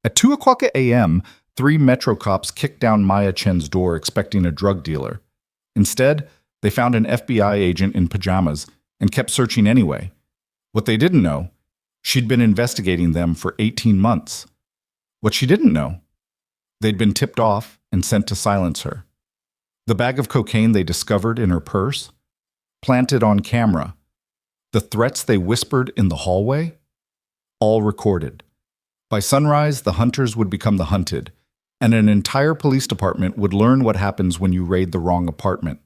At 2 o'clock a.m., three Metro cops kicked down Maya Chen's door expecting a drug dealer. Instead, they found an FBI agent in pajamas and kept searching anyway. What they didn't know, she'd been investigating them for 18 months. What she didn't know, they'd been tipped off and sent to silence her. The bag of cocaine they discovered in her purse, planted on camera, the threats they whispered in the hallway, all recorded. By sunrise, the hunters would become the hunted, and an entire police department would learn what happens when you raid the wrong apartment.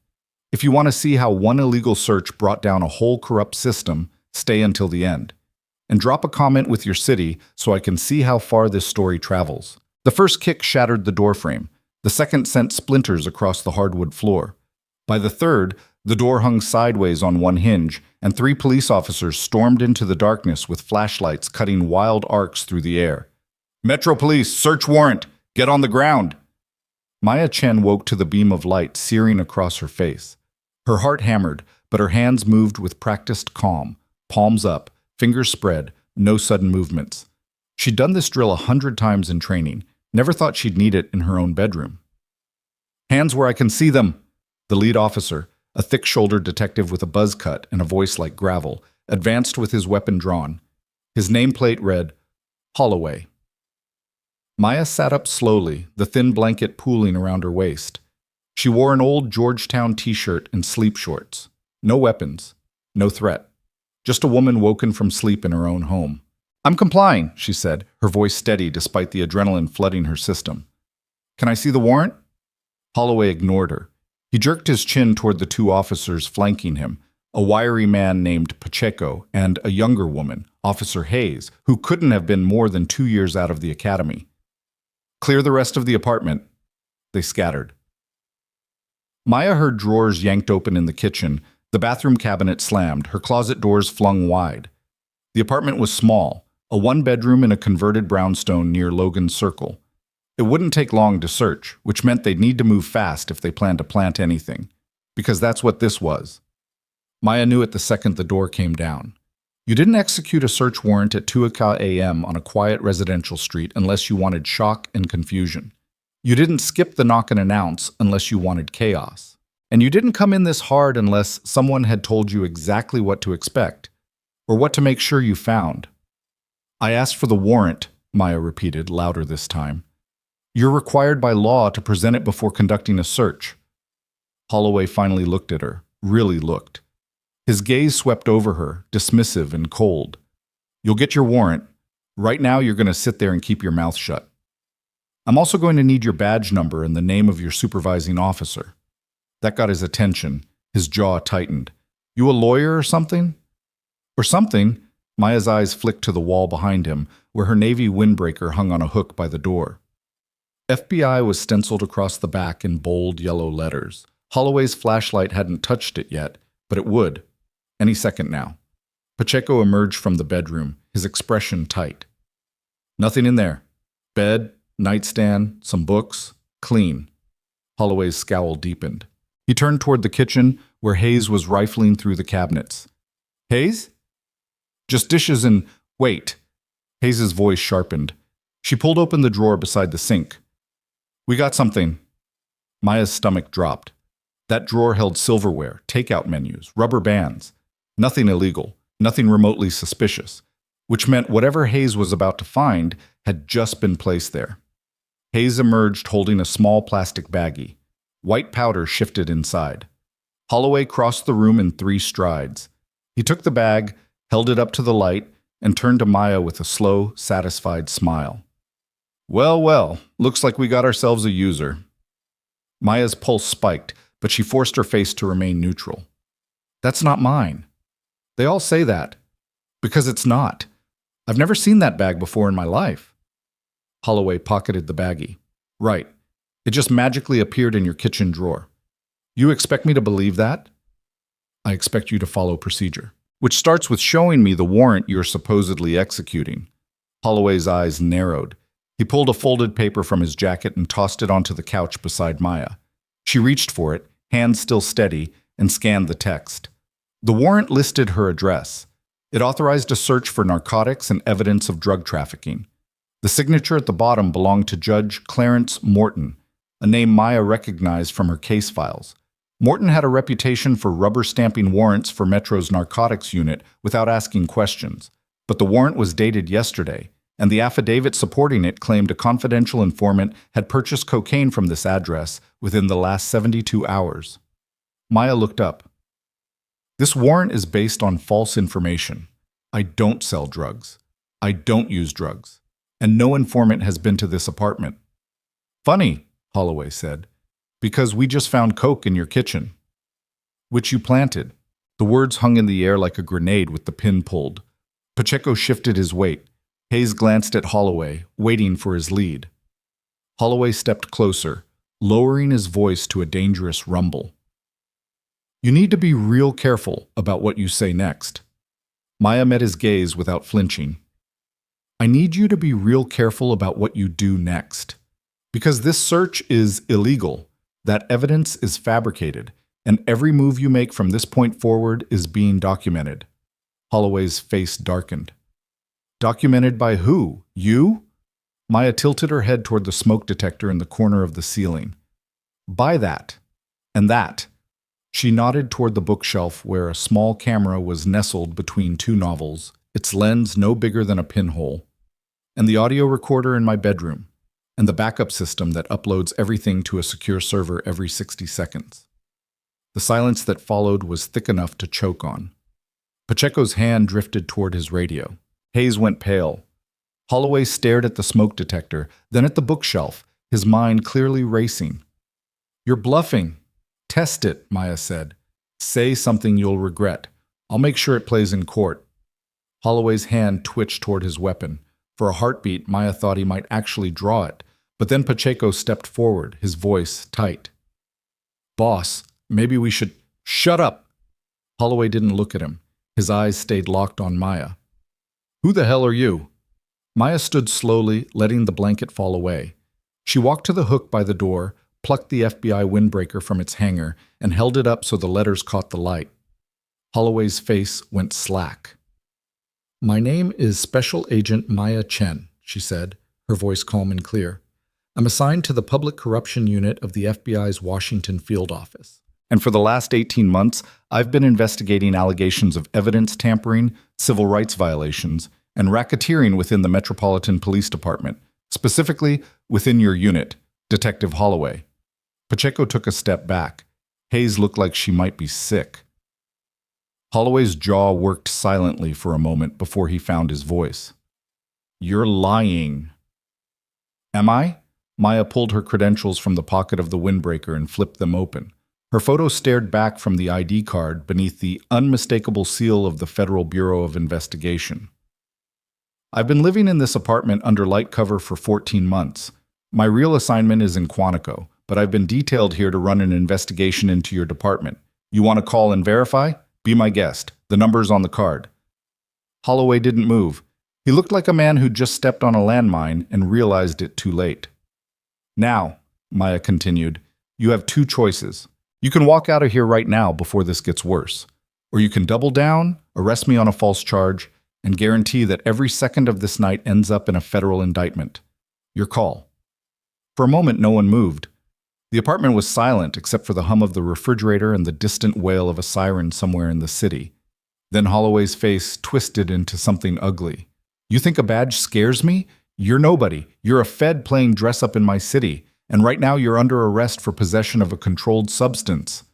If you want to see how one illegal search brought down a whole corrupt system, stay until the end. And drop a comment with your city so I can see how far this story travels. The first kick shattered the doorframe. The second sent splinters across the hardwood floor. By the third, the door hung sideways on one hinge, and three police officers stormed into the darkness with flashlights cutting wild arcs through the air. "Metro Police, search warrant! Get on the ground!" Maya Chen woke to the beam of light searing across her face. Her heart hammered, but her hands moved with practiced calm, palms up, fingers spread, no sudden movements. She'd done this drill 100 times in training, never thought she'd need it in her own bedroom. "Hands where I can see them!" The lead officer, a thick-shouldered detective with a buzz cut and a voice like gravel, advanced with his weapon drawn. His nameplate read, Holloway. Maya sat up slowly, the thin blanket pooling around her waist. She wore an old Georgetown t-shirt and sleep shorts. No weapons, no threat. Just a woman woken from sleep in her own home. "I'm complying," she said, her voice steady despite the adrenaline flooding her system. "Can I see the warrant?" Holloway ignored her. He jerked his chin toward the two officers flanking him, a wiry man named Pacheco and a younger woman, Officer Hayes, who couldn't have been more than 2 years out of the academy. "Clear the rest of the apartment." They scattered. Maya heard drawers yanked open in the kitchen, the bathroom cabinet slammed, her closet doors flung wide. The apartment was small, a one-bedroom in a converted brownstone near Logan Circle. It wouldn't take long to search, which meant they'd need to move fast if they planned to plant anything, because that's what this was. Maya knew it the second the door came down. You didn't execute a search warrant at 2 a.m. on a quiet residential street unless you wanted shock and confusion. You didn't skip the knock and announce unless you wanted chaos. And you didn't come in this hard unless someone had told you exactly what to expect, or what to make sure you found. "I asked for the warrant," Maya repeated, louder this time. "You're required by law to present it before conducting a search." Holloway finally looked at her, really looked. His gaze swept over her, dismissive and cold. "You'll get your warrant. Right now you're going to sit there and keep your mouth shut. I'm also going to need your badge number and the name of your supervising officer." That got his attention. His jaw tightened. "You a lawyer or something?" "Or something." Maya's eyes flicked to the wall behind him, where her navy windbreaker hung on a hook by the door. FBI was stenciled across the back in bold yellow letters. Holloway's flashlight hadn't touched it yet, but it would. Any second now. Pacheco emerged from the bedroom, his expression tight. "Nothing in there. Bed, nightstand, some books. Clean." Holloway's scowl deepened. He turned toward the kitchen, where Hayes was rifling through the cabinets. "Hayes?" "Just dishes and—" "Wait." Hayes's voice sharpened. She pulled open the drawer beside the sink. "We got something." Maya's stomach dropped. That drawer held silverware, takeout menus, rubber bands. Nothing illegal, nothing remotely suspicious, which meant whatever Hayes was about to find had just been placed there. Hayes emerged holding a small plastic baggie. White powder shifted inside. Holloway crossed the room in 3 strides. He took the bag, held it up to the light, and turned to Maya with a slow, satisfied smile. "Well, well, looks like we got ourselves a user." Maya's pulse spiked, but she forced her face to remain neutral. "That's not mine." "They all say that." "Because it's not. I've never seen that bag before in my life." Holloway pocketed the baggie. "Right. It just magically appeared in your kitchen drawer. You expect me to believe that?" "I expect you to follow procedure, which starts with showing me the warrant you're supposedly executing." Holloway's eyes narrowed. He pulled a folded paper from his jacket and tossed it onto the couch beside Maya. She reached for it, hands still steady, and scanned the text. The warrant listed her address. It authorized a search for narcotics and evidence of drug trafficking. The signature at the bottom belonged to Judge Clarence Morton, a name Maya recognized from her case files. Morton had a reputation for rubber stamping warrants for Metro's narcotics unit without asking questions, but the warrant was dated yesterday, and the affidavit supporting it claimed a confidential informant had purchased cocaine from this address within the last 72 hours. Maya looked up. This warrant is based on false information. I don't sell drugs. I don't use drugs. And no informant has been to this apartment. Funny, Holloway said, because we just found coke in your kitchen. Which you planted. The words hung in the air like a grenade with the pin pulled. Pacheco shifted his weight. Hayes glanced at Holloway, waiting for his lead. Holloway stepped closer, lowering his voice to a dangerous rumble. You need to be real careful about what you say next. Maya met his gaze without flinching. I need you to be real careful about what you do next. Because this search is illegal. That evidence is fabricated, and every move you make from this point forward is being documented. Holloway's face darkened. Documented by who? You? Maya tilted her head toward the smoke detector in the corner of the ceiling. By that. And that. She nodded toward the bookshelf where a small camera was nestled between two novels, its lens no bigger than a pinhole. And the audio recorder in my bedroom, and the backup system that uploads everything to a secure server every 60 seconds. The silence that followed was thick enough to choke on. Pacheco's hand drifted toward his radio. Hayes went pale. Holloway stared at the smoke detector, then at the bookshelf, his mind clearly racing. You're bluffing. Test it, Maya said. Say something you'll regret. I'll make sure it plays in court. Holloway's hand twitched toward his weapon. For a heartbeat, Maya thought he might actually draw it, but then Pacheco stepped forward, his voice tight. Boss, maybe we should— Shut up! Holloway didn't look at him. His eyes stayed locked on Maya. Who the hell are you? Maya stood slowly, letting the blanket fall away. She walked to the hook by the door, plucked the FBI windbreaker from its hanger, and held it up so the letters caught the light. Holloway's face went slack. My name is Special Agent Maya Chen, she said, her voice calm and clear. I'm assigned to the Public Corruption Unit of the FBI's Washington Field Office. And for the last 18 months, I've been investigating allegations of evidence tampering, civil rights violations, and racketeering within the Metropolitan Police Department, specifically within your unit, Detective Holloway. Pacheco took a step back. Hayes looked like she might be sick. Holloway's jaw worked silently for a moment before he found his voice. You're lying. Am I? Maya pulled her credentials from the pocket of the windbreaker and flipped them open. Her photo stared back from the ID card beneath the unmistakable seal of the Federal Bureau of Investigation. I've been living in this apartment under light cover for 14 months. My real assignment is in Quantico, but I've been detailed here to run an investigation into your department. You want to call and verify? Be my guest. The number's on the card. Holloway didn't move. He looked like a man who'd just stepped on a landmine and realized it too late. Now, Maya continued, you have two choices. You can walk out of here right now before this gets worse. Or you can double down, arrest me on a false charge, and guarantee that every second of this night ends up in a federal indictment. Your call. For a moment, no one moved. The apartment was silent except for the hum of the refrigerator and the distant wail of a siren somewhere in the city. Then Holloway's face twisted into something ugly. You think a badge scares me? You're nobody. You're a Fed playing dress-up in my city, and right now you're under arrest for possession of a controlled substance.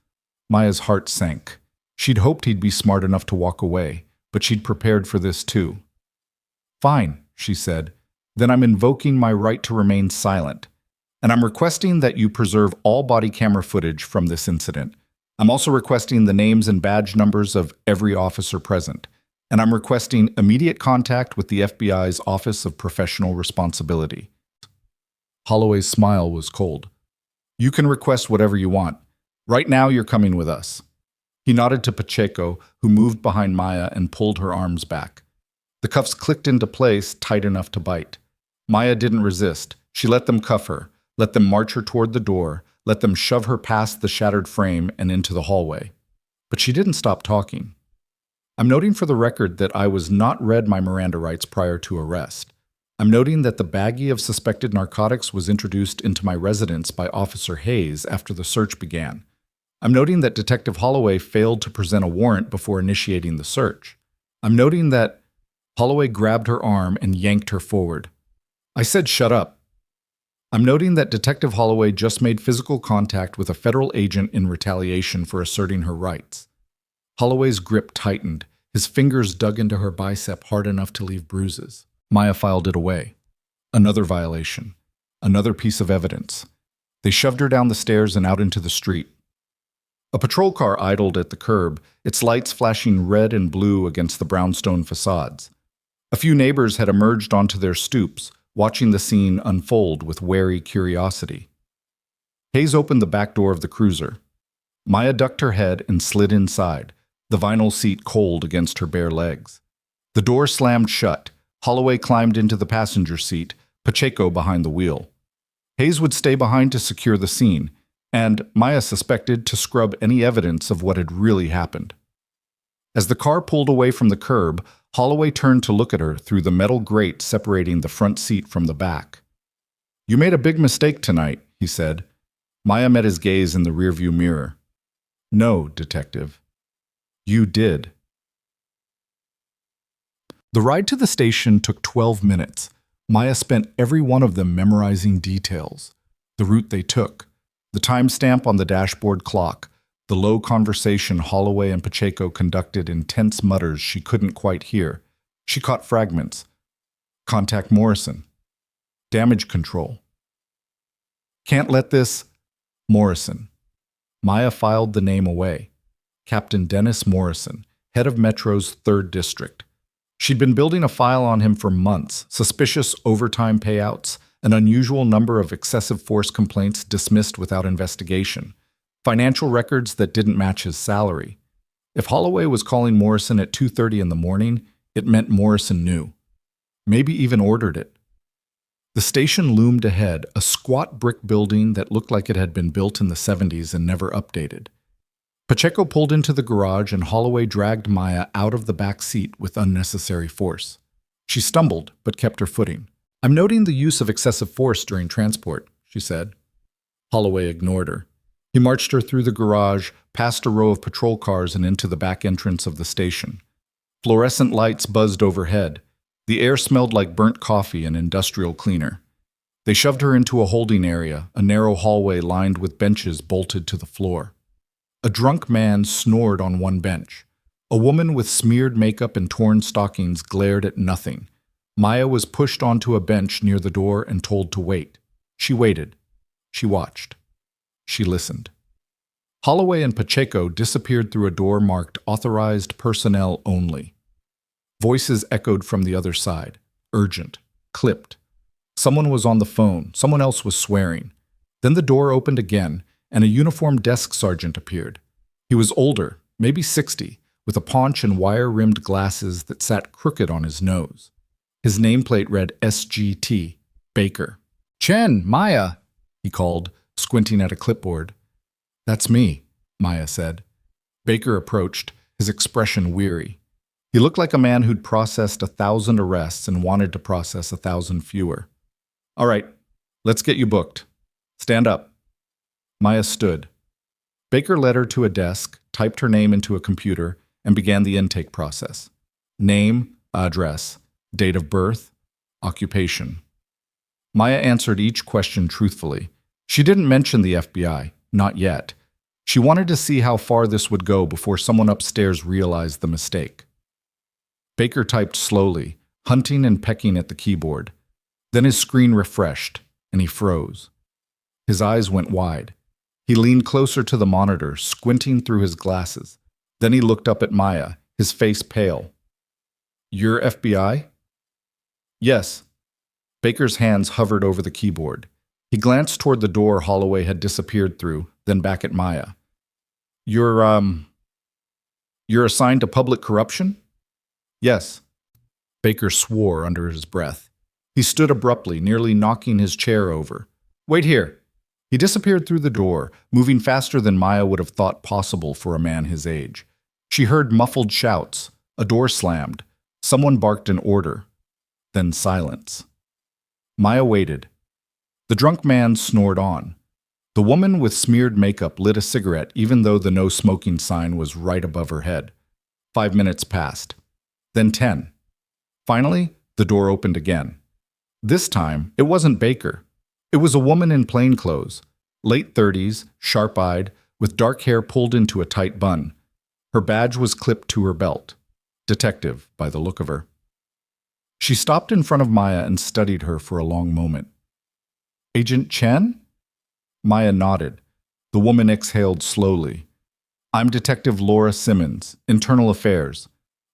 Maya's heart sank. She'd hoped he'd be smart enough to walk away, but she'd prepared for this too. Fine, she said. Then I'm invoking my right to remain silent. And I'm requesting that you preserve all body camera footage from this incident. I'm also requesting the names and badge numbers of every officer present. And I'm requesting immediate contact with the FBI's Office of Professional Responsibility. Holloway's smile was cold. You can request whatever you want. Right now, you're coming with us. He nodded to Pacheco, who moved behind Maya and pulled her arms back. The cuffs clicked into place, tight enough to bite. Maya didn't resist. She let them cuff her. Let them march her toward the door, let them shove her past the shattered frame and into the hallway. But she didn't stop talking. I'm noting for the record that I was not read my Miranda rights prior to arrest. I'm noting that the baggie of suspected narcotics was introduced into my residence by Officer Hayes after the search began. I'm noting that Detective Holloway failed to present a warrant before initiating the search. I'm noting that Holloway grabbed her arm and yanked her forward. I said, "Shut up." I'm noting that Detective Holloway just made physical contact with a federal agent in retaliation for asserting her rights. Holloway's grip tightened. His fingers dug into her bicep hard enough to leave bruises. Maya filed it away. Another violation. Another piece of evidence. They shoved her down the stairs and out into the street. A patrol car idled at the curb, its lights flashing red and blue against the brownstone facades. A few neighbors had emerged onto their stoops, watching the scene unfold with wary curiosity. Hayes opened the back door of the cruiser. Maya ducked her head and slid inside, the vinyl seat cold against her bare legs. The door slammed shut. Holloway climbed into the passenger seat, Pacheco behind the wheel. Hayes would stay behind to secure the scene, and, Maya suspected, to scrub any evidence of what had really happened. As the car pulled away from the curb, Holloway turned to look at her through the metal grate separating the front seat from the back. "You made a big mistake tonight," he said. Maya met his gaze in the rearview mirror. "No, Detective. You did." The ride to the station took 12 minutes. Maya spent every one of them memorizing details. The route they took, the timestamp on the dashboard clock, the low conversation Holloway and Pacheco conducted in tense mutters she couldn't quite hear. She caught fragments. Contact Morrison. Damage control. Can't let this... Morrison. Maya filed the name away. Captain Dennis Morrison, head of Metro's 3rd District. She'd been building a file on him for months, suspicious overtime payouts, an unusual number of excessive force complaints dismissed without investigation, financial records that didn't match his salary. If Holloway was calling Morrison at 2:30 in the morning, it meant Morrison knew. Maybe even ordered it. The station loomed ahead, a squat brick building that looked like it had been built in the 70s and never updated. Pacheco pulled into the garage and Holloway dragged Maya out of the back seat with unnecessary force. She stumbled, but kept her footing. "I'm noting the use of excessive force during transport," she said. Holloway ignored her. He marched her through the garage, past a row of patrol cars and into the back entrance of the station. Fluorescent lights buzzed overhead. The air smelled like burnt coffee and industrial cleaner. They shoved her into a holding area, a narrow hallway lined with benches bolted to the floor. A drunk man snored on one bench. A woman with smeared makeup and torn stockings glared at nothing. Maya was pushed onto a bench near the door and told to wait. She waited. She watched. She listened. Holloway and Pacheco disappeared through a door marked Authorized Personnel Only. Voices echoed from the other side, urgent, clipped. Someone was on the phone, someone else was swearing. Then the door opened again, and a uniformed desk sergeant appeared. He was older, maybe 60, with a paunch and wire-rimmed glasses that sat crooked on his nose. His nameplate read SGT, Baker. "Chen, Maya," he called, squinting at a clipboard. "That's me," Maya said. Baker approached, his expression weary. He looked like a man who'd processed 1,000 arrests and wanted to process 1,000 fewer. "All right, let's get you booked. Stand up." Maya stood. Baker led her to a desk, typed her name into a computer, and began the intake process. Name, address, date of birth, occupation. Maya answered each question truthfully. She didn't mention the FBI, not yet. She wanted to see how far this would go before someone upstairs realized the mistake. Baker typed slowly, hunting and pecking at the keyboard. Then his screen refreshed, and he froze. His eyes went wide. He leaned closer to the monitor, squinting through his glasses. Then he looked up at Maya, his face pale. "You're FBI?" "Yes." Baker's hands hovered over the keyboard. He glanced toward the door Holloway had disappeared through, then back at Maya. You're assigned to public corruption?" "Yes." Baker swore under his breath. He stood abruptly, nearly knocking his chair over. "Wait here." He disappeared through the door, moving faster than Maya would have thought possible for a man his age. She heard muffled shouts. A door slammed. Someone barked an order. Then silence. Maya waited. The drunk man snored on. The woman with smeared makeup lit a cigarette even though the no smoking sign was right above her head. 5 minutes passed. Then 10. Finally, the door opened again. This time, it wasn't Baker. It was a woman in plain clothes, late 30s, sharp-eyed, with dark hair pulled into a tight bun. Her badge was clipped to her belt. Detective, by the look of her. She stopped in front of Maya and studied her for a long moment. Agent Chen? Maya nodded. The woman exhaled slowly. I'm Detective Laura Simmons, Internal Affairs.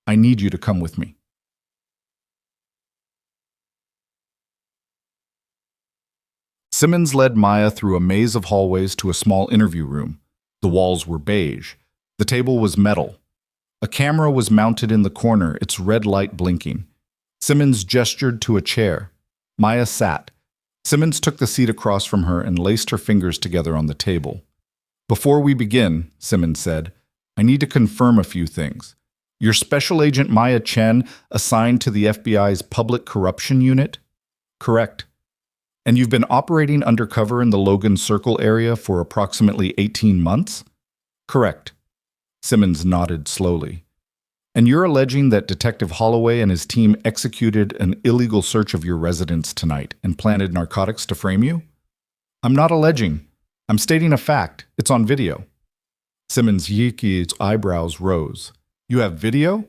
I need you to come with me. Simmons led Maya through a maze of hallways to a small interview room. The walls were beige. The table was metal. A camera was mounted in the corner, its red light blinking. Simmons gestured to a chair. Maya sat. Simmons took the seat across from her and laced her fingers together on the table. Before we begin, Simmons said, I need to confirm a few things. You're Special Agent Maya Chen, assigned to the FBI's Public Corruption Unit? Correct. And you've been operating undercover in the Logan Circle area for approximately 18 months? Correct. Simmons nodded slowly. And you're alleging that Detective Holloway and his team executed an illegal search of your residence tonight and planted narcotics to frame you? I'm not alleging. I'm stating a fact. It's on video. Simmons' Yiki's eyebrows rose. You have video?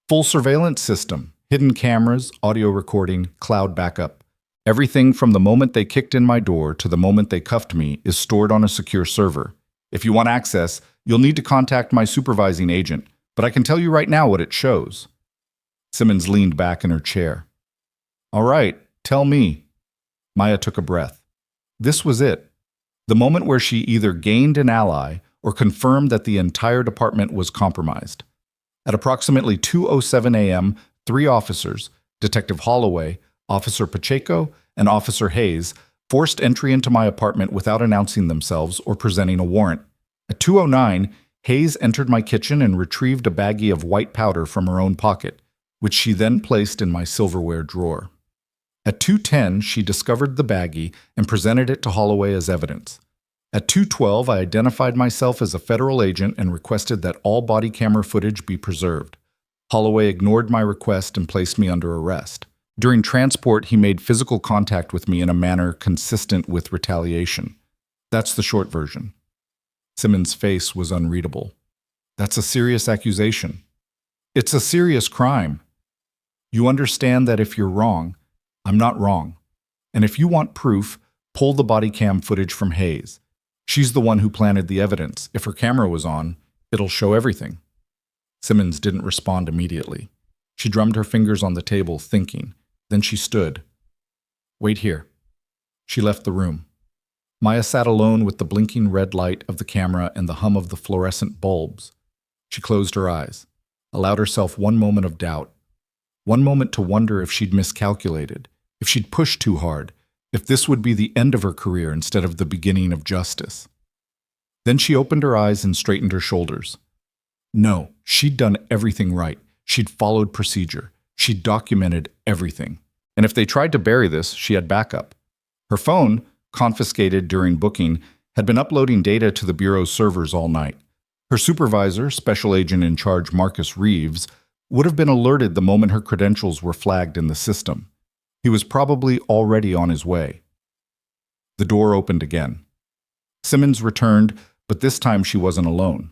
Full surveillance system, hidden cameras, audio recording, cloud backup. Everything from the moment they kicked in my door to the moment they cuffed me is stored on a secure server. If you want access, you'll need to contact my supervising agent, but I can tell you right now what it shows. Simmons leaned back in her chair. All right, tell me. Maya took a breath. This was it. The moment where she either gained an ally or confirmed that the entire department was compromised. At approximately 2:07 a.m., 3 officers, Detective Holloway, Officer Pacheco, and Officer Hayes, forced entry into my apartment without announcing themselves or presenting a warrant. At 2:09, Hayes entered my kitchen and retrieved a baggie of white powder from her own pocket, which she then placed in my silverware drawer. At 2:10, she discovered the baggie and presented it to Holloway as evidence. At 2:12, I identified myself as a federal agent and requested that all body camera footage be preserved. Holloway ignored my request and placed me under arrest. During transport, he made physical contact with me in a manner consistent with retaliation. That's the short version. Simmons' face was unreadable. That's a serious accusation. It's a serious crime. You understand that if you're wrong, I'm not wrong. And if you want proof, pull the body cam footage from Hayes. She's the one who planted the evidence. If her camera was on, it'll show everything. Simmons didn't respond immediately. She drummed her fingers on the table, thinking. Then she stood. Wait here. She left the room. Maya sat alone with the blinking red light of the camera and the hum of the fluorescent bulbs. She closed her eyes, allowed herself one moment of doubt, one moment to wonder if she'd miscalculated, if she'd pushed too hard, if this would be the end of her career instead of the beginning of justice. Then she opened her eyes and straightened her shoulders. No, she'd done everything right. She'd followed procedure. She'd documented everything. And if they tried to bury this, she had backup. Her phone, confiscated during booking, had been uploading data to the Bureau's servers all night. Her supervisor, Special Agent in Charge Marcus Reeves, would have been alerted the moment her credentials were flagged in the system. He was probably already on his way. The door opened again. Simmons returned, but this time she wasn't alone.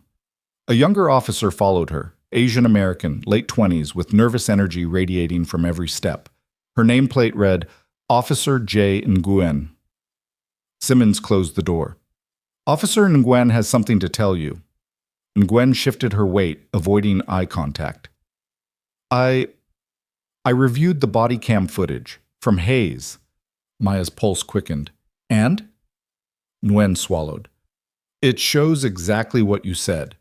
A younger officer followed her, Asian American, late 20s, with nervous energy radiating from every step. Her nameplate read, Officer J. Nguyen. Simmons closed the door. Officer Nguyen has something to tell you. Nguyen shifted her weight, avoiding eye contact. I reviewed the body cam footage from Hayes. Maya's pulse quickened. And? Nguyen swallowed. It shows exactly what you said.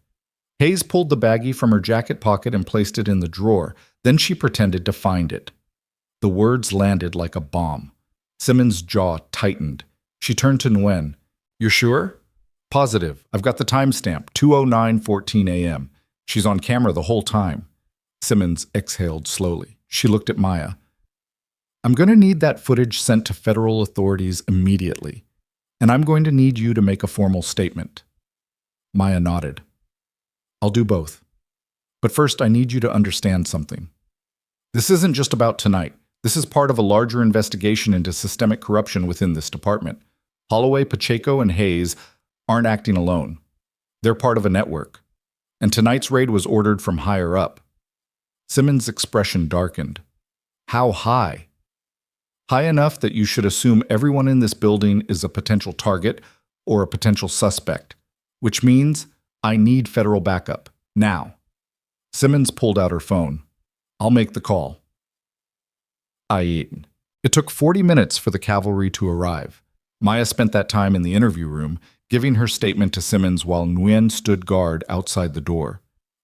Hayes pulled the baggie from her jacket pocket and placed it in the drawer. Then she pretended to find it. The words landed like a bomb. Simmons' jaw tightened. She turned to Nguyen. You're sure? Positive. I've got the timestamp, 2:09:14 a.m. She's on camera the whole time. Simmons exhaled slowly. She looked at Maya. I'm going to need that footage sent to federal authorities immediately, and I'm going to need you to make a formal statement. Maya nodded. I'll do both. But first, I need you to understand something. This isn't just about tonight. This is part of a larger investigation into systemic corruption within this department. Holloway, Pacheco, and Hayes aren't acting alone. They're part of a network. And tonight's raid was ordered from higher up. Simmons' expression darkened. How high? High enough that you should assume everyone in this building is a potential target or a potential suspect, which means I need federal backup, now. Simmons pulled out her phone. I'll make the call. It took 40 minutes for the cavalry to arrive. Maya spent that time in the interview room, giving her statement to Simmons while Nguyen stood guard outside the door.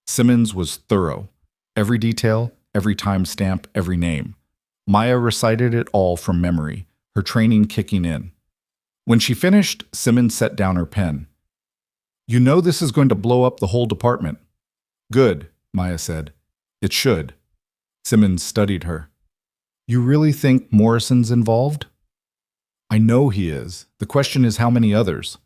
Simmons was thorough. Every detail, every timestamp, every name. Maya recited it all from memory, her training kicking in. When she finished, Simmons set down her pen. You know this is going to blow up the whole department. Good, Maya said. It should. Simmons studied her. You really think Morrison's involved? I know he is. The question is how many others?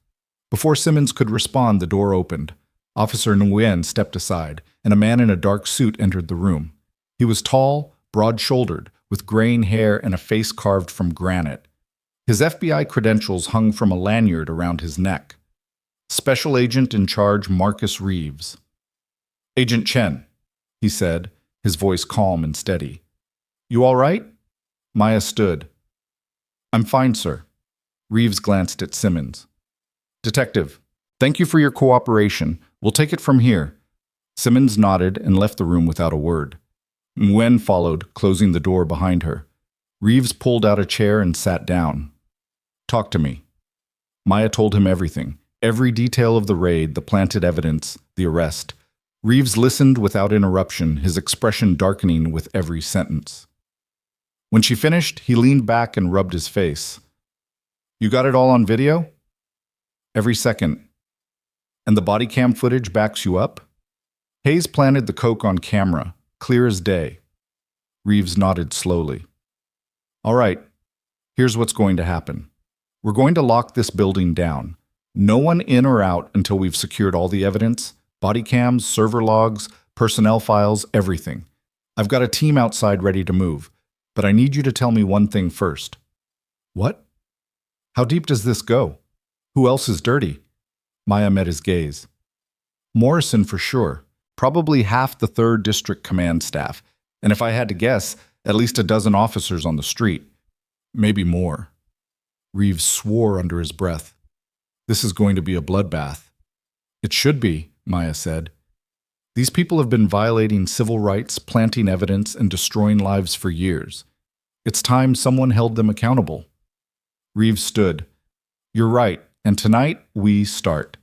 Before Simmons could respond, the door opened. Officer Nguyen stepped aside, and a man in a dark suit entered the room. He was tall, broad-shouldered, with graying hair and a face carved from granite. His FBI credentials hung from a lanyard around his neck. Special Agent in Charge Marcus Reeves. Agent Chen, he said, his voice calm and steady. You all right? Maya stood. I'm fine, sir. Reeves glanced at Simmons. Detective, thank you for your cooperation. We'll take it from here. Simmons nodded and left the room without a word. Nguyen followed, closing the door behind her. Reeves pulled out a chair and sat down. Talk to me. Maya told him everything, every detail of the raid, the planted evidence, the arrest. Reeves listened without interruption, his expression darkening with every sentence. When she finished, he leaned back and rubbed his face. You got it all on video? Every second. And the body cam footage backs you up? Hayes planted the coke on camera, clear as day. Reeves nodded slowly. All right, here's what's going to happen. We're going to lock this building down. No one in or out until we've secured all the evidence, body cams, server logs, personnel files, everything. I've got a team outside ready to move, but I need you to tell me one thing first. What? How deep does this go? Who else is dirty? Maya met his gaze. Morrison for sure. Probably half the 3rd District Command staff, and if I had to guess, at least a dozen officers on the street. Maybe more. Reeves swore under his breath. This is going to be a bloodbath. It should be, Maya said. These people have been violating civil rights, planting evidence, and destroying lives for years. It's time someone held them accountable. Reeves stood. You're right, and tonight we start.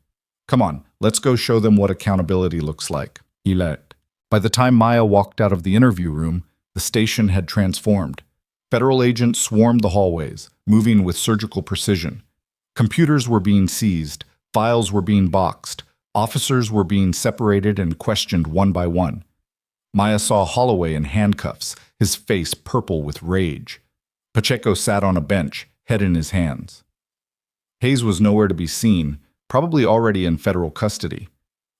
Come on, let's go show them what accountability looks like. He let. By the time Maya walked out of the interview room, the station had transformed. Federal agents swarmed the hallways, moving with surgical precision. Computers were being seized, files were being boxed, officers were being separated and questioned one by one. Maya saw Holloway in handcuffs, his face purple with rage. Pacheco sat on a bench, head in his hands. Hayes was nowhere to be seen, probably already in federal custody.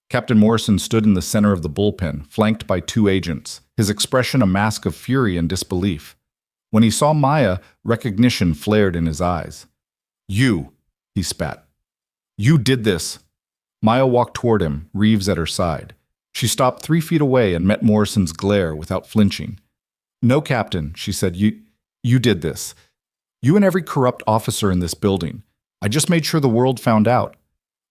Captain Morrison stood in the center of the bullpen, flanked by 2 agents, his expression a mask of fury and disbelief. When he saw Maya, recognition flared in his eyes. You, he spat. You did this. Maya walked toward him, Reeves at her side. She stopped 3 feet away and met Morrison's glare without flinching. No, Captain, she said, you did this. You and every corrupt officer in this building. I just made sure the world found out.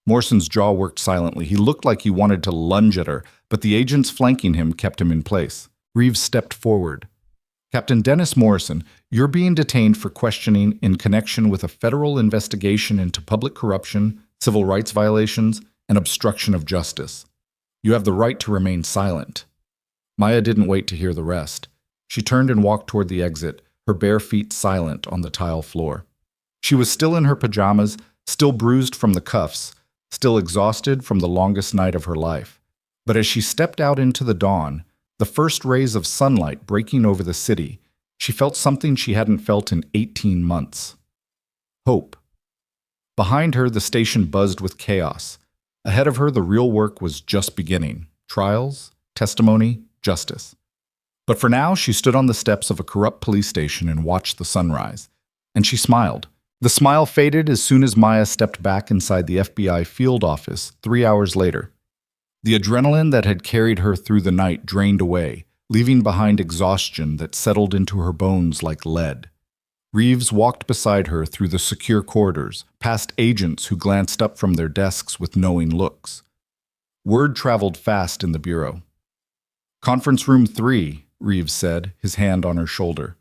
Morrison's jaw worked silently. He looked like he wanted to lunge at her, but the agents flanking him kept him in place. Reeves stepped forward. Captain Dennis Morrison, you're being detained for questioning in connection with a federal investigation into public corruption, civil rights violations, and obstruction of justice. You have the right to remain silent. Maya didn't wait to hear the rest. She turned and walked toward the exit, her bare feet silent on the tile floor. She was still in her pajamas, still bruised from the cuffs, still exhausted from the longest night of her life. But as she stepped out into the dawn, the first rays of sunlight breaking over the city, She felt something she hadn't felt in 18 months. Hope. Behind her, the station buzzed with chaos. Ahead of her, the real work was just beginning. Trials, testimony, justice. But for now, she stood on the steps of a corrupt police station and watched the sunrise. And she smiled. The smile faded as soon as Maya stepped back inside the FBI field office 3 hours later. The adrenaline that had carried her through the night drained away, leaving behind exhaustion that settled into her bones like lead. Reeves walked beside her through the secure corridors, past agents who glanced up from their desks with knowing looks. Word traveled fast in the bureau. "Conference room 3, Reeves said, his hand on her shoulder.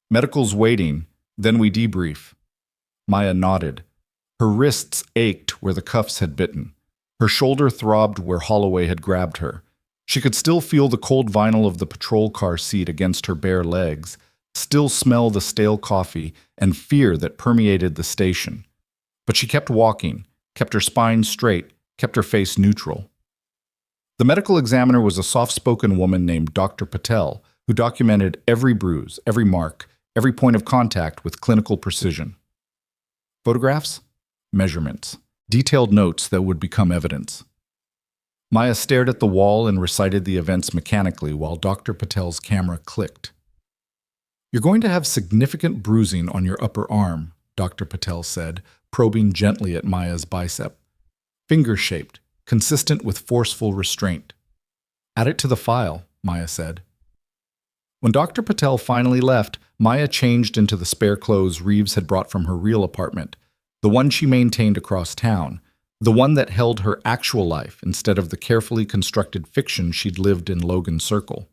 "Medical's waiting, then we debrief." Maya nodded. Her wrists ached where the cuffs had bitten. Her shoulder throbbed where Holloway had grabbed her. She could still feel the cold vinyl of the patrol car seat against her bare legs, still smell the stale coffee and fear that permeated the station. But she kept walking, kept her spine straight, kept her face neutral. The medical examiner was a soft-spoken woman named Dr. Patel, who documented every bruise, every mark, every point of contact with clinical precision. Photographs? Measurements. Detailed notes that would become evidence. Maya stared at the wall and recited the events mechanically while Dr. Patel's camera clicked. "You're going to have significant bruising on your upper arm," Dr. Patel said, probing gently at Maya's bicep. "Finger-shaped, consistent with forceful restraint." "Add it to the file," Maya said. When Dr. Patel finally left, Maya changed into the spare clothes Reeves had brought from her real apartment, the one she maintained across town, the one that held her actual life instead of the carefully constructed fiction she'd lived in Logan Circle.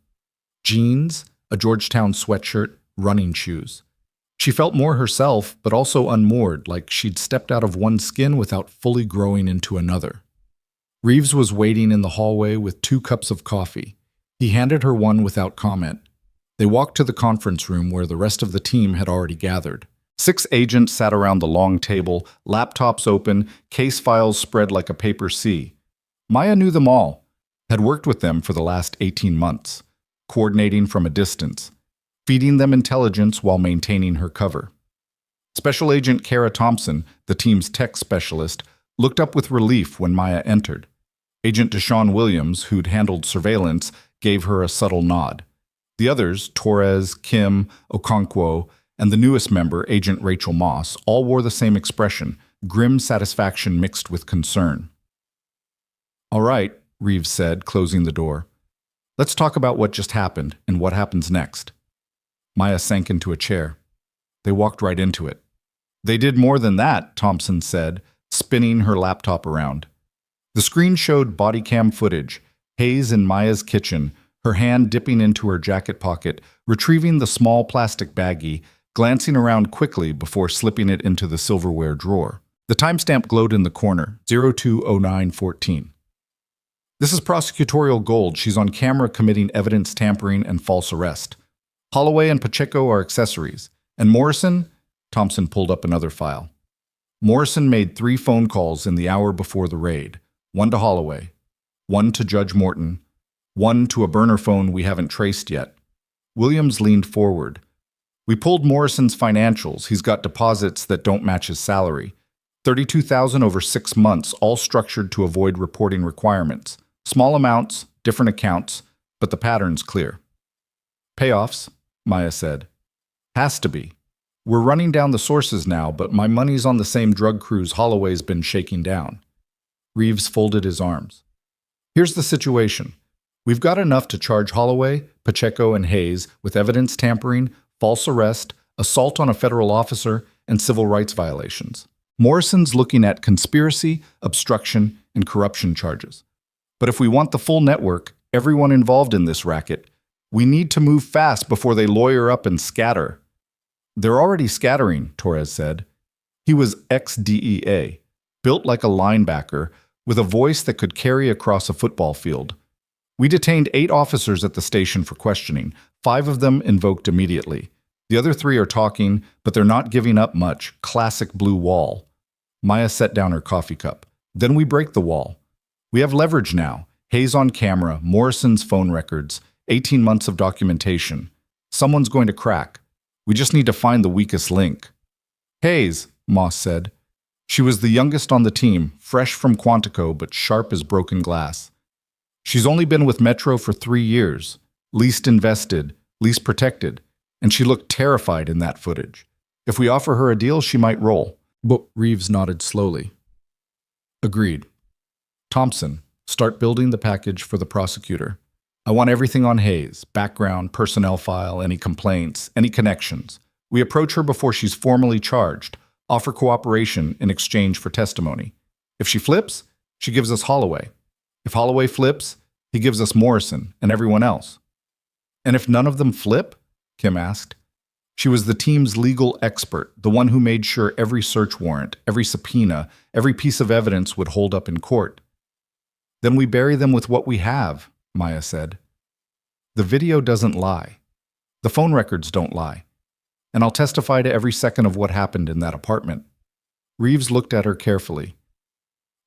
Jeans, a Georgetown sweatshirt, running shoes. She felt more herself, but also unmoored, like she'd stepped out of one skin without fully growing into another. Reeves was waiting in the hallway with 2 cups of coffee. He handed her one without comment. They walked to the conference room where the rest of the team had already gathered. 6 agents sat around the long table, laptops open, case files spread like a paper sea. Maya knew them all, had worked with them for the last 18 months, coordinating from a distance, feeding them intelligence while maintaining her cover. Special Agent Kara Thompson, the team's tech specialist, looked up with relief when Maya entered. Agent Deshaun Williams, who'd handled surveillance, gave her a subtle nod. The others, Torres, Kim, Okonkwo, and the newest member, Agent Rachel Moss, all wore the same expression, grim satisfaction mixed with concern. "All right," Reeves said, closing the door. "Let's talk about what just happened and what happens next." Maya sank into a chair. They walked right into it. "They did more than that," Thompson said, spinning her laptop around. The screen showed body cam footage, Hayes in Maya's kitchen, her hand dipping into her jacket pocket, retrieving the small plastic baggie, glancing around quickly before slipping it into the silverware drawer. The timestamp glowed in the corner, 020914. "This is prosecutorial gold. She's on camera committing evidence tampering and false arrest. Holloway and Pacheco are accessories. And Morrison?" Thompson pulled up another file. "Morrison made 3 phone calls in the hour before the raid. 1 to Holloway, 1 to Judge Morton, 1 to a burner phone we haven't traced yet." Williams leaned forward. "We pulled Morrison's financials. He's got deposits that don't match his salary. $32,000 over 6 months, all structured to avoid reporting requirements. Small amounts, different accounts, but the pattern's clear." "Payoffs," Maya said. "Has to be. We're running down the sources now, but my money's on the same drug crews Holloway's been shaking down." Reeves folded his arms. "Here's the situation. We've got enough to charge Holloway, Pacheco, and Hayes with evidence tampering, false arrest, assault on a federal officer, and civil rights violations. Morrison's looking at conspiracy, obstruction, and corruption charges. But if we want the full network, everyone involved in this racket, we need to move fast before they lawyer up and scatter." "They're already scattering," Torres said. He was ex-DEA, built like a linebacker, with a voice that could carry across a football field. "We detained 8 officers at the station for questioning. 5 of them invoked immediately. The other 3 are talking, but they're not giving up much. Classic blue wall." Maya set down her coffee cup. "Then we break the wall. We have leverage now. Hayes on camera, Morrison's phone records, 18 months of documentation. Someone's going to crack. We just need to find the weakest link. Hayes, Moss said. She was the youngest on the team, fresh from Quantico but sharp as broken glass. She's only been with Metro for 3 years, least invested, least protected, and she looked terrified in that footage. If we offer her a deal, she might roll. But Reeves nodded slowly. Agreed. Thompson, start building the package for the prosecutor. I want everything on Hayes, background, personnel file, any complaints, any connections. We approach her before she's formally charged, offer cooperation in exchange for testimony. If she flips, she gives us Holloway. If Holloway flips, he gives us Morrison and everyone else. And if none of them flip? Kim asked. She was the team's legal expert, the one who made sure every search warrant, every subpoena, every piece of evidence would hold up in court. Then we bury them with what we have, Maya said. The video doesn't lie. The phone records don't lie. And I'll testify to every second of what happened in that apartment. Reeves looked at her carefully.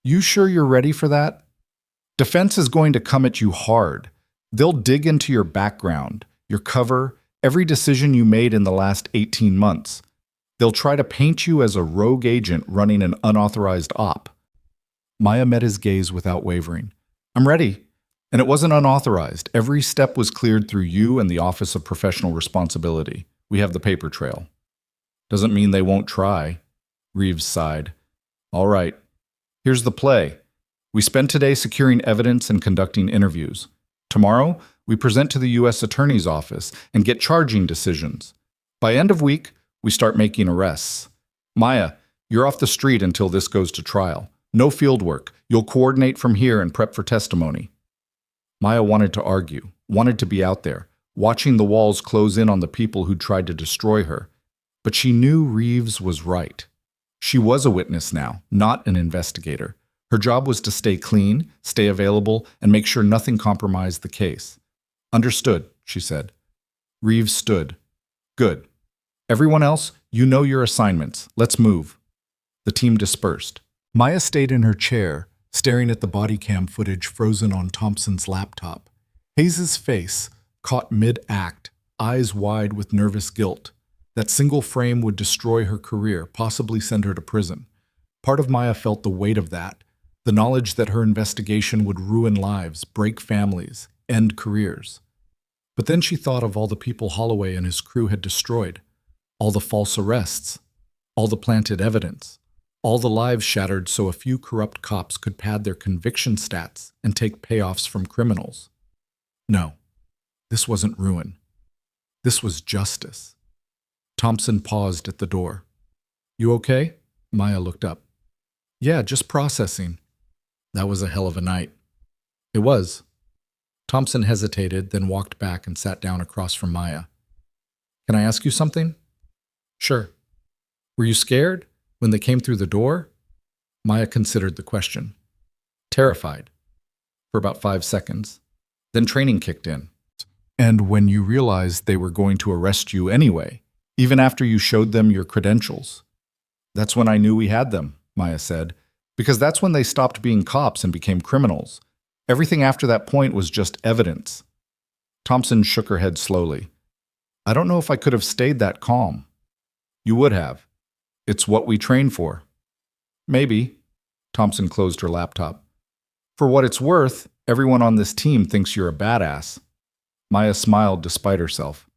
You sure you're ready for that? Defense is going to come at you hard. They'll dig into your background, your cover, every decision you made in the last 18 months. They'll try to paint you as a rogue agent running an unauthorized op. Maya met his gaze without wavering. I'm ready. And it wasn't unauthorized. Every step was cleared through you and the Office of Professional Responsibility. We have the paper trail. Doesn't mean they won't try. Reeves sighed. All right. Here's the play. We spend today securing evidence and conducting interviews. Tomorrow, we present to the U.S. Attorney's Office and get charging decisions. By end of week, we start making arrests. Maya, you're off the street until this goes to trial. No field work. You'll coordinate from here and prep for testimony. Maya wanted to argue, wanted to be out there, watching the walls close in on the people who'd tried to destroy her. But she knew Reeves was right. She was a witness now, not an investigator. Her job was to stay clean, stay available, and make sure nothing compromised the case. Understood, she said. Reeves stood. Good. Everyone else, you know your assignments. Let's move. The team dispersed. Maya stayed in her chair, staring at the body cam footage frozen on Thompson's laptop. Hayes's face, caught mid-act, eyes wide with nervous guilt. That single frame would destroy her career, possibly send her to prison. Part of Maya felt the weight of that, the knowledge that her investigation would ruin lives, break families, end careers. But then she thought of all the people Holloway and his crew had destroyed, all the false arrests, all the planted evidence, all the lives shattered so a few corrupt cops could pad their conviction stats and take payoffs from criminals. No, this wasn't ruin. This was justice. Thompson paused at the door. You okay? Maya looked up. Yeah, just processing. That was a hell of a night. It was. Thompson hesitated, then walked back and sat down across from Maya. Can I ask you something? Sure. Were you scared when they came through the door? Maya considered the question. Terrified. For about 5 seconds. Then training kicked in. And when you realized they were going to arrest you anyway, even after you showed them your credentials. That's when I knew we had them, Maya said, because that's when they stopped being cops and became criminals. Everything after that point was just evidence. Thompson shook her head slowly. I don't know if I could have stayed that calm. You would have. It's what we train for. Maybe. Thompson closed her laptop. For what it's worth, everyone on this team thinks you're a badass. Maya smiled despite herself.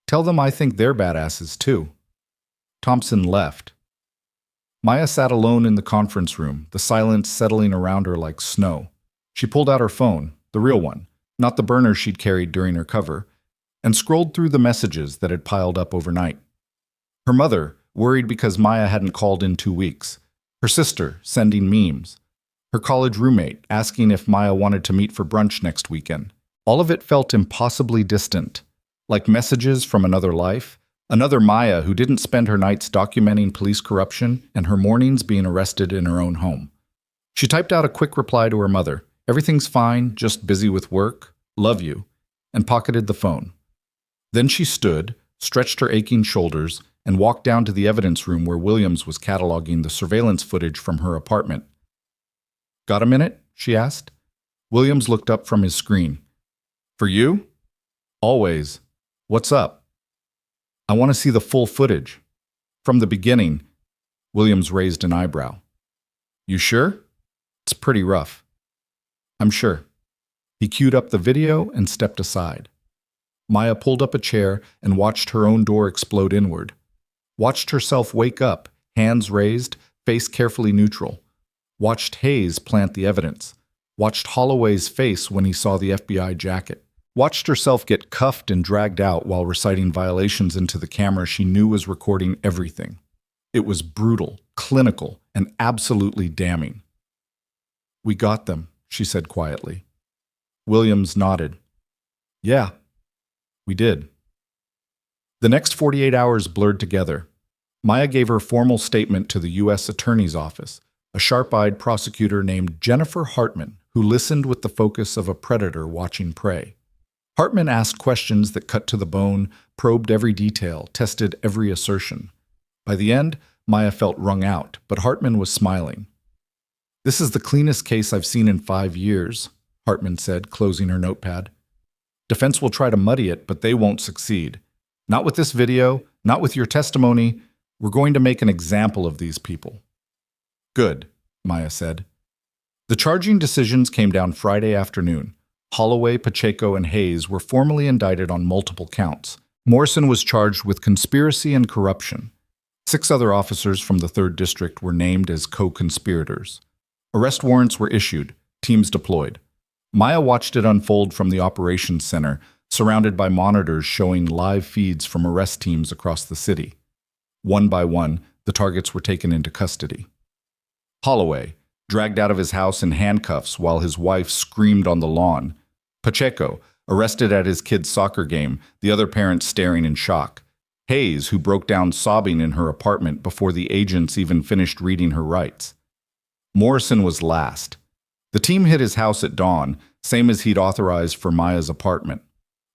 Tell them I think they're badasses too. Thompson left. Maya sat alone in the conference room, the silence settling around her like snow. She pulled out her phone, the real one, not the burner she'd carried during her cover, and scrolled through the messages that had piled up overnight. Her mother, worried because Maya hadn't called in 2 weeks. Her sister, sending memes. Her college roommate, asking if Maya wanted to meet for brunch next weekend. All of it felt impossibly distant, like messages from another life, another Maya who didn't spend her nights documenting police corruption and her mornings being arrested in her own home. She typed out a quick reply to her mother. Everything's fine, just busy with work. Love you. And pocketed the phone. Then she stood, stretched her aching shoulders, and walked down to the evidence room where Williams was cataloging the surveillance footage from her apartment. Got a minute? She asked. Williams looked up from his screen. For you? Always. What's up? I want to see the full footage. From the beginning. Williams raised an eyebrow. You sure? It's pretty rough. I'm sure. He queued up the video and stepped aside. Maya pulled up a chair and watched her own door explode inward. Watched herself wake up, hands raised, face carefully neutral. Watched Hayes plant the evidence. Watched Holloway's face when he saw the FBI jacket. Watched herself get cuffed and dragged out while reciting violations into the camera she knew was recording everything. It was brutal, clinical, and absolutely damning. We got them, she said quietly. Williams nodded. Yeah, we did. The next 48 hours blurred together. Maya gave her formal statement to the U.S. Attorney's Office, a sharp-eyed prosecutor named Jennifer Hartman, who listened with the focus of a predator watching prey. Hartman asked questions that cut to the bone, probed every detail, tested every assertion. By the end, Maya felt wrung out, but Hartman was smiling. This is the cleanest case I've seen in 5 years, Hartman said, closing her notepad. Defense will try to muddy it, but they won't succeed. Not with this video, not with your testimony. We're going to make an example of these people. Good, Maya said. The charging decisions came down Friday afternoon. Holloway, Pacheco, and Hayes were formally indicted on multiple counts. Morrison was charged with conspiracy and corruption. 6 other officers from the 3rd District were named as co-conspirators. Arrest warrants were issued, teams deployed. Maya watched it unfold from the operations center, surrounded by monitors showing live feeds from arrest teams across the city. One by one, the targets were taken into custody. Holloway, dragged out of his house in handcuffs while his wife screamed on the lawn. Pacheco, arrested at his kid's soccer game, the other parent staring in shock. Hayes, who broke down sobbing in her apartment before the agents even finished reading her rights. Morrison was last. The team hit his house at dawn, same as he'd authorized for Maya's apartment.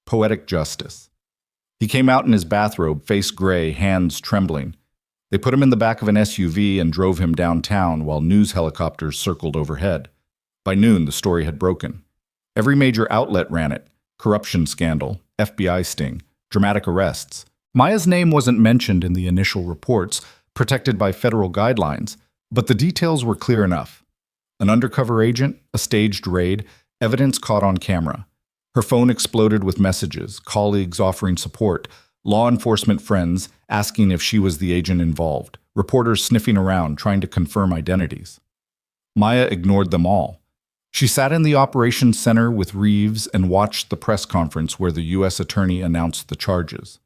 Poetic justice. He came out in his bathrobe, face gray, hands trembling. They put him in the back of an SUV and drove him downtown while news helicopters circled overhead. By noon, the story had broken. Every major outlet ran it. Corruption scandal, FBI sting, dramatic arrests. Maya's name wasn't mentioned in the initial reports, protected by federal guidelines, but the details were clear enough. An undercover agent, a staged raid, evidence caught on camera. Her phone exploded with messages, colleagues offering support, law enforcement friends asking if she was the agent involved, reporters sniffing around trying to confirm identities. Maya ignored them all. She sat in the operations center with Reeves and watched the press conference where the U.S. attorney announced the charges.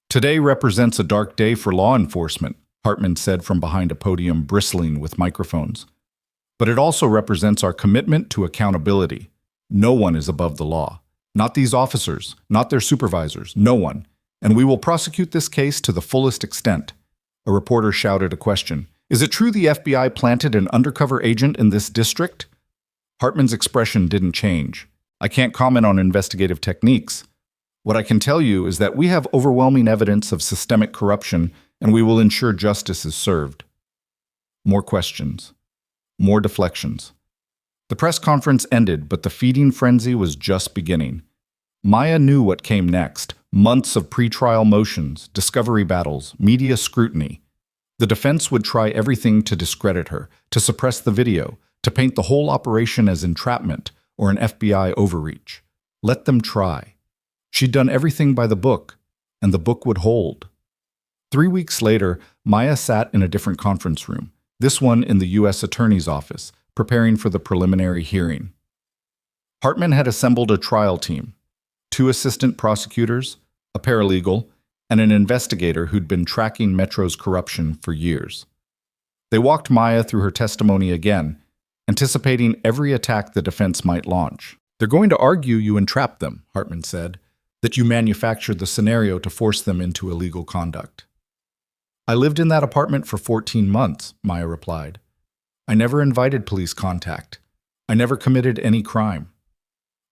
Today represents a dark day for law enforcement, Hartman said from behind a podium bristling with microphones. But it also represents our commitment to accountability. No one is above the law. Not these officers, not their supervisors, no one. And we will prosecute this case to the fullest extent. A reporter shouted a question. Is it true the FBI planted an undercover agent in this district? Hartman's expression didn't change. I can't comment on investigative techniques. What I can tell you is that we have overwhelming evidence of systemic corruption, and we will ensure justice is served. More questions. More deflections. The press conference ended, but the feeding frenzy was just beginning. Maya knew what came next. Months of pretrial motions, discovery battles, media scrutiny. The defense would try everything to discredit her, to suppress the video, to paint the whole operation as entrapment or an FBI overreach. Let them try. She'd done everything by the book, and the book would hold. 3 weeks later, Maya sat in a different conference room, this one in the U.S. Attorney's Office, preparing for the preliminary hearing. Hartman had assembled a trial team, 2 assistant prosecutors, a paralegal, and an investigator who'd been tracking Metro's corruption for years. They walked Maya through her testimony again, anticipating every attack the defense might launch. They're going to argue you entrapped them, Hartman said, that you manufactured the scenario to force them into illegal conduct. I lived in that apartment for 14 months, Maya replied. I never invited police contact. I never committed any crime.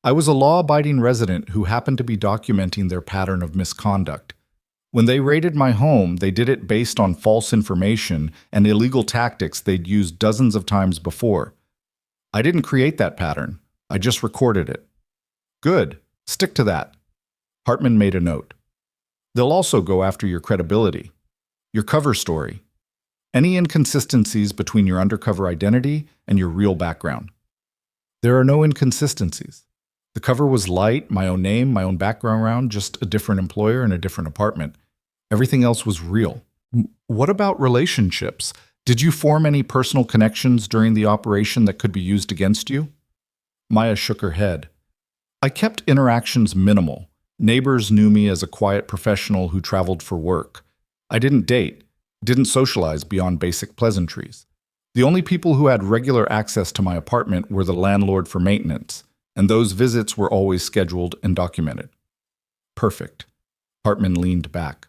I was a law-abiding resident who happened to be documenting their pattern of misconduct. When they raided my home, they did it based on false information and illegal tactics they'd used dozens of times before. I didn't create that pattern. I just recorded it. Good. Stick to that. Hartman made a note. They'll also go after your credibility, your cover story, any inconsistencies between your undercover identity and your real background. There are no inconsistencies. The cover was light, my own name, my own background, just a different employer and a different apartment. Everything else was real. What about relationships? Did you form any personal connections during the operation that could be used against you? Maya shook her head. I kept interactions minimal. Neighbors knew me as a quiet professional who traveled for work. I didn't date, didn't socialize beyond basic pleasantries. The only people who had regular access to my apartment were the landlord for maintenance, and those visits were always scheduled and documented. Perfect. Hartman leaned back.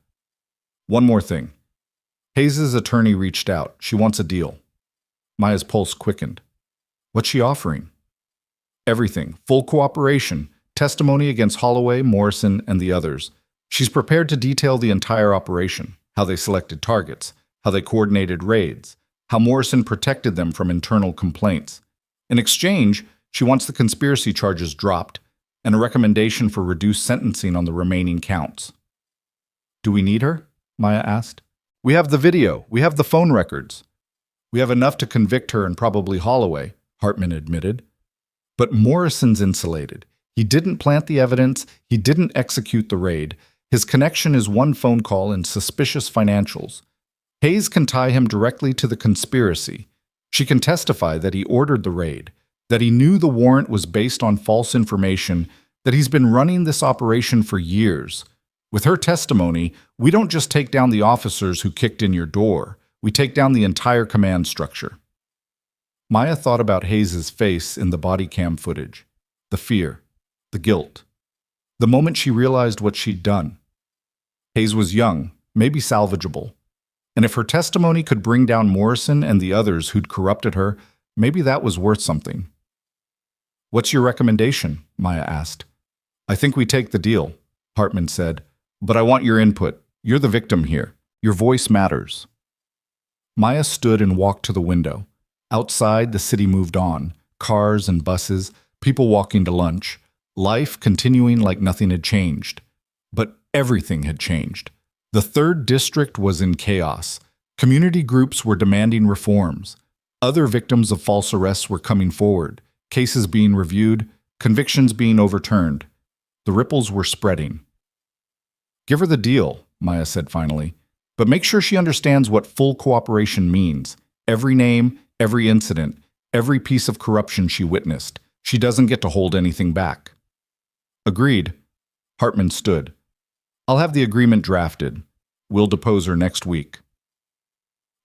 One more thing. Hayes' attorney reached out. She wants a deal. Maya's pulse quickened. What's she offering? Everything. Full cooperation. Testimony against Holloway, Morrison, and the others. She's prepared to detail the entire operation, how they selected targets, how they coordinated raids, how Morrison protected them from internal complaints. In exchange, she wants the conspiracy charges dropped and a recommendation for reduced sentencing on the remaining counts. Do we need her? Maya asked. We have the video. We have the phone records. We have enough to convict her and probably Holloway, Hartman admitted. But Morrison's insulated. He didn't plant the evidence. He didn't execute the raid. His connection is one phone call and suspicious financials. Hayes can tie him directly to the conspiracy. She can testify that he ordered the raid, that he knew the warrant was based on false information, that he's been running this operation for years. With her testimony, we don't just take down the officers who kicked in your door. We take down the entire command structure. Maya thought about Hayes' face in the body cam footage. The fear. The guilt. The moment she realized what she'd done. Hayes was young, maybe salvageable. And if her testimony could bring down Morrison and the others who'd corrupted her, maybe that was worth something. What's your recommendation? Maya asked. I think we take the deal, Hartman said. But I want your input. You're the victim here. Your voice matters. Maya stood and walked to the window. Outside, the city moved on. Cars and buses, people walking to lunch. Life continuing like nothing had changed. But everything had changed. The 3rd District was in chaos. Community groups were demanding reforms. Other victims of false arrests were coming forward, cases being reviewed, convictions being overturned. The ripples were spreading. Give her the deal, Maya said finally, but make sure she understands what full cooperation means. Every name, every incident, every piece of corruption she witnessed. She doesn't get to hold anything back. Agreed. Hartman stood. I'll have the agreement drafted. We'll depose her next week.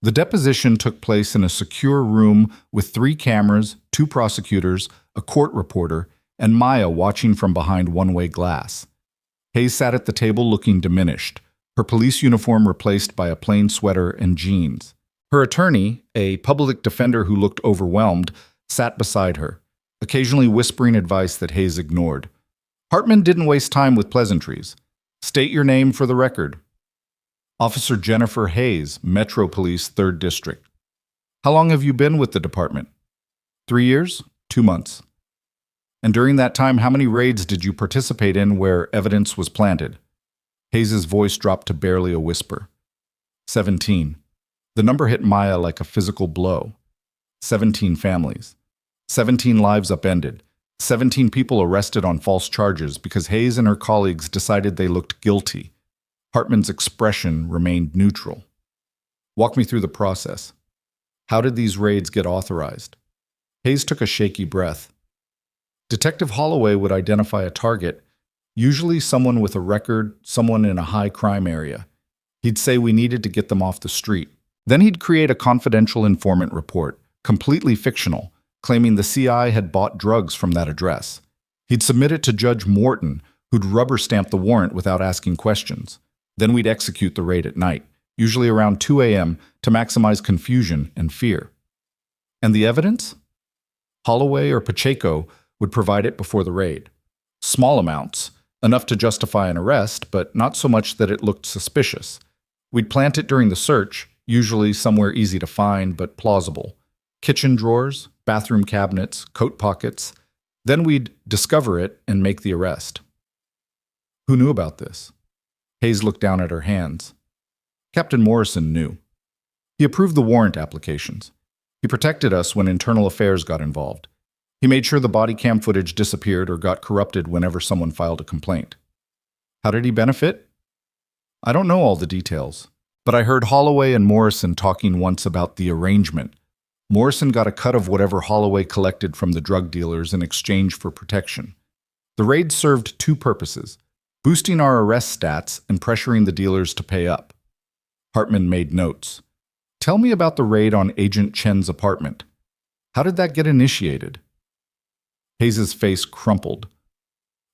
The deposition took place in a secure room with 3 cameras, 2 prosecutors, a court reporter, and Maya watching from behind one-way glass. Hayes sat at the table looking diminished, her police uniform replaced by a plain sweater and jeans. Her attorney, a public defender who looked overwhelmed, sat beside her, occasionally whispering advice that Hayes ignored. Hartman didn't waste time with pleasantries. State your name for the record. Officer Jennifer Hayes, Metro Police, 3rd District. How long have you been with the department? 3 years? 2 months. And during that time, how many raids did you participate in where evidence was planted? Hayes' voice dropped to barely a whisper. 17. The number hit Maya like a physical blow. 17 families. 17 lives upended. 17 people arrested on false charges because Hayes and her colleagues decided they looked guilty. Hartman's expression remained neutral. Walk me through the process. How did these raids get authorized? Hayes took a shaky breath. Detective Holloway would identify a target, usually someone with a record, someone in a high-crime area. He'd say we needed to get them off the street. Then he'd create a confidential informant report, completely fictional, claiming the CI had bought drugs from that address. He'd submit it to Judge Morton, who'd rubber-stamp the warrant without asking questions. Then we'd execute the raid at night, usually around 2 a.m., to maximize confusion and fear. And the evidence? Holloway or Pacheco would provide it before the raid. Small amounts, enough to justify an arrest, but not so much that it looked suspicious. We'd plant it during the search, usually somewhere easy to find but plausible. Kitchen drawers, bathroom cabinets, coat pockets. Then we'd discover it and make the arrest. Who knew about this? Hayes looked down at her hands. Captain Morrison knew. He approved the warrant applications. He protected us when internal affairs got involved. He made sure the body cam footage disappeared or got corrupted whenever someone filed a complaint. How did he benefit? I don't know all the details, but I heard Holloway and Morrison talking once about the arrangement. Morrison got a cut of whatever Holloway collected from the drug dealers in exchange for protection. The raid served two purposes: boosting our arrest stats and pressuring the dealers to pay up. Hartman made notes. Tell me about the raid on Agent Chen's apartment. How did that get initiated? Hayes's face crumpled.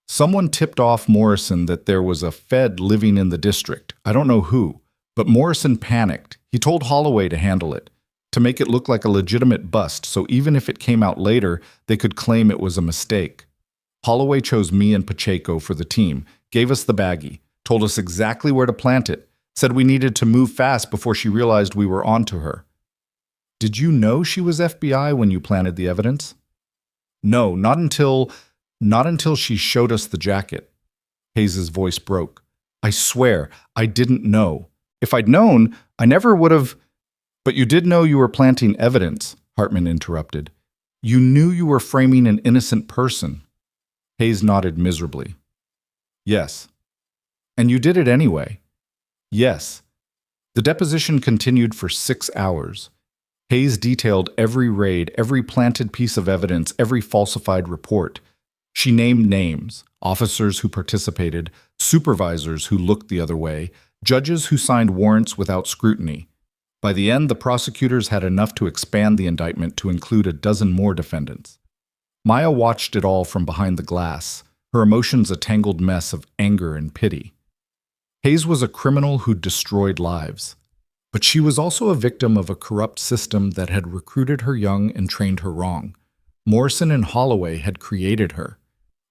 Someone tipped off Morrison that there was a Fed living in the district. I don't know who, but Morrison panicked. He told Holloway to handle it, to make it look like a legitimate bust, so even if it came out later, they could claim it was a mistake. Holloway chose me and Pacheco for the team, gave us the baggie, told us exactly where to plant it, said we needed to move fast before she realized we were onto her. Did you know she was FBI when you planted the evidence? No, not until she showed us the jacket. Hayes's voice broke. I swear, I didn't know. If I'd known, I never would have. But you did know you were planting evidence, Hartman interrupted. You knew you were framing an innocent person. Hayes nodded miserably. Yes. And you did it anyway. Yes. The deposition continued for 6 hours. Hayes detailed every raid, every planted piece of evidence, every falsified report. She named names, officers who participated, supervisors who looked the other way, judges who signed warrants without scrutiny. By the end, the prosecutors had enough to expand the indictment to include a dozen more defendants. Maya watched it all from behind the glass, her emotions a tangled mess of anger and pity. Hayes was a criminal who destroyed lives, but she was also a victim of a corrupt system that had recruited her young and trained her wrong. Morrison and Holloway had created her.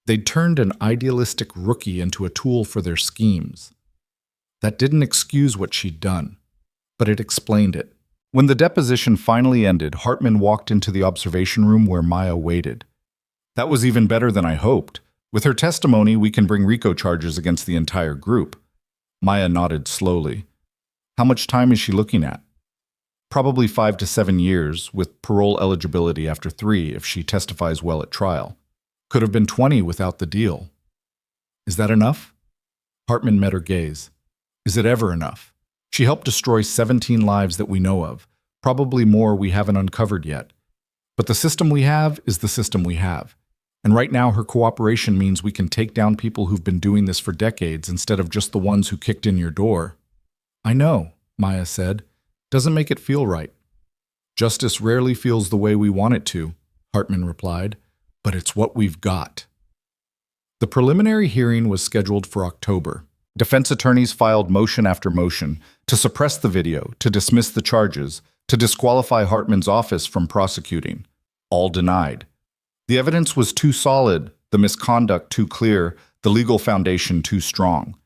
They'd turned an idealistic rookie into a tool for their schemes. That didn't excuse what she'd done, but it explained it. When the deposition finally ended, Hartman walked into the observation room where Maya waited. That was even better than I hoped. With her testimony, we can bring RICO charges against the entire group. Maya nodded slowly. How much time is she looking at? Probably 5 to 7 years, with parole eligibility after 3 if she testifies well at trial. Could have been 20 without the deal. Is that enough? Hartman met her gaze. Is it ever enough? She helped destroy 17 lives that we know of, probably more we haven't uncovered yet. But the system we have is the system we have. And right now her cooperation means we can take down people who've been doing this for decades instead of just the ones who kicked in your door. I know, Maya said. Doesn't make it feel right. Justice rarely feels the way we want it to, Hartman replied, but it's what we've got. The preliminary hearing was scheduled for October. Defense attorneys filed motion after motion to suppress the video, to dismiss the charges, to disqualify Hartman's office from prosecuting. All denied. The evidence was too solid, the misconduct too clear, the legal foundation too strong.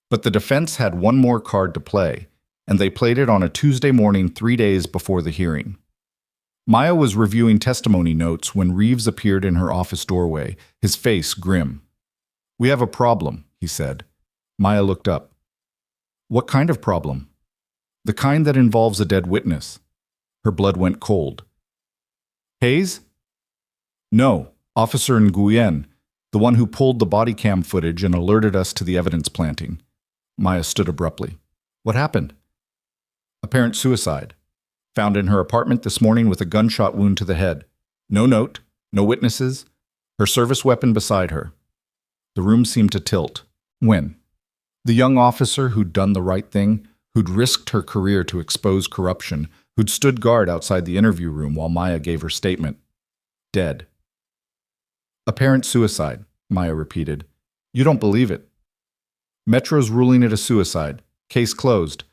But the defense had one more card to play, and they played it on a Tuesday morning 3 days before the hearing. Maya was reviewing testimony notes when Reeves appeared in her office doorway, his face grim. We have a problem, he said. Maya looked up. What kind of problem? The kind that involves a dead witness. Her blood went cold. Hayes? No, Officer Nguyen, the one who pulled the body cam footage and alerted us to the evidence planting. Maya stood abruptly. What happened? Apparent suicide. Found in her apartment this morning with a gunshot wound to the head. No note, no witnesses, her service weapon beside her. The room seemed to tilt. When? The young officer who'd done the right thing, who'd risked her career to expose corruption, who'd stood guard outside the interview room while Maya gave her statement. Dead. Apparent suicide, Maya repeated. You don't believe it. Metro's ruling it a suicide. Case closed.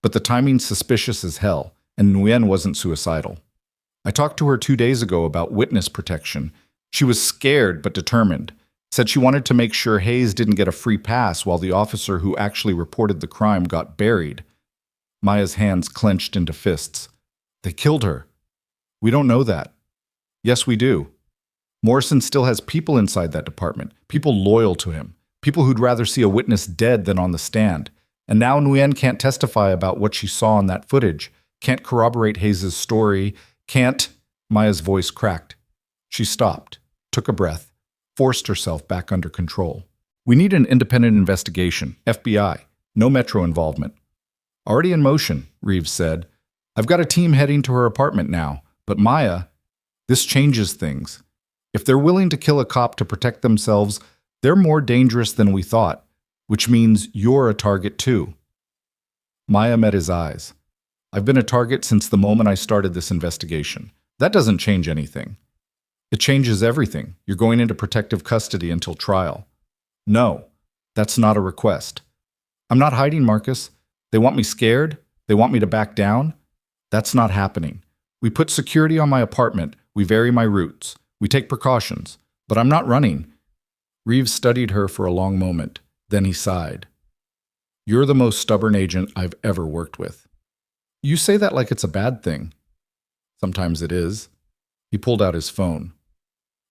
But the timing's suspicious as hell, and Nguyen wasn't suicidal. I talked to her 2 days ago about witness protection. She was scared but determined. Said she wanted to make sure Hayes didn't get a free pass while the officer who actually reported the crime got buried. Maya's hands clenched into fists. They killed her. We don't know that. Yes, we do. Morrison still has people inside that department, people loyal to him, People who'd rather see a witness dead than on the stand. And now Nguyen can't testify about what she saw in that footage, can't corroborate Hayes' story, can't... Maya's voice cracked. She stopped, took a breath, forced herself back under control. We need an independent investigation, FBI, no Metro involvement. Already in motion, Reeves said. I've got a team heading to her apartment now, but Maya, this changes things. If they're willing to kill a cop to protect themselves, they're more dangerous than we thought, which means you're a target too. Maya met his eyes. I've been a target since the moment I started this investigation. That doesn't change anything. It changes everything. You're going into protective custody until trial. No, that's not a request. I'm not hiding, Marcus. They want me scared. They want me to back down. That's not happening. We put security on my apartment. We vary my routes. We take precautions. But I'm not running. Reeves studied her for a long moment. Then he sighed. You're the most stubborn agent I've ever worked with. You say that like it's a bad thing. Sometimes it is. He pulled out his phone.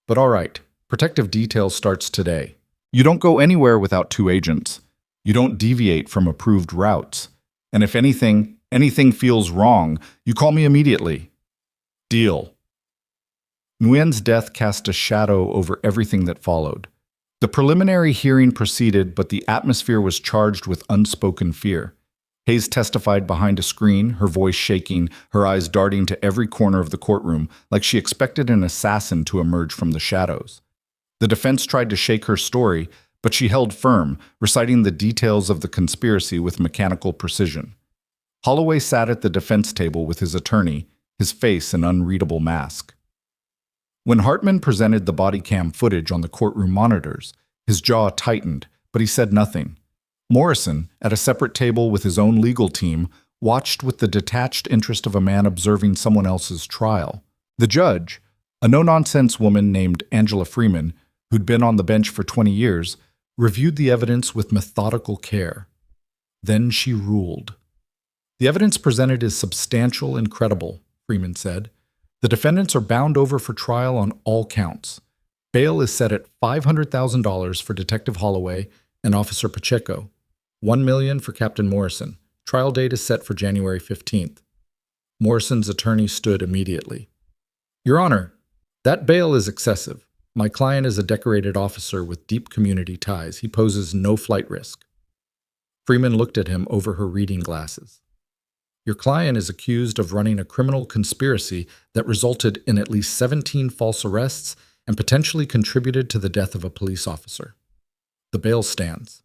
But all right, protective detail starts today. You don't go anywhere without 2 agents. You don't deviate from approved routes. And if anything feels wrong, you call me immediately. Deal. Nguyen's death cast a shadow over everything that followed. The preliminary hearing proceeded, but the atmosphere was charged with unspoken fear. Hayes testified behind a screen, her voice shaking, her eyes darting to every corner of the courtroom, like she expected an assassin to emerge from the shadows. The defense tried to shake her story, but she held firm, reciting the details of the conspiracy with mechanical precision. Holloway sat at the defense table with his attorney, his face an unreadable mask. When Hartman presented the body cam footage on the courtroom monitors, his jaw tightened, but he said nothing. Morrison, at a separate table with his own legal team, watched with the detached interest of a man observing someone else's trial. The judge, a no-nonsense woman named Angela Freeman, who'd been on the bench for 20 years, reviewed the evidence with methodical care. Then she ruled. The evidence presented is substantial and credible, Freeman said. The defendants are bound over for trial on all counts. Bail is set at $500,000 for Detective Holloway and Officer Pacheco, $1 million for Captain Morrison. Trial date is set for January 15th. Morrison's attorney stood immediately. Your Honor, that bail is excessive. My client is a decorated officer with deep community ties. He poses no flight risk. Freeman looked at him over her reading glasses. Your client is accused of running a criminal conspiracy that resulted in at least 17 false arrests and potentially contributed to the death of a police officer. The bail stands.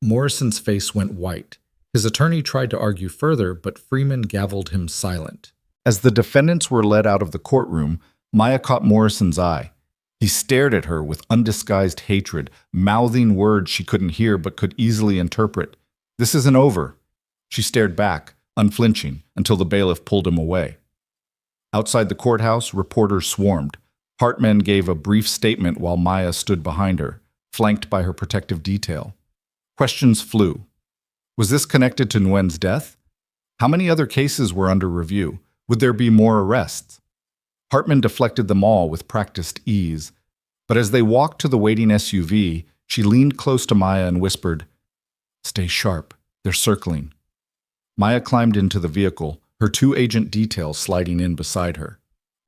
Morrison's face went white. His attorney tried to argue further, but Freeman gavelled him silent. As the defendants were led out of the courtroom, Maya caught Morrison's eye. He stared at her with undisguised hatred, mouthing words she couldn't hear but could easily interpret. This isn't over. She stared back, unflinching, until the bailiff pulled him away. Outside the courthouse, reporters swarmed. Hartman gave a brief statement while Maya stood behind her, flanked by her protective detail. Questions flew. Was this connected to Nguyen's death? How many other cases were under review? Would there be more arrests? Hartman deflected them all with practiced ease. But as they walked to the waiting SUV, she leaned close to Maya and whispered, "Stay sharp. They're circling." Maya climbed into the vehicle, her 2-agent detail sliding in beside her.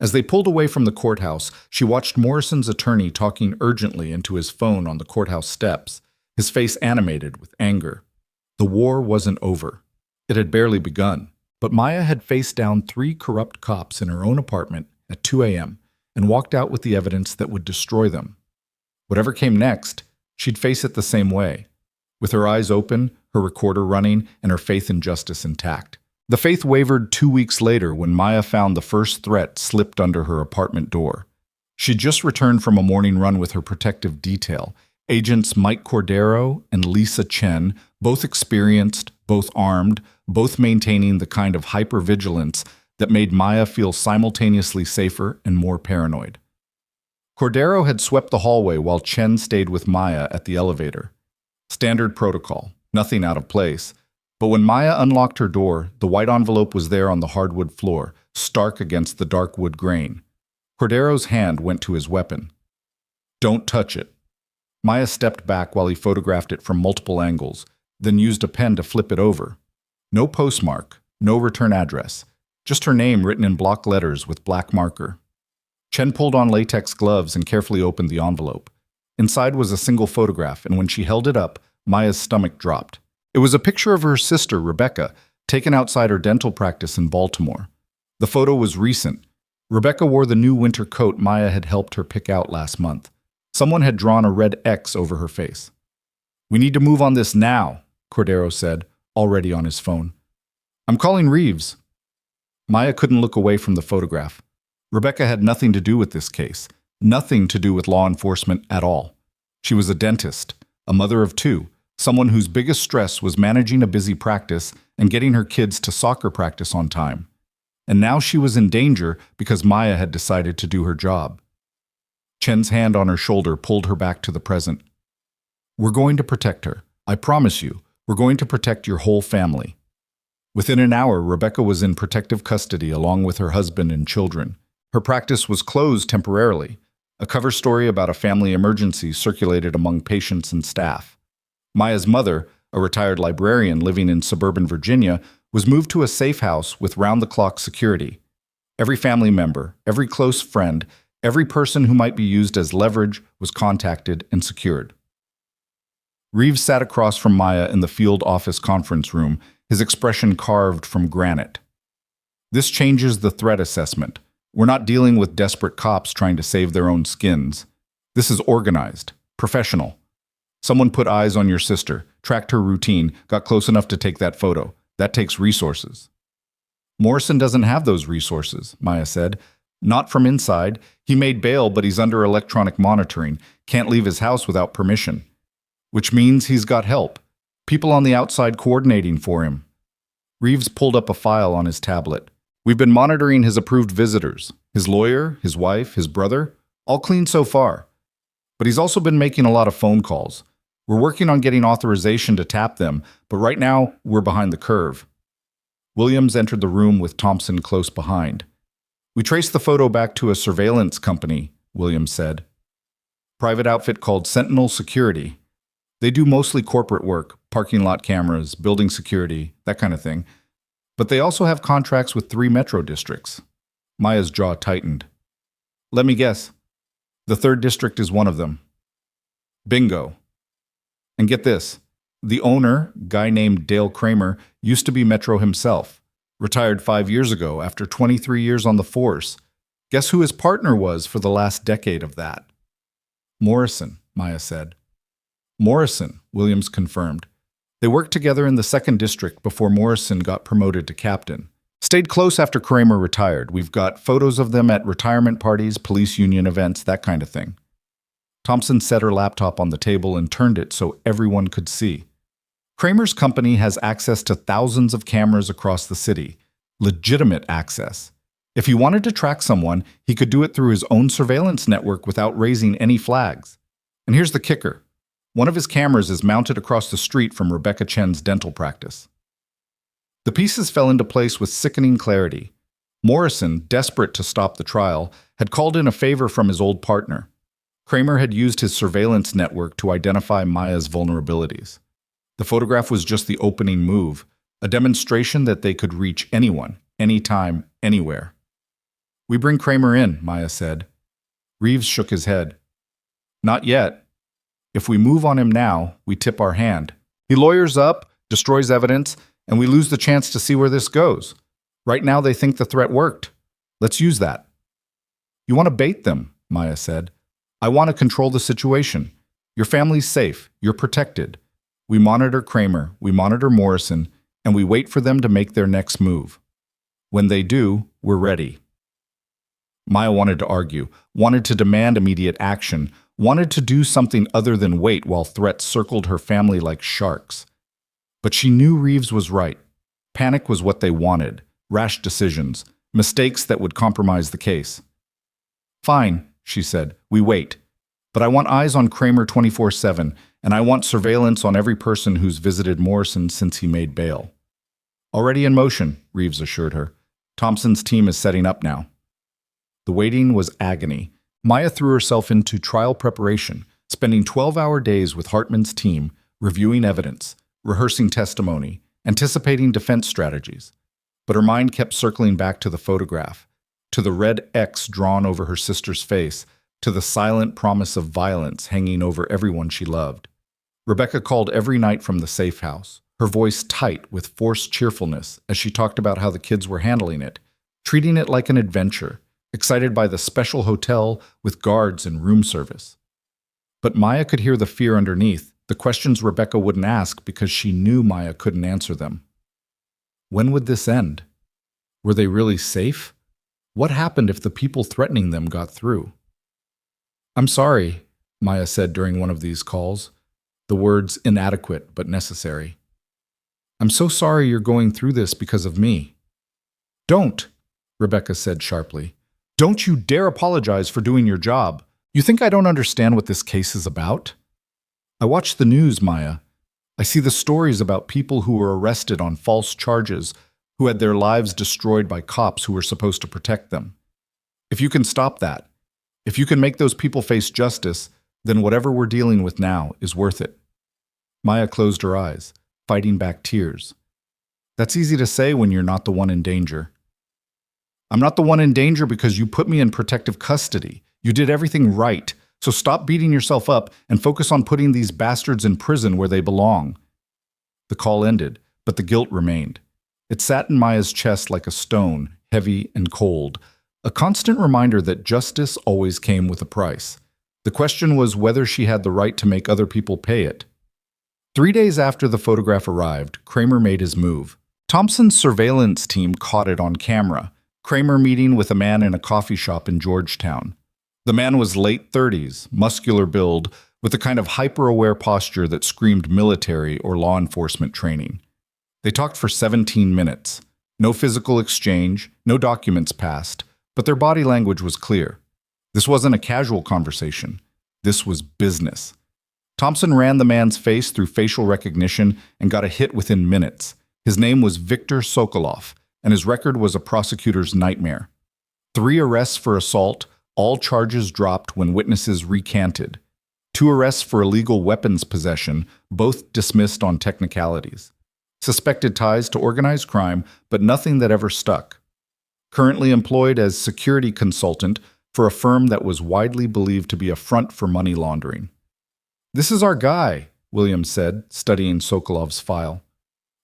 As they pulled away from the courthouse, she watched Morrison's attorney talking urgently into his phone on the courthouse steps, his face animated with anger. The war wasn't over. It had barely begun. But Maya had faced down 3 corrupt cops in her own apartment at 2 a.m. and walked out with the evidence that would destroy them. Whatever came next, she'd face it the same way, with her eyes open, her recorder running, and her faith in justice intact. The faith wavered 2 weeks later when Maya found the first threat slipped under her apartment door. She'd just returned from a morning run with her protective detail, agents Mike Cordero and Lisa Chen, both experienced, both armed, both maintaining the kind of hypervigilance that made Maya feel simultaneously safer and more paranoid. Cordero had swept the hallway while Chen stayed with Maya at the elevator. Standard protocol, nothing out of place. But when Maya unlocked her door, the white envelope was there on the hardwood floor, stark against the dark wood grain. Cordero's hand went to his weapon. "Don't touch it." Maya stepped back while he photographed it from multiple angles, then used a pen to flip it over. No postmark, no return address, just her name written in block letters with black marker. Chen pulled on latex gloves and carefully opened the envelope. Inside was a single photograph, and when she held it up, Maya's stomach dropped. It was a picture of her sister, Rebecca, taken outside her dental practice in Baltimore. The photo was recent. Rebecca wore the new winter coat Maya had helped her pick out last month. Someone had drawn a red X over her face. "We need to move on this now," Cordero said, already on his phone. "I'm calling Reeves." Maya couldn't look away from the photograph. Rebecca had nothing to do with this case, nothing to do with law enforcement at all. She was a dentist, a mother of two, someone whose biggest stress was managing a busy practice and getting her kids to soccer practice on time. And now she was in danger because Maya had decided to do her job. Chen's hand on her shoulder pulled her back to the present. "We're going to protect her. I promise you, we're going to protect your whole family." Within an hour, Rebecca was in protective custody along with her husband and children. Her practice was closed temporarily. A cover story about a family emergency circulated among patients and staff. Maya's mother, a retired librarian living in suburban Virginia, was moved to a safe house with round-the-clock security. Every family member, every close friend, every person who might be used as leverage was contacted and secured. Reeves sat across from Maya in the field office conference room, his expression carved from granite. "This changes the threat assessment. We're not dealing with desperate cops trying to save their own skins. This is organized, professional. Someone put eyes on your sister, tracked her routine, got close enough to take that photo. That takes resources." "Morrison doesn't have those resources," Maya said. "Not from inside. He made bail, but he's under electronic monitoring. Can't leave his house without permission. Which means he's got help. People on the outside coordinating for him." Reeves pulled up a file on his tablet. "We've been monitoring his approved visitors. His lawyer, his wife, his brother. All clean so far. But he's also been making a lot of phone calls. We're working on getting authorization to tap them, but right now, we're behind the curve." Williams entered the room with Thompson close behind. "We traced the photo back to a surveillance company," Williams said. "Private outfit called Sentinel Security. They do mostly corporate work, parking lot cameras, building security, that kind of thing. But they also have contracts with 3 metro districts." Maya's jaw tightened. "Let me guess. The 3rd district is one of them." "Bingo. And get this. The owner, guy named Dale Kramer, used to be Metro himself. Retired 5 years ago after 23 years on the force. Guess who his partner was for the last decade of that?" "Morrison," Maya said. "Morrison," Williams confirmed. "They worked together in the 2nd district before Morrison got promoted to captain. Stayed close after Kramer retired. We've got photos of them at retirement parties, police union events, that kind of thing." Thompson set her laptop on the table and turned it so everyone could see. "Kramer's company has access to thousands of cameras across the city. Legitimate access. If he wanted to track someone, he could do it through his own surveillance network without raising any flags. And here's the kicker. One of his cameras is mounted across the street from Rebecca Chen's dental practice." The pieces fell into place with sickening clarity. Morrison, desperate to stop the trial, had called in a favor from his old partner. Kramer had used his surveillance network to identify Maya's vulnerabilities. The photograph was just the opening move, a demonstration that they could reach anyone, anytime, anywhere. "We bring Kramer in," Maya said. Reeves shook his head. "Not yet. If we move on him now, we tip our hand. He lawyers up, destroys evidence, and we lose the chance to see where this goes. Right now they think the threat worked. Let's use that." "You want to bait them," Maya said. "I want to control the situation. Your family's safe. You're protected. We monitor Kramer, we monitor Morrison, and we wait for them to make their next move. When they do, we're ready." Maya wanted to argue, wanted to demand immediate action, wanted to do something other than wait while threats circled her family like sharks. But she knew Reeves was right. Panic was what they wanted, rash decisions, mistakes that would compromise the case. "Fine," she said, "we wait. But I want eyes on Kramer 24/7, and I want surveillance on every person who's visited Morrison since he made bail." "Already in motion," Reeves assured her. "Thompson's team is setting up now." The waiting was agony. Maya threw herself into trial preparation, spending 12-hour days with Hartman's team, reviewing evidence, rehearsing testimony, anticipating defense strategies. But her mind kept circling back to the photograph, to the red X drawn over her sister's face, to the silent promise of violence hanging over everyone she loved. Rebecca called every night from the safe house, her voice tight with forced cheerfulness as she talked about how the kids were handling it, treating it like an adventure, excited by the special hotel with guards and room service. But Maya could hear the fear underneath, the questions Rebecca wouldn't ask because she knew Maya couldn't answer them. When would this end? Were they really safe? What happened if the people threatening them got through? "I'm sorry," Maya said during one of these calls, the words inadequate but necessary. "I'm so sorry you're going through this because of me." "Don't," Rebecca said sharply. "Don't you dare apologize for doing your job. You think I don't understand what this case is about? I watch the news, Maya. I see the stories about people who were arrested on false charges, who had their lives destroyed by cops who were supposed to protect them. If you can stop that, if you can make those people face justice, then whatever we're dealing with now is worth it." Maya closed her eyes, fighting back tears. "That's easy to say when you're not the one in danger." "I'm not the one in danger because you put me in protective custody. You did everything right. So stop beating yourself up and focus on putting these bastards in prison where they belong." The call ended, but the guilt remained. It sat in Maya's chest like a stone, heavy and cold, a constant reminder that justice always came with a price. The question was whether she had the right to make other people pay it. 3 days after the photograph arrived, Kramer made his move. Thompson's surveillance team caught it on camera. Kramer meeting with a man in a coffee shop in Georgetown. The man was late 30s, muscular build, with a kind of hyper-aware posture that screamed military or law enforcement training. They talked for 17 minutes. No physical exchange, no documents passed, but their body language was clear. This wasn't a casual conversation. This was business. Thompson ran the man's face through facial recognition and got a hit within minutes. His name was Viktor Sokolov, and his record was a prosecutor's nightmare. 3 arrests for assault, all charges dropped when witnesses recanted. 2 arrests for illegal weapons possession, both dismissed on technicalities. Suspected ties to organized crime, but nothing that ever stuck. Currently employed as security consultant for a firm that was widely believed to be a front for money laundering. "This is our guy," Williams said, studying Sokolov's file.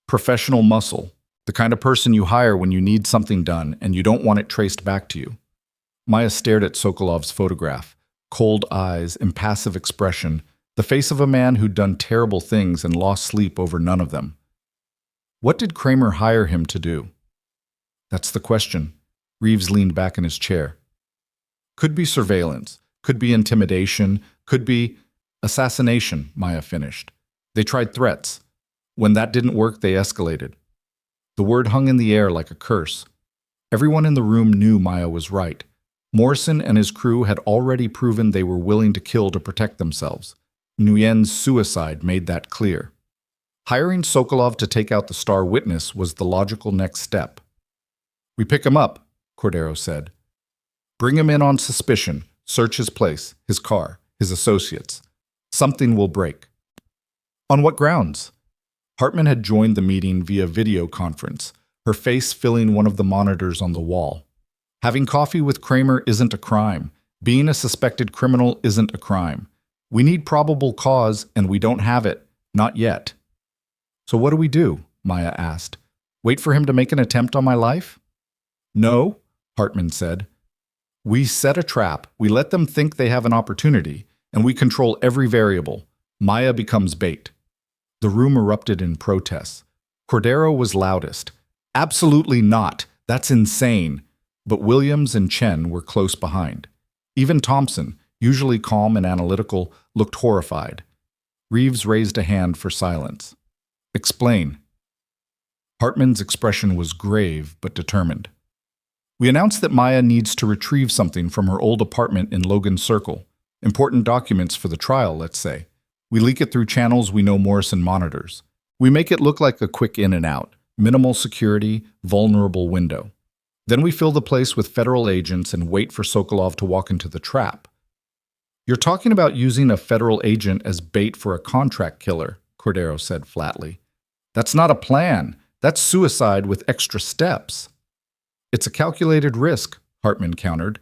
"Professional muscle, the kind of person you hire when you need something done and you don't want it traced back to you." Maya stared at Sokolov's photograph, cold eyes, impassive expression, the face of a man who'd done terrible things and lost sleep over none of them. What did Kramer hire him to do? That's the question. Reeves leaned back in his chair. Could be surveillance, could be intimidation, could be assassination, Maya finished. They tried threats. When that didn't work, they escalated. The word hung in the air like a curse. Everyone in the room knew Maya was right. Morrison and his crew had already proven they were willing to kill to protect themselves. Nguyen's suicide made that clear. Hiring Sokolov to take out the star witness was the logical next step. "We pick him up," Cordero said. "Bring him in on suspicion, search his place, his car, his associates. Something will break." "On what grounds?" Hartman had joined the meeting via video conference, her face filling one of the monitors on the wall. Having coffee with Kramer isn't a crime. Being a suspected criminal isn't a crime. We need probable cause, and we don't have it. Not yet. "So what do we do?" Maya asked. "Wait for him to make an attempt on my life?" "No," Hartman said. "We set a trap. We let them think they have an opportunity, and we control every variable. Maya becomes bait." The room erupted in protests. Cordero was loudest. "Absolutely not. That's insane." But Williams and Chen were close behind. Even Thompson, usually calm and analytical, looked horrified. Reeves raised a hand for silence. "Explain." Hartman's expression was grave but determined. "We announced that Maya needs to retrieve something from her old apartment in Logan Circle. Important documents for the trial, let's say. We leak it through channels we know Morrison monitors. We make it look like a quick in and out, minimal security, vulnerable window. Then we fill the place with federal agents and wait for Sokolov to walk into the trap. You're talking about using a federal agent as bait for a contract killer, Cordero said flatly. That's not a plan. That's suicide with extra steps. It's a calculated risk, Hartman countered,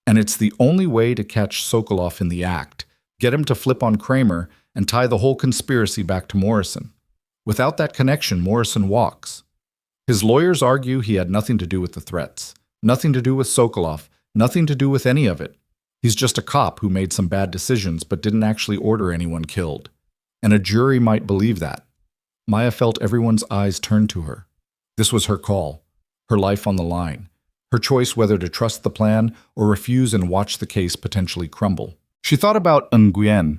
and it's the only way to catch Sokolov in the act, get him to flip on Kramer, and tie the whole conspiracy back to Morrison. Without that connection, Morrison walks. His lawyers argue he had nothing to do with the threats, nothing to do with Sokolov, nothing to do with any of it. He's just a cop who made some bad decisions but didn't actually order anyone killed. And a jury might believe that. Maya felt everyone's eyes turn to her. This was her call, her life on the line, her choice whether to trust the plan or refuse and watch the case potentially crumble. She thought about Nguyen,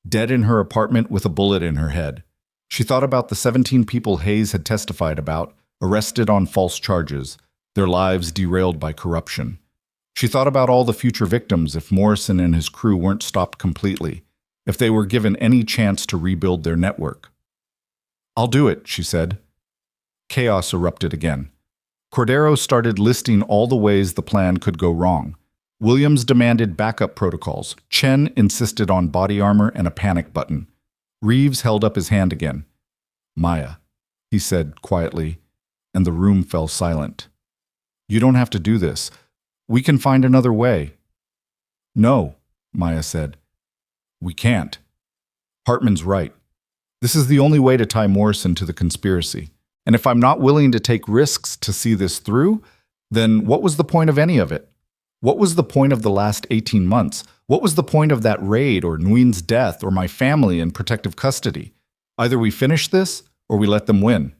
dead in her apartment with a bullet in her head. She thought about the 17 people Hayes had testified about, arrested on false charges, their lives derailed by corruption. She thought about all the future victims if Morrison and his crew weren't stopped completely, if they were given any chance to rebuild their network. "I'll do it," she said. Chaos erupted again. Cordero started listing all the ways the plan could go wrong. Williams demanded backup protocols. Chen insisted on body armor and a panic button. Reeves held up his hand again. "Maya," he said quietly, and the room fell silent. "You don't have to do this. We can find another way." "No," Maya said. "We can't. Hartman's right. This is the only way to tie Morrison to the conspiracy. And if I'm not willing to take risks to see this through, then what was the point of any of it? What was the point of the last 18 months? What was the point of that raid or Nguyen's death or my family in protective custody? Either we finish this or we let them win."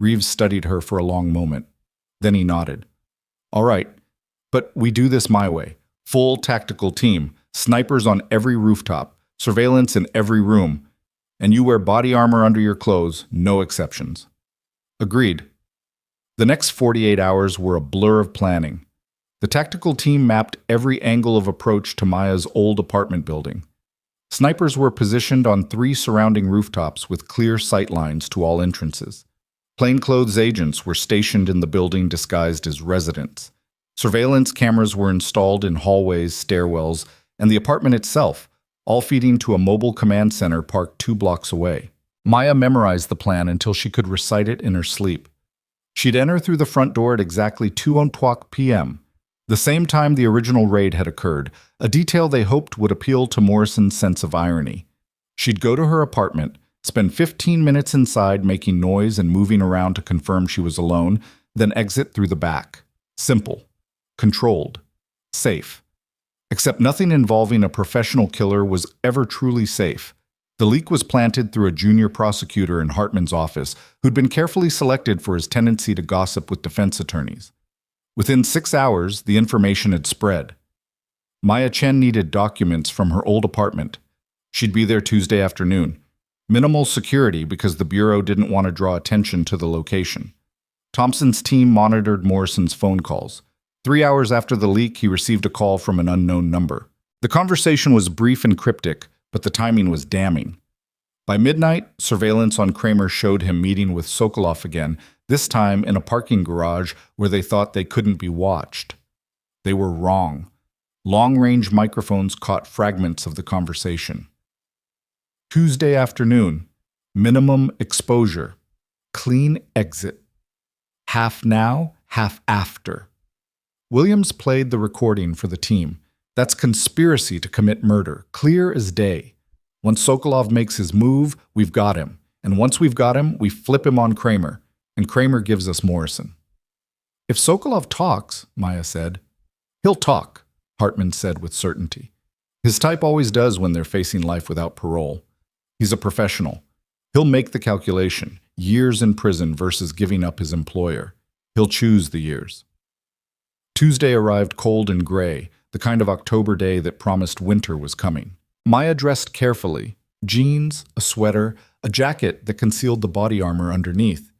Reeves studied her for a long moment. Then he nodded. "All right, but we do this my way. Full tactical team, snipers on every rooftop, surveillance in every room, and you wear body armor under your clothes, no exceptions." Agreed. The next 48 hours were a blur of planning. The tactical team mapped every angle of approach to Maya's old apartment building. Snipers were positioned on 3 surrounding rooftops with clear sight lines to all entrances. Plainclothes agents were stationed in the building disguised as residents. Surveillance cameras were installed in hallways, stairwells, and the apartment itself, all feeding to a mobile command center parked 2 blocks away. Maya memorized the plan until she could recite it in her sleep. She'd enter through the front door at exactly 2:00 p.m., the same time the original raid had occurred, a detail they hoped would appeal to Morrison's sense of irony. She'd go to her apartment, spend 15 minutes inside making noise and moving around to confirm she was alone, then exit through the back. Simple. Controlled. Safe. Except nothing involving a professional killer was ever truly safe. The leak was planted through a junior prosecutor in Hartman's office, who'd been carefully selected for his tendency to gossip with defense attorneys. Within 6 hours, the information had spread. Maya Chen needed documents from her old apartment. She'd be there Tuesday afternoon. Minimal security because the Bureau didn't want to draw attention to the location. Thompson's team monitored Morrison's phone calls. 3 hours after the leak, he received a call from an unknown number. The conversation was brief and cryptic, but the timing was damning. By midnight, surveillance on Kramer showed him meeting with Sokolov again, this time in a parking garage where they thought they couldn't be watched. They were wrong. Long-range microphones caught fragments of the conversation. Tuesday afternoon, minimum exposure, clean exit. Half now, half after. Williams played the recording for the team. That's conspiracy to commit murder, clear as day. Once Sokolov makes his move, we've got him. And once we've got him, we flip him on Kramer. And Kramer gives us Morrison. "If Sokolov talks," Maya said. "He'll talk," Hartman said with certainty. His type always does when they're facing life without parole. He's a professional. He'll make the calculation, years in prison versus giving up his employer. He'll choose the years. Tuesday arrived cold and gray, the kind of October day that promised winter was coming. Maya dressed carefully, jeans, a sweater, a jacket that concealed the body armor underneath.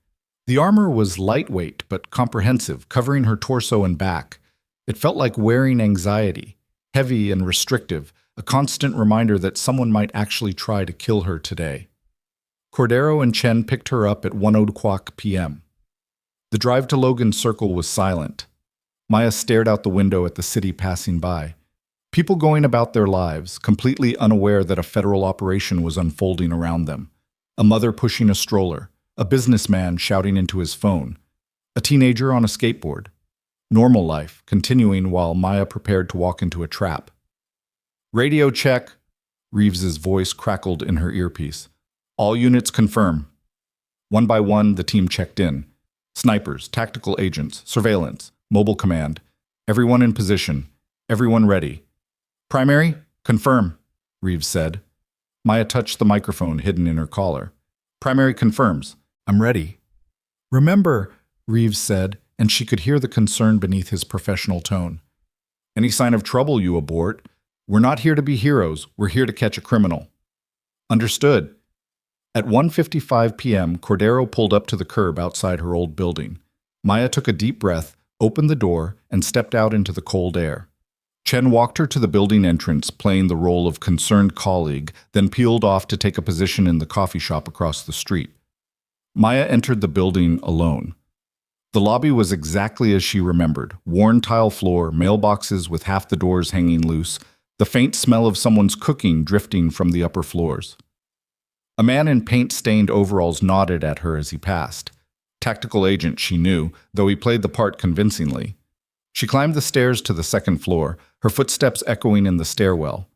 The armor was lightweight but comprehensive, covering her torso and back. It felt like wearing anxiety, heavy and restrictive, a constant reminder that someone might actually try to kill her today. Cordero and Chen picked her up at 1:00 p.m. The drive to Logan Circle was silent. Maya stared out the window at the city passing by. People going about their lives, completely unaware that a federal operation was unfolding around them. A mother pushing a stroller, a businessman shouting into his phone, a teenager on a skateboard. Normal life, continuing while Maya prepared to walk into a trap. Radio check, Reeves's voice crackled in her earpiece. All units confirm. One by one, the team checked in. Snipers, tactical agents, surveillance, mobile command. Everyone in position. Everyone ready. Primary, confirm, Reeves said. Maya touched the microphone hidden in her collar. Primary confirms. I'm ready. Remember, Reeves said, and she could hear the concern beneath his professional tone. Any sign of trouble, you abort. We're not here to be heroes. We're here to catch a criminal. Understood. At 1:55 p.m., Cordero pulled up to the curb outside her old building. Maya took a deep breath, opened the door, and stepped out into the cold air. Chen walked her to the building entrance, playing the role of concerned colleague, then peeled off to take a position in the coffee shop across the street. Maya entered the building alone. The lobby was exactly as she remembered: worn tile floor, mailboxes with half the doors hanging loose, the faint smell of someone's cooking drifting from the upper floors. A man in paint-stained overalls nodded at her as he passed. Tactical agent, she knew, though he played the part convincingly. She climbed the stairs to the second floor, her footsteps echoing in the stairwell.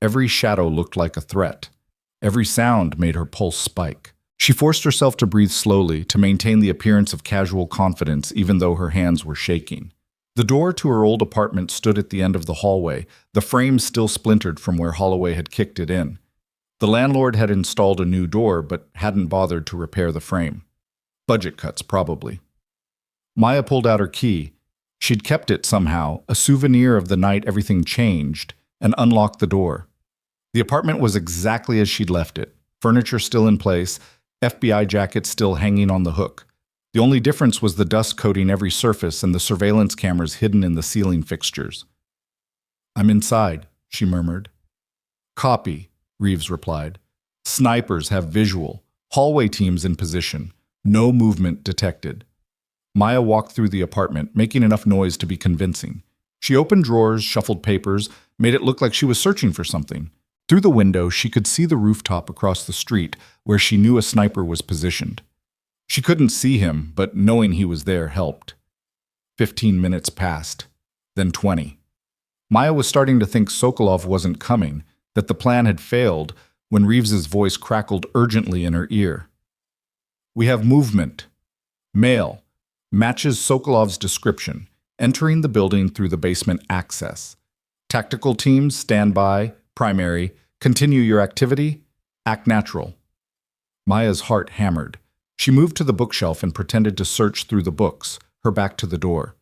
Every shadow looked like a threat. Every sound made her pulse spike. She forced herself to breathe slowly, to maintain the appearance of casual confidence even though her hands were shaking. The door to her old apartment stood at the end of the hallway, the frame still splintered from where Holloway had kicked it in. The landlord had installed a new door, but hadn't bothered to repair the frame. Budget cuts, probably. Maya pulled out her key. She'd kept it somehow, a souvenir of the night everything changed, and unlocked the door. The apartment was exactly as she'd left it. Furniture still in place, FBI jacket still hanging on the hook. The only difference was the dust coating every surface and the surveillance cameras hidden in the ceiling fixtures. I'm inside, she murmured. Copy, Reeves replied. Snipers have visual. Hallway teams in position. No movement detected. Maya walked through the apartment, making enough noise to be convincing. She opened drawers, shuffled papers, made it look like she was searching for something. Through the window, she could see the rooftop across the street, where she knew a sniper was positioned. She couldn't see him, but knowing he was there helped. 15 minutes passed, then 20. Maya was starting to think Sokolov wasn't coming, that the plan had failed, when Reeves's voice crackled urgently in her ear. We have movement. Male. Matches Sokolov's description, entering the building through the basement access. Tactical teams, stand by. Primary. Continue your activity. Act natural. Maya's heart hammered. She moved to the bookshelf and pretended to search through the books, her back to the door.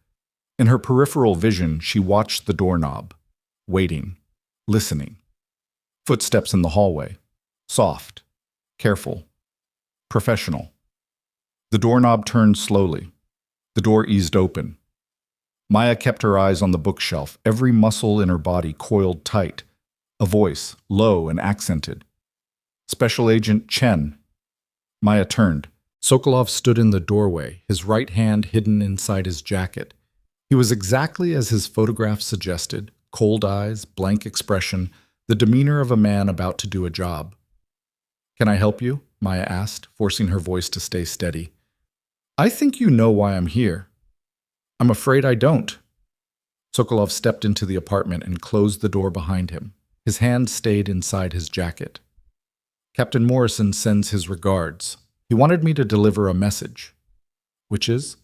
In her peripheral vision, she watched the doorknob, waiting, listening. Footsteps in the hallway. Soft, careful, professional. The doorknob turned slowly. The door eased open. Maya kept her eyes on the bookshelf, every muscle in her body coiled tight. A voice, low and accented. Special Agent Chen. Maya turned. Sokolov stood in the doorway, his right hand hidden inside his jacket. He was exactly as his photograph suggested, cold eyes, blank expression, the demeanor of a man about to do a job. Can I help you? Maya asked, forcing her voice to stay steady. I think you know why I'm here. I'm afraid I don't. Sokolov stepped into the apartment and closed the door behind him. His hand stayed inside his jacket. Captain Morrison sends his regards. He wanted me to deliver a message. Which is?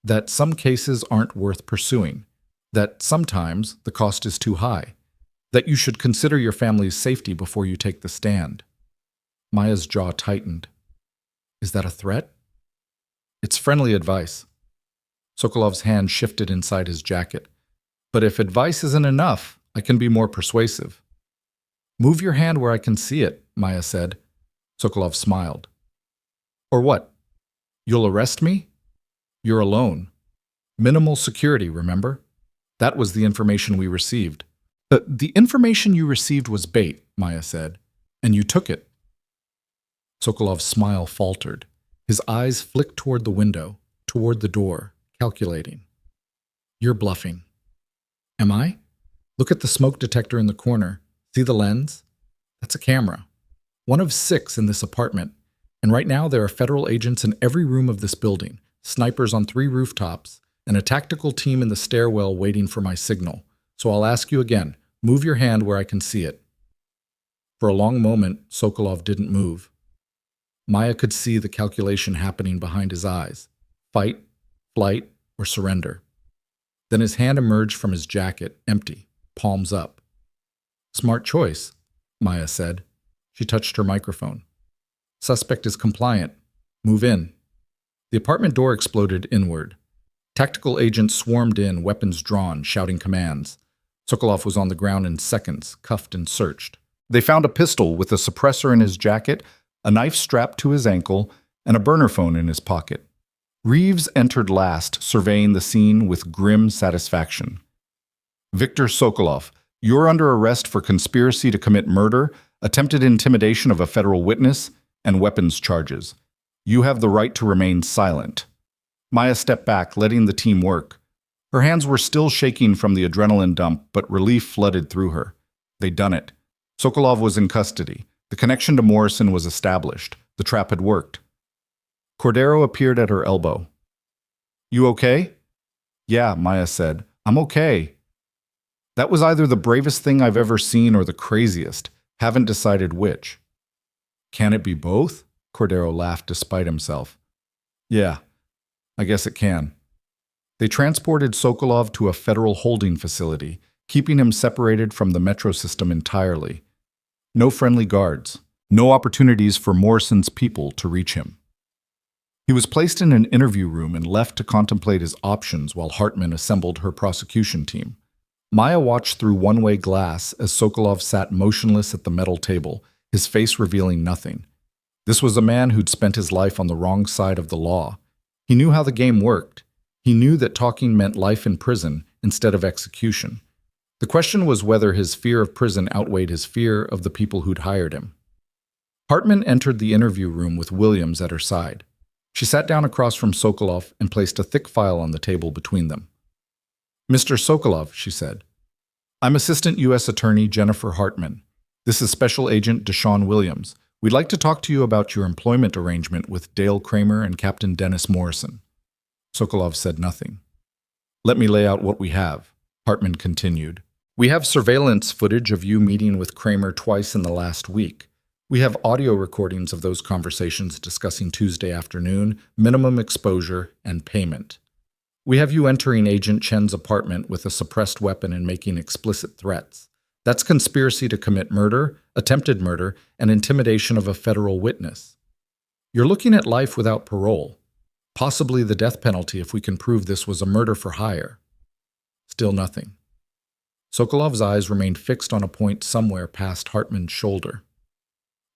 That some cases aren't worth pursuing. That sometimes the cost is too high. That you should consider your family's safety before you take the stand. Maya's jaw tightened. Is that a threat? It's friendly advice. Sokolov's hand shifted inside his jacket. But if advice isn't enough, I can be more persuasive. Move your hand where I can see it, Maya said. Sokolov smiled. Or what? You'll arrest me? You're alone. Minimal security, remember? That was the information we received. The information you received was bait, Maya said, and you took it. Sokolov's smile faltered. His eyes flicked toward the window, toward the door, calculating. You're bluffing. Am I? Look at the smoke detector in the corner. See the lens? That's a camera. One of 6 in this apartment. And right now there are federal agents in every room of this building, snipers on 3 rooftops, and a tactical team in the stairwell waiting for my signal. So I'll ask you again, move your hand where I can see it. For a long moment, Sokolov didn't move. Maya could see the calculation happening behind his eyes. Fight, flight, or surrender. Then his hand emerged from his jacket, empty, palms up. Smart choice, Maya said. She touched her microphone. Suspect is compliant. Move in. The apartment door exploded inward. Tactical agents swarmed in, weapons drawn, shouting commands. Sokolov was on the ground in seconds, cuffed and searched. They found a pistol with a suppressor in his jacket, a knife strapped to his ankle, and a burner phone in his pocket. Reeves entered last, surveying the scene with grim satisfaction. Viktor Sokolov, you're under arrest for conspiracy to commit murder, attempted intimidation of a federal witness, and weapons charges. You have the right to remain silent. Maya stepped back, letting the team work. Her hands were still shaking from the adrenaline dump, but relief flooded through her. They'd done it. Sokolov was in custody. The connection to Morrison was established. The trap had worked. Cordero appeared at her elbow. You okay? Yeah, Maya said. I'm okay. That was either the bravest thing I've ever seen or the craziest. Haven't decided which. Can it be both? Cordero laughed despite himself. Yeah, I guess it can. They transported Sokolov to a federal holding facility, keeping him separated from the metro system entirely. No friendly guards, no opportunities for Morrison's people to reach him. He was placed in an interview room and left to contemplate his options while Hartman assembled her prosecution team. Maya watched through one-way glass as Sokolov sat motionless at the metal table, his face revealing nothing. This was a man who'd spent his life on the wrong side of the law. He knew how the game worked. He knew that talking meant life in prison instead of execution. The question was whether his fear of prison outweighed his fear of the people who'd hired him. Hartman entered the interview room with Williams at her side. She sat down across from Sokolov and placed a thick file on the table between them. Mr. Sokolov, she said, I'm Assistant U.S. Attorney Jennifer Hartman. This is Special Agent Deshaun Williams. We'd like to talk to you about your employment arrangement with Dale Kramer and Captain Dennis Morrison. Sokolov said nothing. Let me lay out what we have, Hartman continued. We have surveillance footage of you meeting with Kramer twice in the last week. We have audio recordings of those conversations discussing Tuesday afternoon, minimum exposure, and payment. We have you entering Agent Chen's apartment with a suppressed weapon and making explicit threats. That's conspiracy to commit murder, attempted murder, and intimidation of a federal witness. You're looking at life without parole, possibly the death penalty if we can prove this was a murder for hire. Still nothing. Sokolov's eyes remained fixed on a point somewhere past Hartman's shoulder.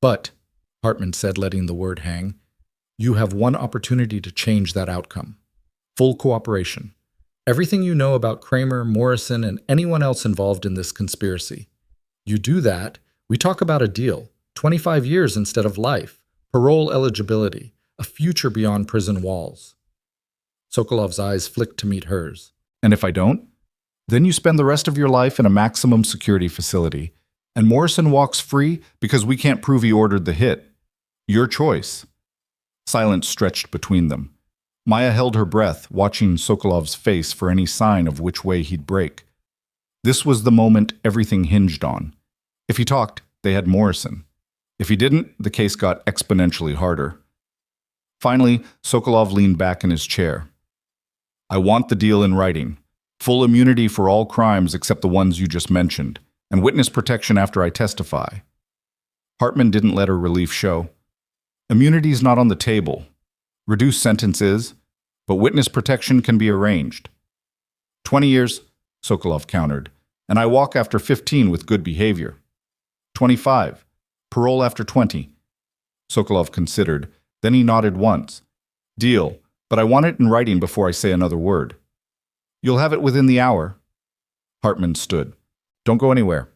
But, Hartman said, letting the word hang, you have one opportunity to change that outcome. Full cooperation. Everything you know about Kramer, Morrison, and anyone else involved in this conspiracy. You do that, we talk about a deal. 25 years instead of life. Parole eligibility. A future beyond prison walls. Sokolov's eyes flicked to meet hers. And if I don't? Then you spend the rest of your life in a maximum security facility. And Morrison walks free because we can't prove he ordered the hit. Your choice. Silence stretched between them. Maya held her breath, watching Sokolov's face for any sign of which way he'd break. This was the moment everything hinged on. If he talked, they had Morrison. If he didn't, the case got exponentially harder. Finally, Sokolov leaned back in his chair. I want the deal in writing. Full immunity for all crimes except the ones you just mentioned, and witness protection after I testify. Hartman didn't let her relief show. Immunity's not on the table. Reduced sentence is, but witness protection can be arranged. 20 years, Sokolov countered, and I walk after 15 with good behavior. 25, parole after 20. Sokolov considered, then he nodded once. Deal, but I want it in writing before I say another word. You'll have it within the hour. Hartman stood. Don't go anywhere.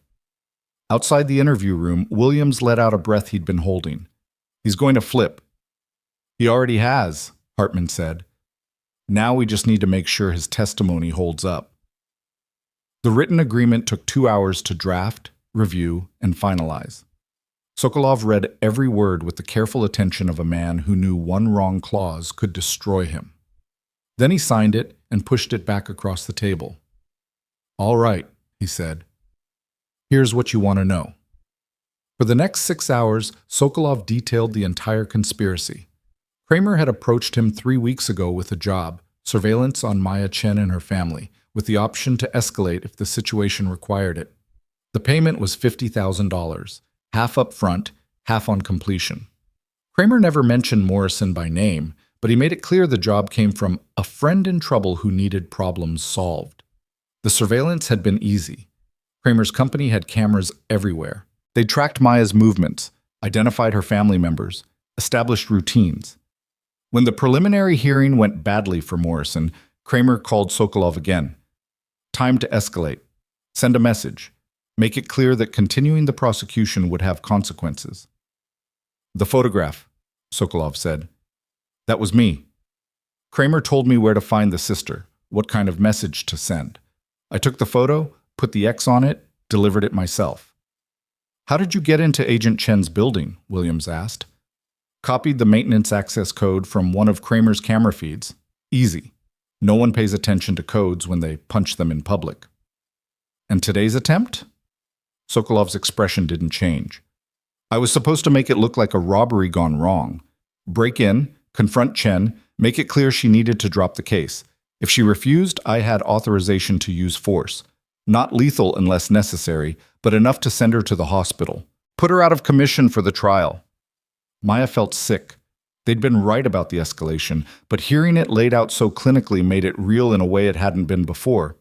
Outside the interview room, Williams let out a breath he'd been holding. He's going to flip. He already has, Hartman said. Now we just need to make sure his testimony holds up. The written agreement took 2 hours to draft, review, and finalize. Sokolov read every word with the careful attention of a man who knew one wrong clause could destroy him. Then he signed it and pushed it back across the table. "All right," he said. "Here's what you want to know." For the next 6 hours, Sokolov detailed the entire conspiracy. Kramer had approached him 3 weeks ago with a job, surveillance on Maya Chen and her family, with the option to escalate if the situation required it. The payment was $50,000, half up front, half on completion. Kramer never mentioned Morrison by name, but he made it clear the job came from a friend in trouble who needed problems solved. The surveillance had been easy. Kramer's company had cameras everywhere. They tracked Maya's movements, identified her family members, established routines. When the preliminary hearing went badly for Morrison, Kramer called Sokolov again. "Time to escalate. Send a message. Make it clear that continuing the prosecution would have consequences." "The photograph," Sokolov said. "That was me. Kramer told me where to find the sister, what kind of message to send. I took the photo, put the X on it, delivered it myself." "How did you get into Agent Chen's building?" Williams asked. "Copied the maintenance access code from one of Kramer's camera feeds. Easy. No one pays attention to codes when they punch them in public." "And today's attempt?" Sokolov's expression didn't change. "I was supposed to make it look like a robbery gone wrong. Break in, confront Chen, make it clear she needed to drop the case. If she refused, I had authorization to use force. Not lethal unless necessary, but enough to send her to the hospital. Put her out of commission for the trial." Maya felt sick. They'd been right about the escalation, but hearing it laid out so clinically made it real in a way it hadn't been before.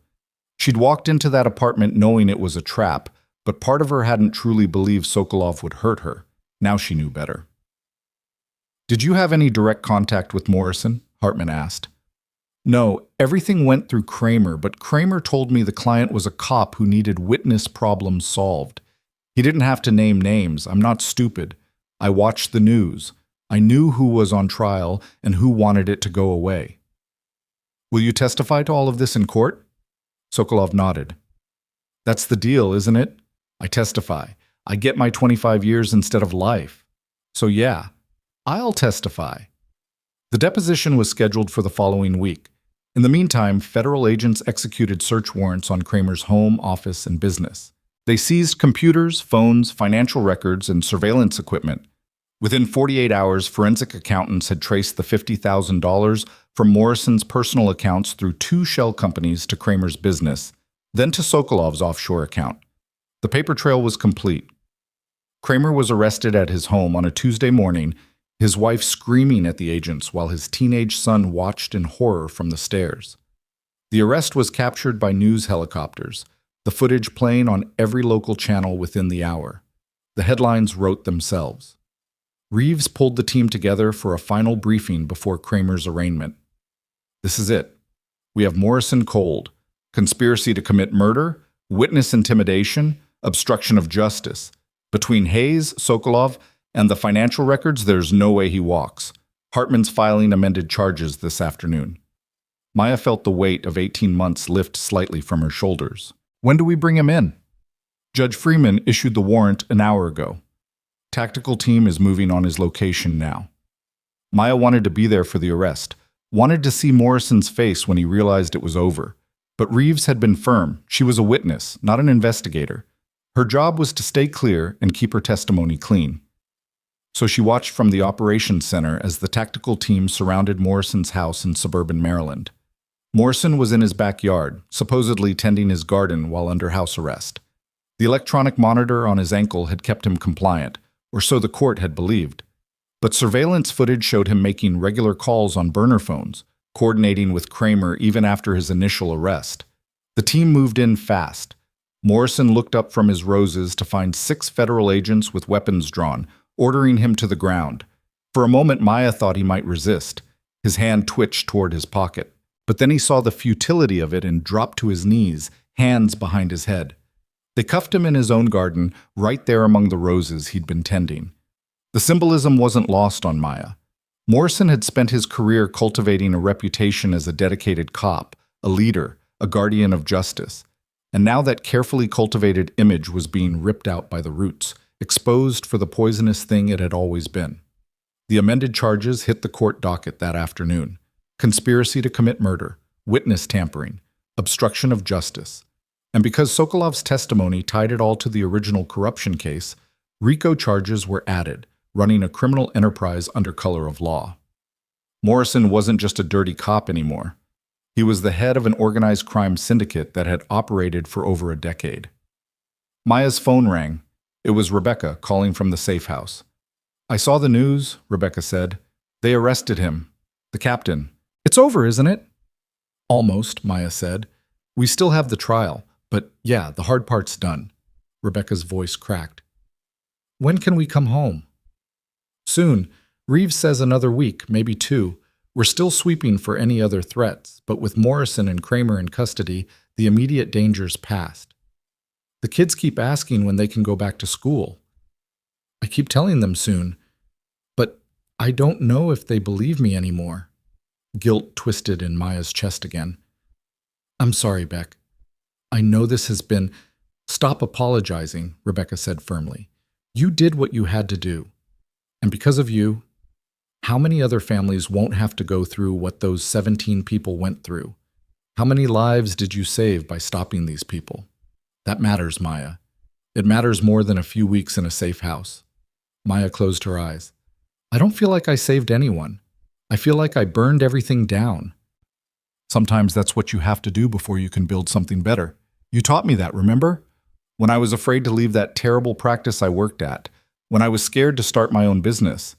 She'd walked into that apartment knowing it was a trap, but part of her hadn't truly believed Sokolov would hurt her. Now she knew better. "Did you have any direct contact with Morrison?" Hartman asked. "No, everything went through Kramer, but Kramer told me the client was a cop who needed witness problems solved. He didn't have to name names. I'm not stupid. I watched the news. I knew who was on trial and who wanted it to go away." "Will you testify to all of this in court?" Sokolov nodded. "That's the deal, isn't it? I testify. I get my 25 years instead of life. So yeah, I'll testify." The deposition was scheduled for the following week. In the meantime, federal agents executed search warrants on Kramer's home, office, and business. They seized computers, phones, financial records, and surveillance equipment. Within 48 hours, forensic accountants had traced the $50,000 from Morrison's personal accounts through 2 shell companies to Kramer's business, then to Sokolov's offshore account. The paper trail was complete. Kramer was arrested at his home on a Tuesday morning, his wife screaming at the agents while his teenage son watched in horror from the stairs. The arrest was captured by news helicopters, the footage playing on every local channel within the hour. The headlines wrote themselves. Reeves pulled the team together for a final briefing before Kramer's arraignment. "This is it. We have Morrison cold, conspiracy to commit murder, witness intimidation, obstruction of justice. Between Hayes, Sokolov, and the financial records, there's no way he walks. Hartman's filing amended charges this afternoon." Maya felt the weight of 18 months lift slightly from her shoulders. "When do we bring him in?" "Judge Freeman issued the warrant an hour ago. Tactical team is moving on his location now." Maya wanted to be there for the arrest, wanted to see Morrison's face when he realized it was over. But Reeves had been firm. She was a witness, not an investigator. Her job was to stay clear and keep her testimony clean. So she watched from the operations center as the tactical team surrounded Morrison's house in suburban Maryland. Morrison was in his backyard, supposedly tending his garden while under house arrest. The electronic monitor on his ankle had kept him compliant, or so the court had believed. But surveillance footage showed him making regular calls on burner phones, coordinating with Kramer even after his initial arrest. The team moved in fast. Morrison looked up from his roses to find 6 federal agents with weapons drawn, ordering him to the ground. For a moment, Maya thought he might resist. His hand twitched toward his pocket. But then he saw the futility of it and dropped to his knees, hands behind his head. They cuffed him in his own garden, right there among the roses he'd been tending. The symbolism wasn't lost on Maya. Morrison had spent his career cultivating a reputation as a dedicated cop, a leader, a guardian of justice. and now that carefully cultivated image was being ripped out by the roots, exposed for the poisonous thing it had always been. The amended charges hit the court docket that afternoon: conspiracy to commit murder, witness tampering, obstruction of justice. And because Sokolov's testimony tied it all to the original corruption case, RICO charges were added, running a criminal enterprise under color of law. Morrison wasn't just a dirty cop anymore. He was the head of an organized crime syndicate that had operated for over a decade. Maya's phone rang. It was Rebecca calling from the safe house. "I saw the news," Rebecca said. "They arrested him. The captain." "It's over, isn't it?" "Almost," Maya said. "We still have the trial, but yeah, the hard part's done." Rebecca's voice cracked. "When can we come home?" "Soon. Reeves says another week, maybe 2. We're still sweeping for any other threats, but with Morrison and Kramer in custody, the immediate danger's past. The kids keep asking when they can go back to school. I keep telling them soon, but I don't know if they believe me anymore." Guilt twisted in Maya's chest again. "I'm sorry, Beck. I know this has been—" "Stop apologizing," Rebecca said firmly. "You did what you had to do. And because of you, how many other families won't have to go through what those 17 people went through? How many lives did you save by stopping these people? That matters, Maya. It matters more than a few weeks in a safe house." Maya closed her eyes. "I don't feel like I saved anyone. I feel like I burned everything down." "Sometimes that's what you have to do before you can build something better. You taught me that, remember? When I was afraid to leave that terrible practice I worked at, when I was scared to start my own business.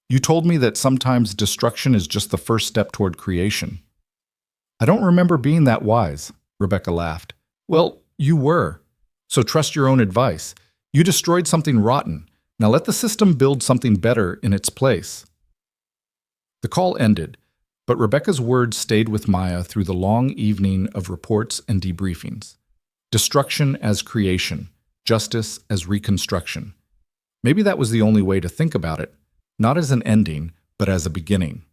You told me that sometimes destruction is just the first step toward creation." "I don't remember being that wise," Rebecca laughed. "Well, you were. So trust your own advice. You destroyed something rotten. Now let the system build something better in its place." The call ended, but Rebecca's words stayed with Maya through the long evening of reports and debriefings. Destruction as creation, justice as reconstruction. Maybe that was the only way to think about it, not as an ending, but as a beginning.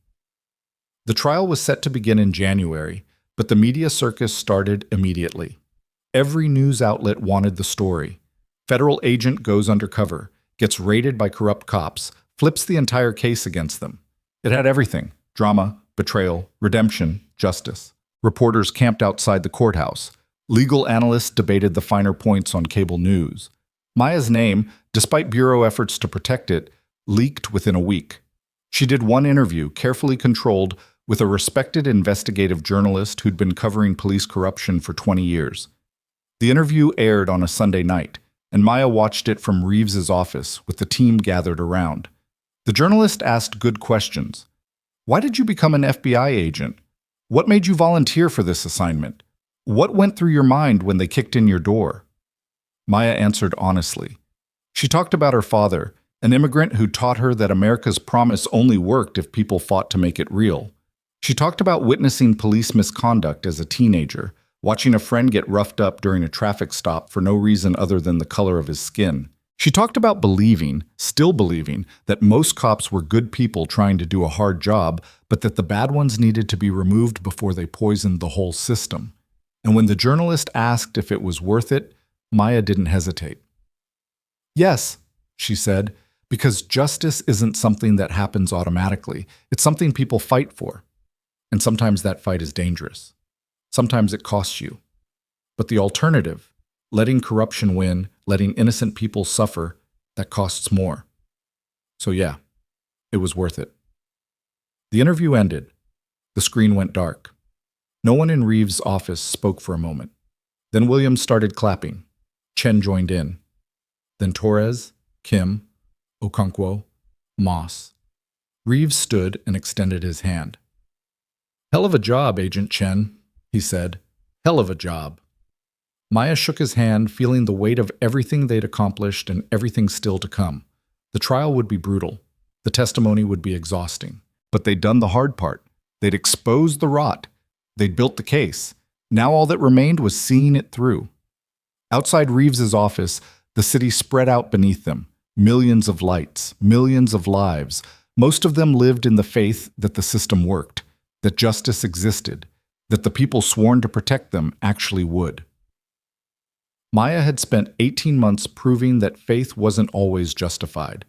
The trial was set to begin in January, but the media circus started immediately. Every news outlet wanted the story. Federal agent goes undercover, gets raided by corrupt cops, flips the entire case against them. It had everything: drama, betrayal, redemption, justice. Reporters camped outside the courthouse. Legal analysts debated the finer points on cable news. Maya's name, despite bureau efforts to protect it, leaked within a week. She did one interview, carefully controlled, with a respected investigative journalist who'd been covering police corruption for 20 years. The interview aired on a Sunday night, and Maya watched it from Reeves's office with the team gathered around. The journalist asked good questions. Why did you become an FBI agent? What made you volunteer for this assignment? What went through your mind when they kicked in your door? Maya answered honestly. She talked about her father, an immigrant who taught her that America's promise only worked if people fought to make it real. She talked about witnessing police misconduct as a teenager, watching a friend get roughed up during a traffic stop for no reason other than the color of his skin. She talked about believing, still believing, that most cops were good people trying to do a hard job, but that the bad ones needed to be removed before they poisoned the whole system. And when the journalist asked if it was worth it, Maya didn't hesitate. "Yes," she said, "because justice isn't something that happens automatically. It's something people fight for. And sometimes that fight is dangerous. Sometimes it costs you. But the alternative, letting corruption win, letting innocent people suffer, that costs more. So yeah, it was worth it." The interview ended. The screen went dark. No one in Reeves' office spoke for a moment. Then Williams started clapping. Chen joined in. Then Torres, Kim, Okonkwo, Moss. Reeves stood and extended his hand. "Hell of a job, Agent Chen," he said. "Hell of a job." Maya shook his hand, feeling the weight of everything they'd accomplished and everything still to come. The trial would be brutal. The testimony would be exhausting. But they'd done the hard part. They'd exposed the rot. They'd built the case. Now all that remained was seeing it through. Outside Reeves's office, the city spread out beneath them. Millions of lights, millions of lives. Most of them lived in the faith that the system worked, that justice existed, that the people sworn to protect them actually would. Maya had spent 18 months proving that faith wasn't always justified,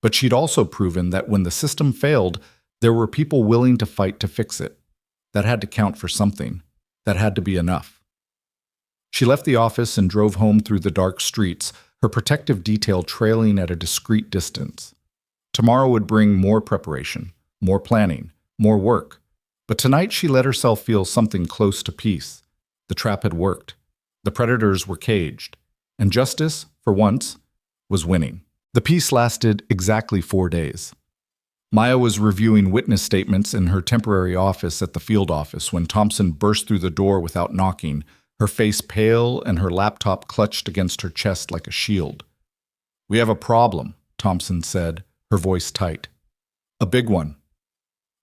but she'd also proven that when the system failed, there were people willing to fight to fix it. That had to count for something. That had to be enough. She left the office and drove home through the dark streets, her protective detail trailing at a discreet distance. Tomorrow would bring more preparation, more planning, more work. But tonight she let herself feel something close to peace. The trap had worked. The predators were caged. And justice, for once, was winning. The peace lasted exactly 4 days. Maya was reviewing witness statements in her temporary office at the field office when Thompson burst through the door without knocking, her face pale and her laptop clutched against her chest like a shield. "We have a problem," Thompson said, her voice tight. "A big one."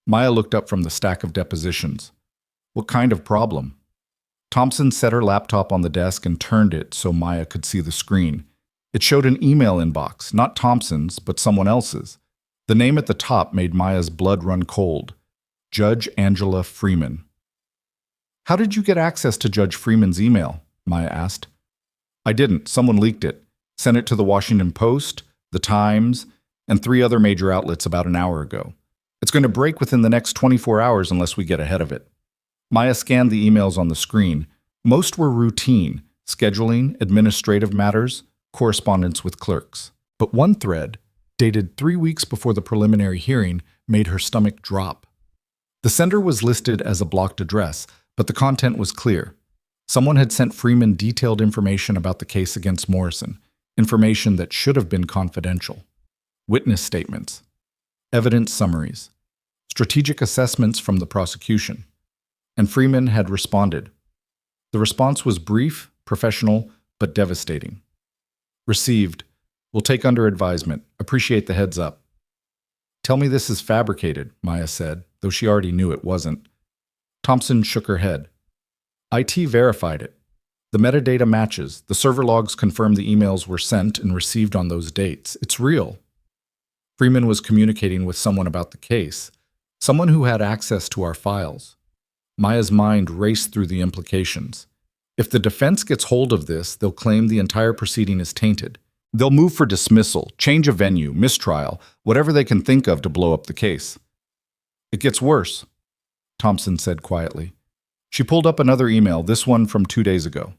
Maya looked up from the stack of depositions. "What kind of problem?" Thompson set her laptop on the desk and turned it so Maya could see the screen. It showed an email inbox, not Thompson's, but someone else's. The name at the top made Maya's blood run cold. Judge Angela Freeman. "How did you get access to Judge Freeman's email?" Maya asked. "I didn't. Someone leaked it. Sent it to the Washington Post, the Times, and 3 other major outlets about an hour ago. It's going to break within the next 24 hours unless we get ahead of it." Maya scanned the emails on the screen. Most were routine, scheduling, administrative matters, correspondence with clerks. But one thread, dated 3 weeks before the preliminary hearing, made her stomach drop. The sender was listed as a blocked address, but the content was clear. Someone had sent Freeman detailed information about the case against Morrison, information that should have been confidential. Witness statements, evidence summaries, strategic assessments from the prosecution. And Freeman had responded. The response was brief, professional, but devastating. "Received. Will take under advisement. Appreciate the heads up." "Tell me this is fabricated," Maya said, though she already knew it wasn't. Thompson shook her head. "IT verified it. The metadata matches. The server logs confirm the emails were sent and received on those dates. It's real." Freeman was communicating with someone about the case, someone who had access to our files. Maya's mind raced through the implications. If the defense gets hold of this, they'll claim the entire proceeding is tainted. They'll move for dismissal, change of venue, mistrial, whatever they can think of to blow up the case. "It gets worse," Thompson said quietly. She pulled up another email, this one from 2 days ago.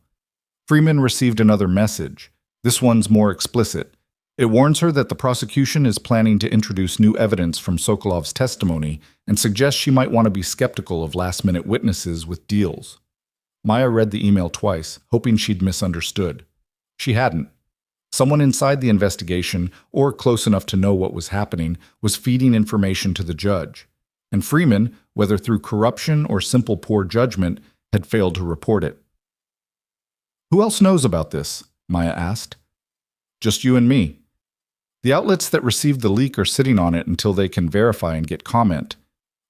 Freeman received another message. This one's more explicit. It warns her that the prosecution is planning to introduce new evidence from Sokolov's testimony and suggests she might want to be skeptical of last-minute witnesses with deals. Maya read the email twice, hoping she'd misunderstood. She hadn't. Someone inside the investigation, or close enough to know what was happening, was feeding information to the judge. And Freeman, whether through corruption or simple poor judgment, had failed to report it. "Who else knows about this?" Maya asked. "Just you and me. The outlets that received the leak are sitting on it until they can verify and get comment.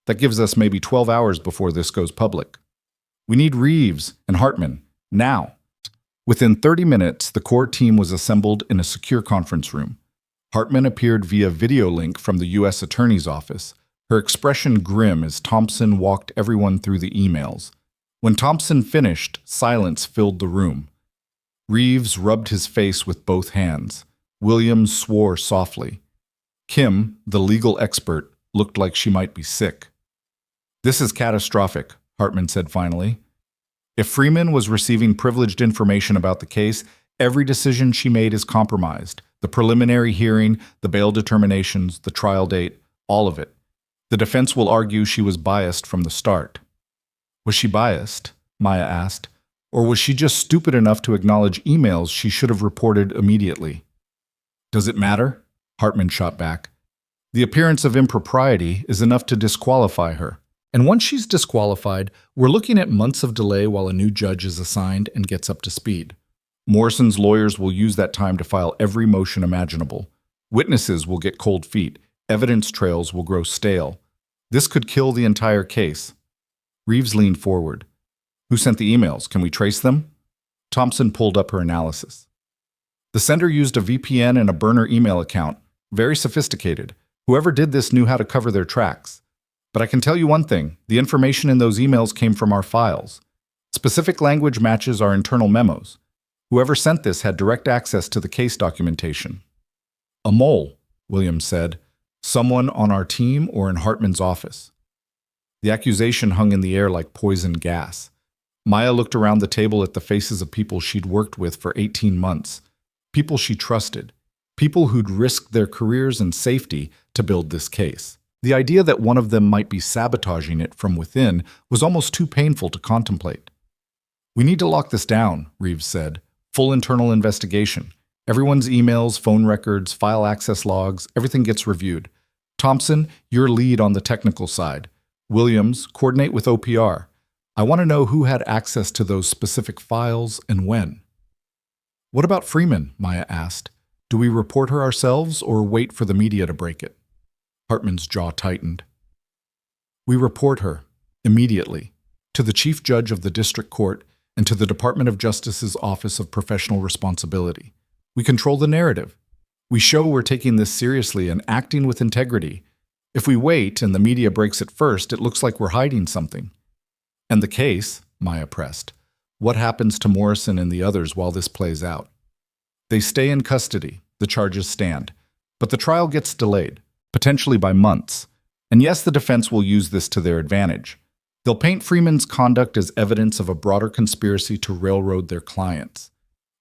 That gives us maybe 12 hours before this goes public. We need Reeves and Hartman, now." Within 30 minutes, the core team was assembled in a secure conference room. Hartman appeared via video link from the U.S. Attorney's Office, her expression grim as Thompson walked everyone through the emails. When Thompson finished, silence filled the room. Reeves rubbed his face with both hands. Williams swore softly. Kim, the legal expert, looked like she might be sick. "This is catastrophic," Hartman said finally. "If Freeman was receiving privileged information about the case, every decision she made is compromised. The preliminary hearing, the bail determinations, the trial date, all of it. The defense will argue she was biased from the start." "Was she biased?" Maya asked. "Or was she just stupid enough to acknowledge emails she should have reported immediately?" "Does it matter?" Hartman shot back. "The appearance of impropriety is enough to disqualify her. And once she's disqualified, we're looking at months of delay while a new judge is assigned and gets up to speed. Morrison's lawyers will use that time to file every motion imaginable. Witnesses will get cold feet. Evidence trails will grow stale. This could kill the entire case." Reeves leaned forward. "Who sent the emails? Can we trace them?" Thompson pulled up her analysis. "The sender used a VPN and a burner email account. Very sophisticated. Whoever did this knew how to cover their tracks. But I can tell you one thing, the information in those emails came from our files. Specific language matches our internal memos. Whoever sent this had direct access to the case documentation. A mole, Williams said. Someone on our team or in Hartman's office. The accusation hung in the air like poison gas. Maya looked around the table at the faces of people she'd worked with for 18 months. People she trusted. People who'd risked their careers and safety to build this case. The idea that one of them might be sabotaging it from within was almost too painful to contemplate. "We need to lock this down," Reeves said. "Full internal investigation. Everyone's emails, phone records, file access logs, everything gets reviewed. Thompson, your lead on the technical side. Williams, coordinate with OPR. I want to know who had access to those specific files and when." "What about Freeman?" Maya asked. "Do we report her ourselves or wait for the media to break it?" Hartman's jaw tightened. "We report her, immediately, to the Chief Judge of the District Court and to the Department of Justice's Office of Professional Responsibility. We control the narrative. We show we're taking this seriously and acting with integrity. If we wait and the media breaks it first, it looks like we're hiding something." "And the case," Maya pressed. "What happens to Morrison and the others while this plays out?" "They stay in custody. The charges stand. But the trial gets delayed, potentially by months. And yes, the defense will use this to their advantage. They'll paint Freeman's conduct as evidence of a broader conspiracy to railroad their clients.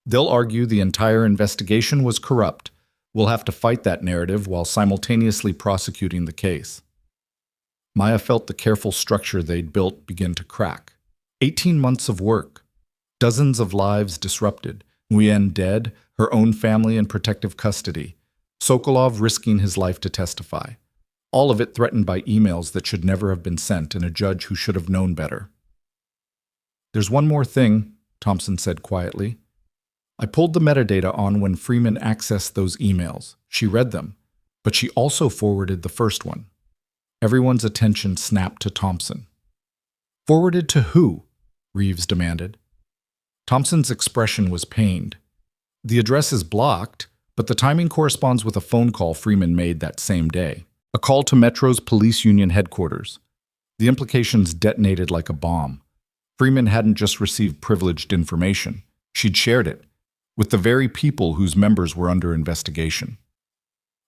They'll argue the entire investigation was corrupt. We'll have to fight that narrative while simultaneously prosecuting the case." Maya felt the careful structure they'd built begin to crack. 18 months of work. Dozens of lives disrupted. Nguyen dead, her own family in protective custody. Sokolov risking his life to testify. All of it threatened by emails that should never have been sent and a judge who should have known better. "There's one more thing," Thompson said quietly. "I pulled the metadata on when Freeman accessed those emails. She read them, but she also forwarded the first one." Everyone's attention snapped to Thompson. "Forwarded to who?" Reeves demanded. Thompson's expression was pained. "The address is blocked, but the timing corresponds with a phone call Freeman made that same day. A call to Metro's police union headquarters. The implications detonated like a bomb. Freeman hadn't just received privileged information. She'd shared it with the very people whose members were under investigation.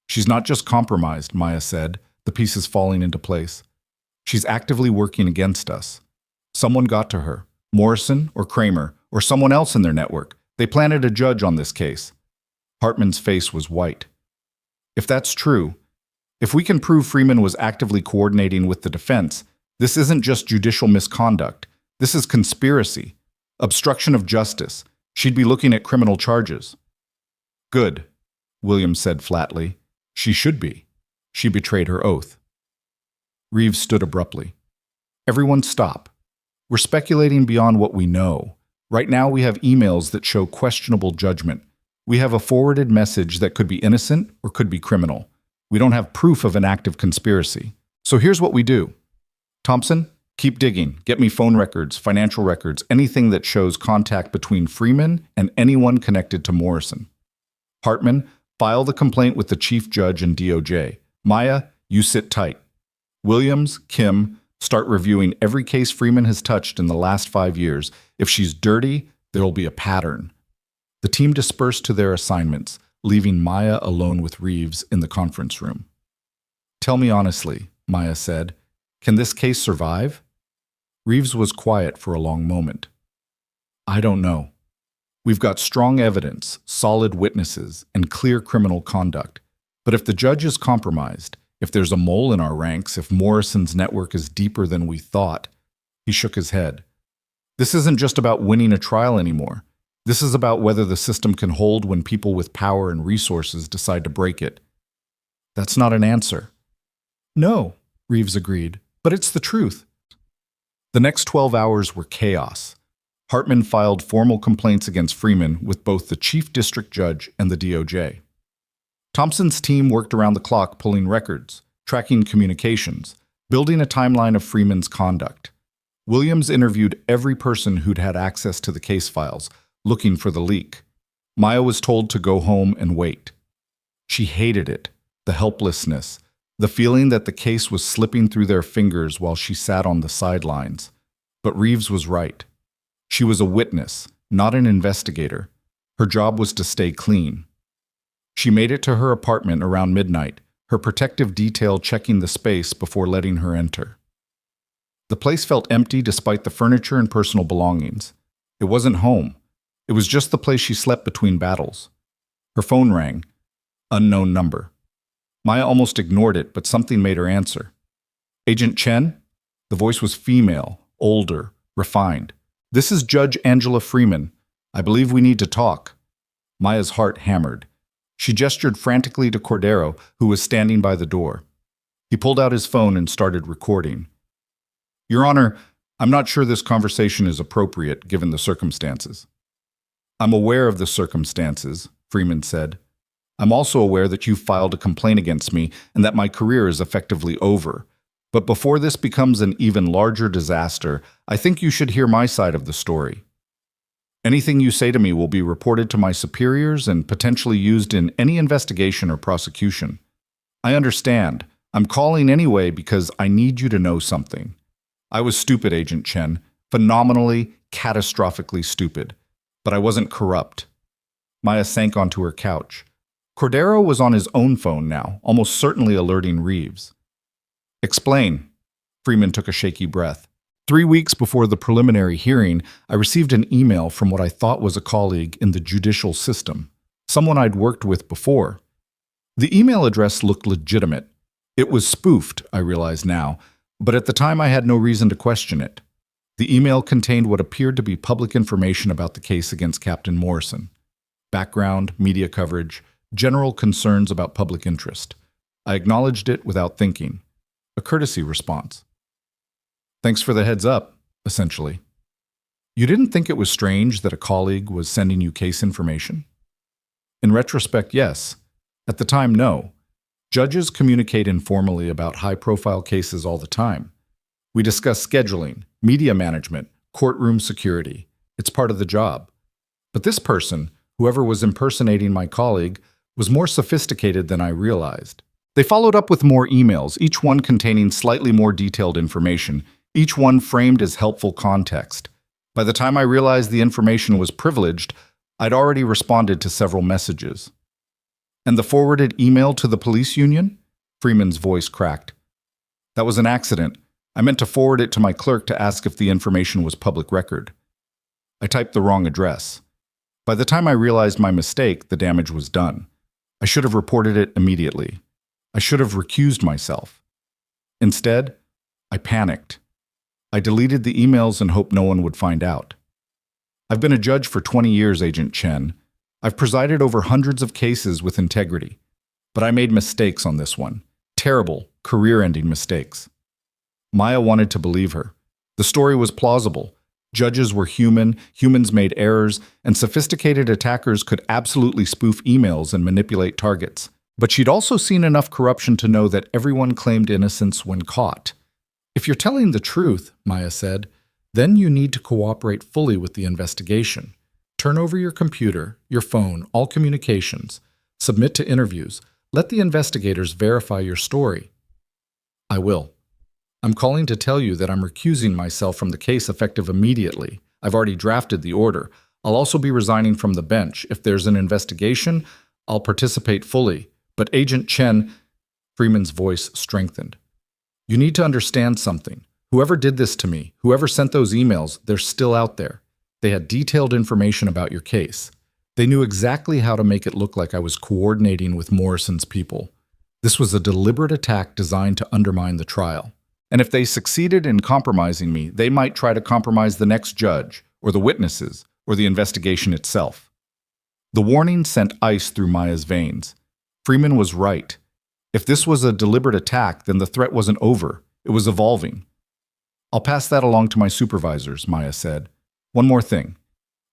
She's not just compromised, Maya said, the pieces falling into place. She's actively working against us. Someone got to her, Morrison or Kramer, or someone else in their network. They planted a judge on this case. Hartman's face was white. If that's true, if we can prove Freeman was actively coordinating with the defense, this isn't just judicial misconduct. This is conspiracy, obstruction of justice. She'd be looking at criminal charges. Good, Williams said flatly. She should be. She betrayed her oath. Reeves stood abruptly. Everyone stop. We're speculating beyond what we know. Right now we have emails that show questionable judgment. We have a forwarded message that could be innocent or could be criminal. We don't have proof of an active conspiracy. So here's what we do. Thompson, keep digging. Get me phone records, financial records, anything that shows contact between Freeman and anyone connected to Morrison. Hartman, file the complaint with the chief judge and DOJ. Maya, you sit tight. Williams, Kim, start reviewing every case Freeman has touched in the last 5 years. If she's dirty, there'll be a pattern. The team dispersed to their assignments, leaving Maya alone with Reeves in the conference room. Tell me honestly, Maya said, can this case survive? Reeves was quiet for a long moment. I don't know. We've got strong evidence, solid witnesses, and clear criminal conduct. But if the judge is compromised, if there's a mole in our ranks, if Morrison's network is deeper than we thought, he shook his head. This isn't just about winning a trial anymore. This is about whether the system can hold when people with power and resources decide to break it. That's not an answer. No, Reeves agreed, but it's the truth. The next 12 hours were chaos. Hartman filed formal complaints against Freeman with both the chief district judge and the DOJ. Thompson's team worked around the clock pulling records, tracking communications, building a timeline of Freeman's conduct. Williams interviewed every person who'd had access to the case files, looking for the leak. Maya was told to go home and wait. She hated it, the helplessness, the feeling that the case was slipping through their fingers while she sat on the sidelines. But Reeves was right. She was a witness, not an investigator. Her job was to stay clean. She made it to her apartment around midnight, her protective detail checking the space before letting her enter. The place felt empty despite the furniture and personal belongings. It wasn't home. It was just the place she slept between battles. Her phone rang. Unknown number. Maya almost ignored it, but something made her answer. Agent Chen? The voice was female, older, refined. This is Judge Angela Freeman. I believe we need to talk. Maya's heart hammered. She gestured frantically to Cordero, who was standing by the door. He pulled out his phone and started recording. Your Honor, I'm not sure this conversation is appropriate given the circumstances. I'm aware of the circumstances, Freeman said. I'm also aware that you filed a complaint against me and that my career is effectively over. But before this becomes an even larger disaster, I think you should hear my side of the story. Anything you say to me will be reported to my superiors and potentially used in any investigation or prosecution. I understand. I'm calling anyway because I need you to know something. I was stupid, Agent Chen. Phenomenally, catastrophically stupid. But I wasn't corrupt. Maya sank onto her couch. Cordero was on his own phone now, almost certainly alerting Reeves. Explain. Freeman took a shaky breath. 3 weeks before the preliminary hearing, I received an email from what I thought was a colleague in the judicial system, someone I'd worked with before. The email address looked legitimate. It was spoofed, I realize now, but at the time I had no reason to question it. The email contained what appeared to be public information about the case against Captain Morrison. Background, media coverage, general concerns about public interest. I acknowledged it without thinking. A courtesy response. Thanks for the heads up, essentially. You didn't think it was strange that a colleague was sending you case information? In retrospect, yes. At the time, no. Judges communicate informally about high-profile cases all the time. We discuss scheduling, media management, courtroom security. It's part of the job. But this person, whoever was impersonating my colleague, was more sophisticated than I realized. They followed up with more emails, each one containing slightly more detailed information, each one framed as helpful context. By the time I realized the information was privileged, I'd already responded to several messages. And the forwarded email to the police union? Freeman's voice cracked. That was an accident. I meant to forward it to my clerk to ask if the information was public record. I typed the wrong address. By the time I realized my mistake, the damage was done. I should have reported it immediately. I should have recused myself. Instead, I panicked. I deleted the emails and hoped no one would find out. I've been a judge for 20 years, Agent Chen. I've presided over hundreds of cases with integrity. But I made mistakes on this one. Terrible, career-ending mistakes. Maya wanted to believe her. The story was plausible. Judges were human, humans made errors, and sophisticated attackers could absolutely spoof emails and manipulate targets. But she'd also seen enough corruption to know that everyone claimed innocence when caught. If you're telling the truth, Maya said, then you need to cooperate fully with the investigation. Turn over your computer, your phone, all communications. Submit to interviews. Let the investigators verify your story. I will. I'm calling to tell you that I'm recusing myself from the case effective immediately. I've already drafted the order. I'll also be resigning from the bench. If there's an investigation, I'll participate fully. But Agent Chen, Freeman's voice strengthened. You need to understand something. Whoever did this to me, whoever sent those emails, they're still out there. They had detailed information about your case. They knew exactly how to make it look like I was coordinating with Morrison's people. This was a deliberate attack designed to undermine the trial. And if they succeeded in compromising me, they might try to compromise the next judge, or the witnesses, or the investigation itself. The warning sent ice through Maya's veins. Freeman was right. If this was a deliberate attack, then the threat wasn't over. It was evolving. I'll pass that along to my supervisors, Maya said. One more thing.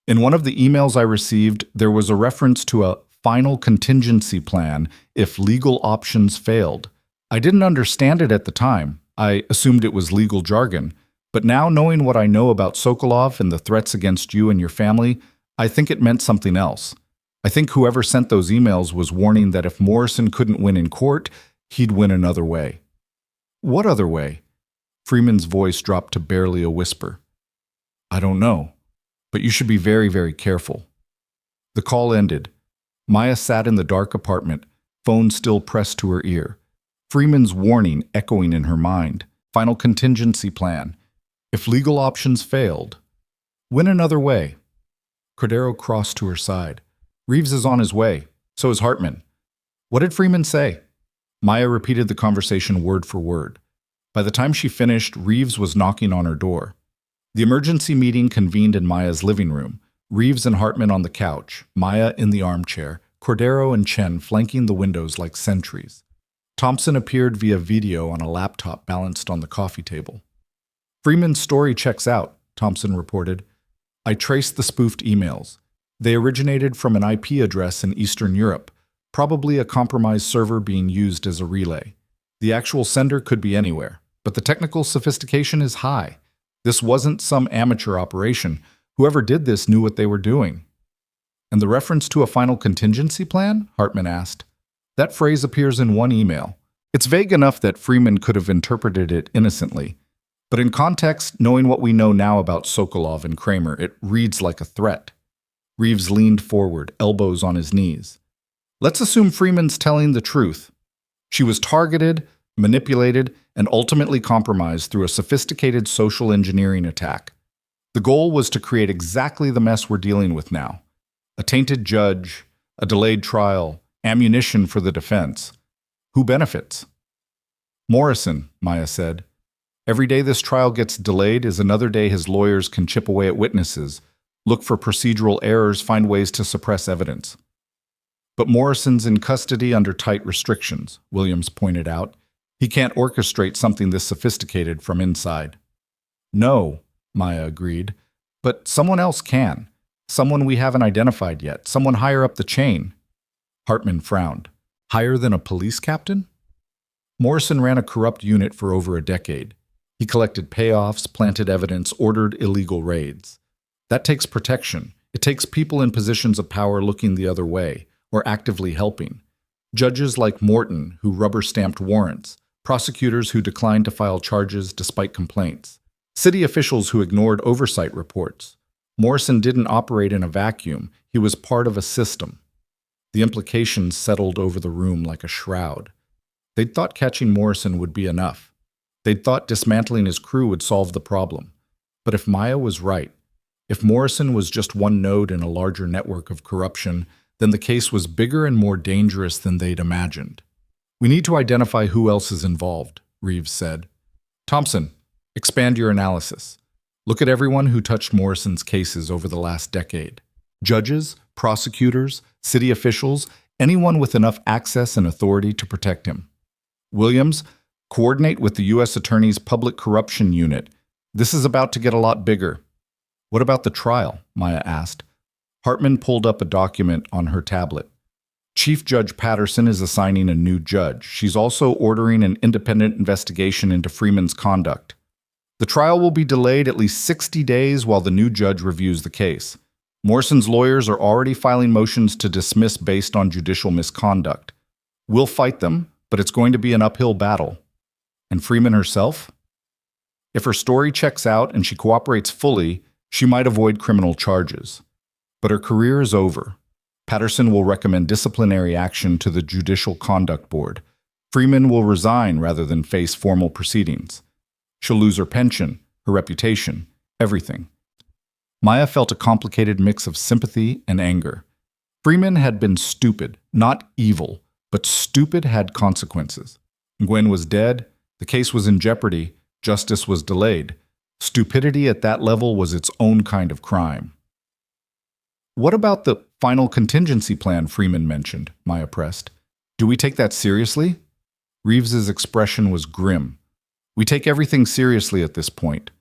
In one of the emails I received, there was a reference to a final contingency plan if legal options failed. I didn't understand it at the time. I assumed it was legal jargon. But now, knowing what I know about Sokolov and the threats against you and your family, I think it meant something else. I think whoever sent those emails was warning that if Morrison couldn't win in court, he'd win another way. What other way? Freeman's voice dropped to barely a whisper. I don't know, but you should be very, very careful. The call ended. Maya sat in the dark apartment, phone still pressed to her ear. Freeman's warning echoing in her mind. Final contingency plan. If legal options failed, win another way. Cordero crossed to her side. Reeves is on his way. So is Hartman. What did Freeman say? Maya repeated the conversation word for word. By the time she finished, Reeves was knocking on her door. The emergency meeting convened in Maya's living room. Reeves and Hartman on the couch, Maya in the armchair, Cordero and Chen flanking the windows like sentries. Thompson appeared via video on a laptop balanced on the coffee table. Freeman's story checks out, Thompson reported. I traced the spoofed emails. They originated from an IP address in Eastern Europe, probably a compromised server being used as a relay. The actual sender could be anywhere, but the technical sophistication is high. This wasn't some amateur operation. Whoever did this knew what they were doing. And the reference to a final contingency plan? Hartman asked. That phrase appears in one email. It's vague enough that Freeman could have interpreted it innocently. But in context, knowing what we know now about Sokolov and Kramer, it reads like a threat. Reeves leaned forward, elbows on his knees. Let's assume Freeman's telling the truth. She was targeted, manipulated, and ultimately compromised through a sophisticated social engineering attack. The goal was to create exactly the mess we're dealing with now. A tainted judge, a delayed trial, ammunition for the defense. Who benefits? Morrison, Maya said. Every day this trial gets delayed is another day his lawyers can chip away at witnesses, look for procedural errors, find ways to suppress evidence. But Morrison's in custody under tight restrictions, Williams pointed out. He can't orchestrate something this sophisticated from inside. No, Maya agreed, but someone else can. Someone we haven't identified yet, someone higher up the chain. Hartman frowned. Higher than a police captain? Morrison ran a corrupt unit for over a decade. He collected payoffs, planted evidence, ordered illegal raids. That takes protection. It takes people in positions of power looking the other way, or actively helping. Judges like Morton, who rubber-stamped warrants, prosecutors who declined to file charges despite complaints, city officials who ignored oversight reports. Morrison didn't operate in a vacuum. He was part of a system. The implications settled over the room like a shroud. They'd thought catching Morrison would be enough. They'd thought dismantling his crew would solve the problem. But if Maya was right, if Morrison was just one node in a larger network of corruption, then the case was bigger and more dangerous than they'd imagined. We need to identify who else is involved, Reeves said. Thompson, expand your analysis. Look at everyone who touched Morrison's cases over the last decade. Judges, prosecutors, city officials, anyone with enough access and authority to protect him. Williams, coordinate with the U.S. Attorney's Public Corruption Unit. This is about to get a lot bigger. What about the trial? Maya asked. Hartman pulled up a document on her tablet. Chief Judge Patterson is assigning a new judge. She's also ordering an independent investigation into Freeman's conduct. The trial will be delayed at least 60 days while the new judge reviews the case. Morrison's lawyers are already filing motions to dismiss based on judicial misconduct. We'll fight them, but it's going to be an uphill battle. And Freeman herself? If her story checks out and she cooperates fully, she might avoid criminal charges. But her career is over. Patterson will recommend disciplinary action to the Judicial Conduct Board. Freeman will resign rather than face formal proceedings. She'll lose her pension, her reputation, everything. Maya felt a complicated mix of sympathy and anger. Freeman had been stupid, not evil, but stupid had consequences. Gwen was dead, the case was in jeopardy, justice was delayed. Stupidity at that level was its own kind of crime. What about the final contingency plan Freeman mentioned? Maya pressed. Do we take that seriously? Reeves's expression was grim. We take everything seriously at this point.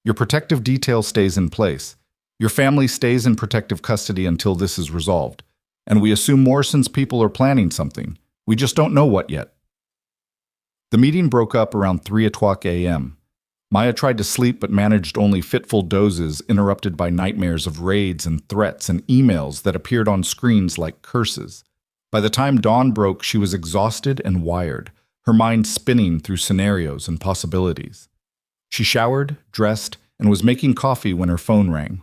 Your protective detail stays in place. Your family stays in protective custody until this is resolved. And we assume Morrison's people are planning something. We just don't know what yet. The meeting broke up around 3:00 a.m. Maya tried to sleep but managed only fitful dozes interrupted by nightmares of raids and threats and emails that appeared on screens like curses. By the time dawn broke, she was exhausted and wired, her mind spinning through scenarios and possibilities. She showered, dressed, and was making coffee when her phone rang.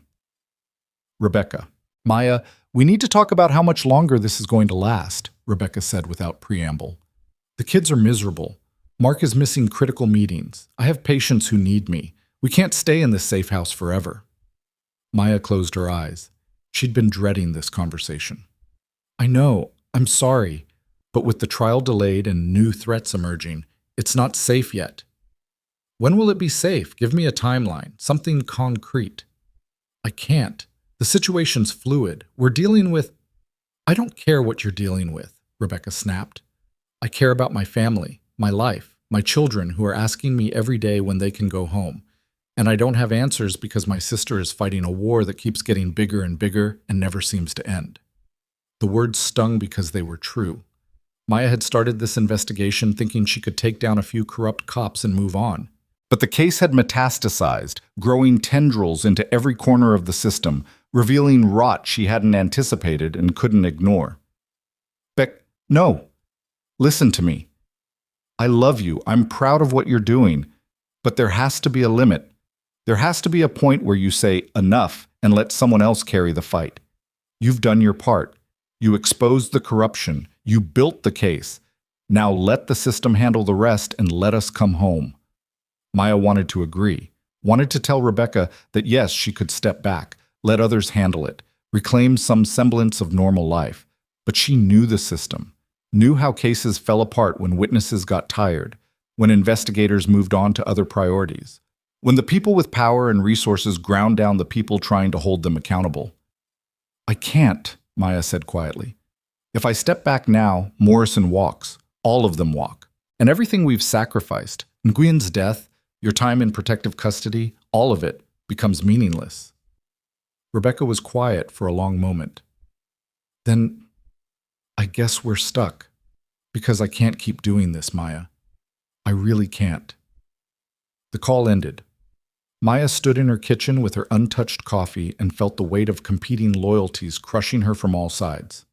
Rebecca. Maya, we need to talk about how much longer this is going to last, Rebecca said without preamble. The kids are miserable. Mark is missing critical meetings. I have patients who need me. We can't stay in this safe house forever. Maya closed her eyes. She'd been dreading this conversation. I know, I'm sorry, but with the trial delayed and new threats emerging, it's not safe yet. When will it be safe? Give me a timeline, something concrete. I can't. The situation's fluid. We're dealing with... I don't care what you're dealing with, Rebecca snapped. I care about my family, my life, my children who are asking me every day when they can go home. And I don't have answers because my sister is fighting a war that keeps getting bigger and bigger and never seems to end. The words stung because they were true. Maya had started this investigation thinking she could take down a few corrupt cops and move on. But the case had metastasized, growing tendrils into every corner of the system, revealing rot she hadn't anticipated and couldn't ignore. Beck, no. Listen to me. I love you. I'm proud of what you're doing. But there has to be a limit. There has to be a point where you say enough and let someone else carry the fight. You've done your part. You exposed the corruption. You built the case. Now let the system handle the rest and let us come home. Maya wanted to agree, wanted to tell Rebecca that yes, she could step back, let others handle it, reclaim some semblance of normal life. But she knew the system, knew how cases fell apart when witnesses got tired, when investigators moved on to other priorities, when the people with power and resources ground down the people trying to hold them accountable. I can't, Maya said quietly. If I step back now, Morrison walks. All of them walk. And everything we've sacrificed, Nguyen's death, your time in protective custody, all of it becomes meaningless. Rebecca was quiet for a long moment. Then, I guess we're stuck. Because I can't keep doing this, Maya. I really can't. The call ended. Maya stood in her kitchen with her untouched coffee and felt the weight of competing loyalties crushing her from all sides.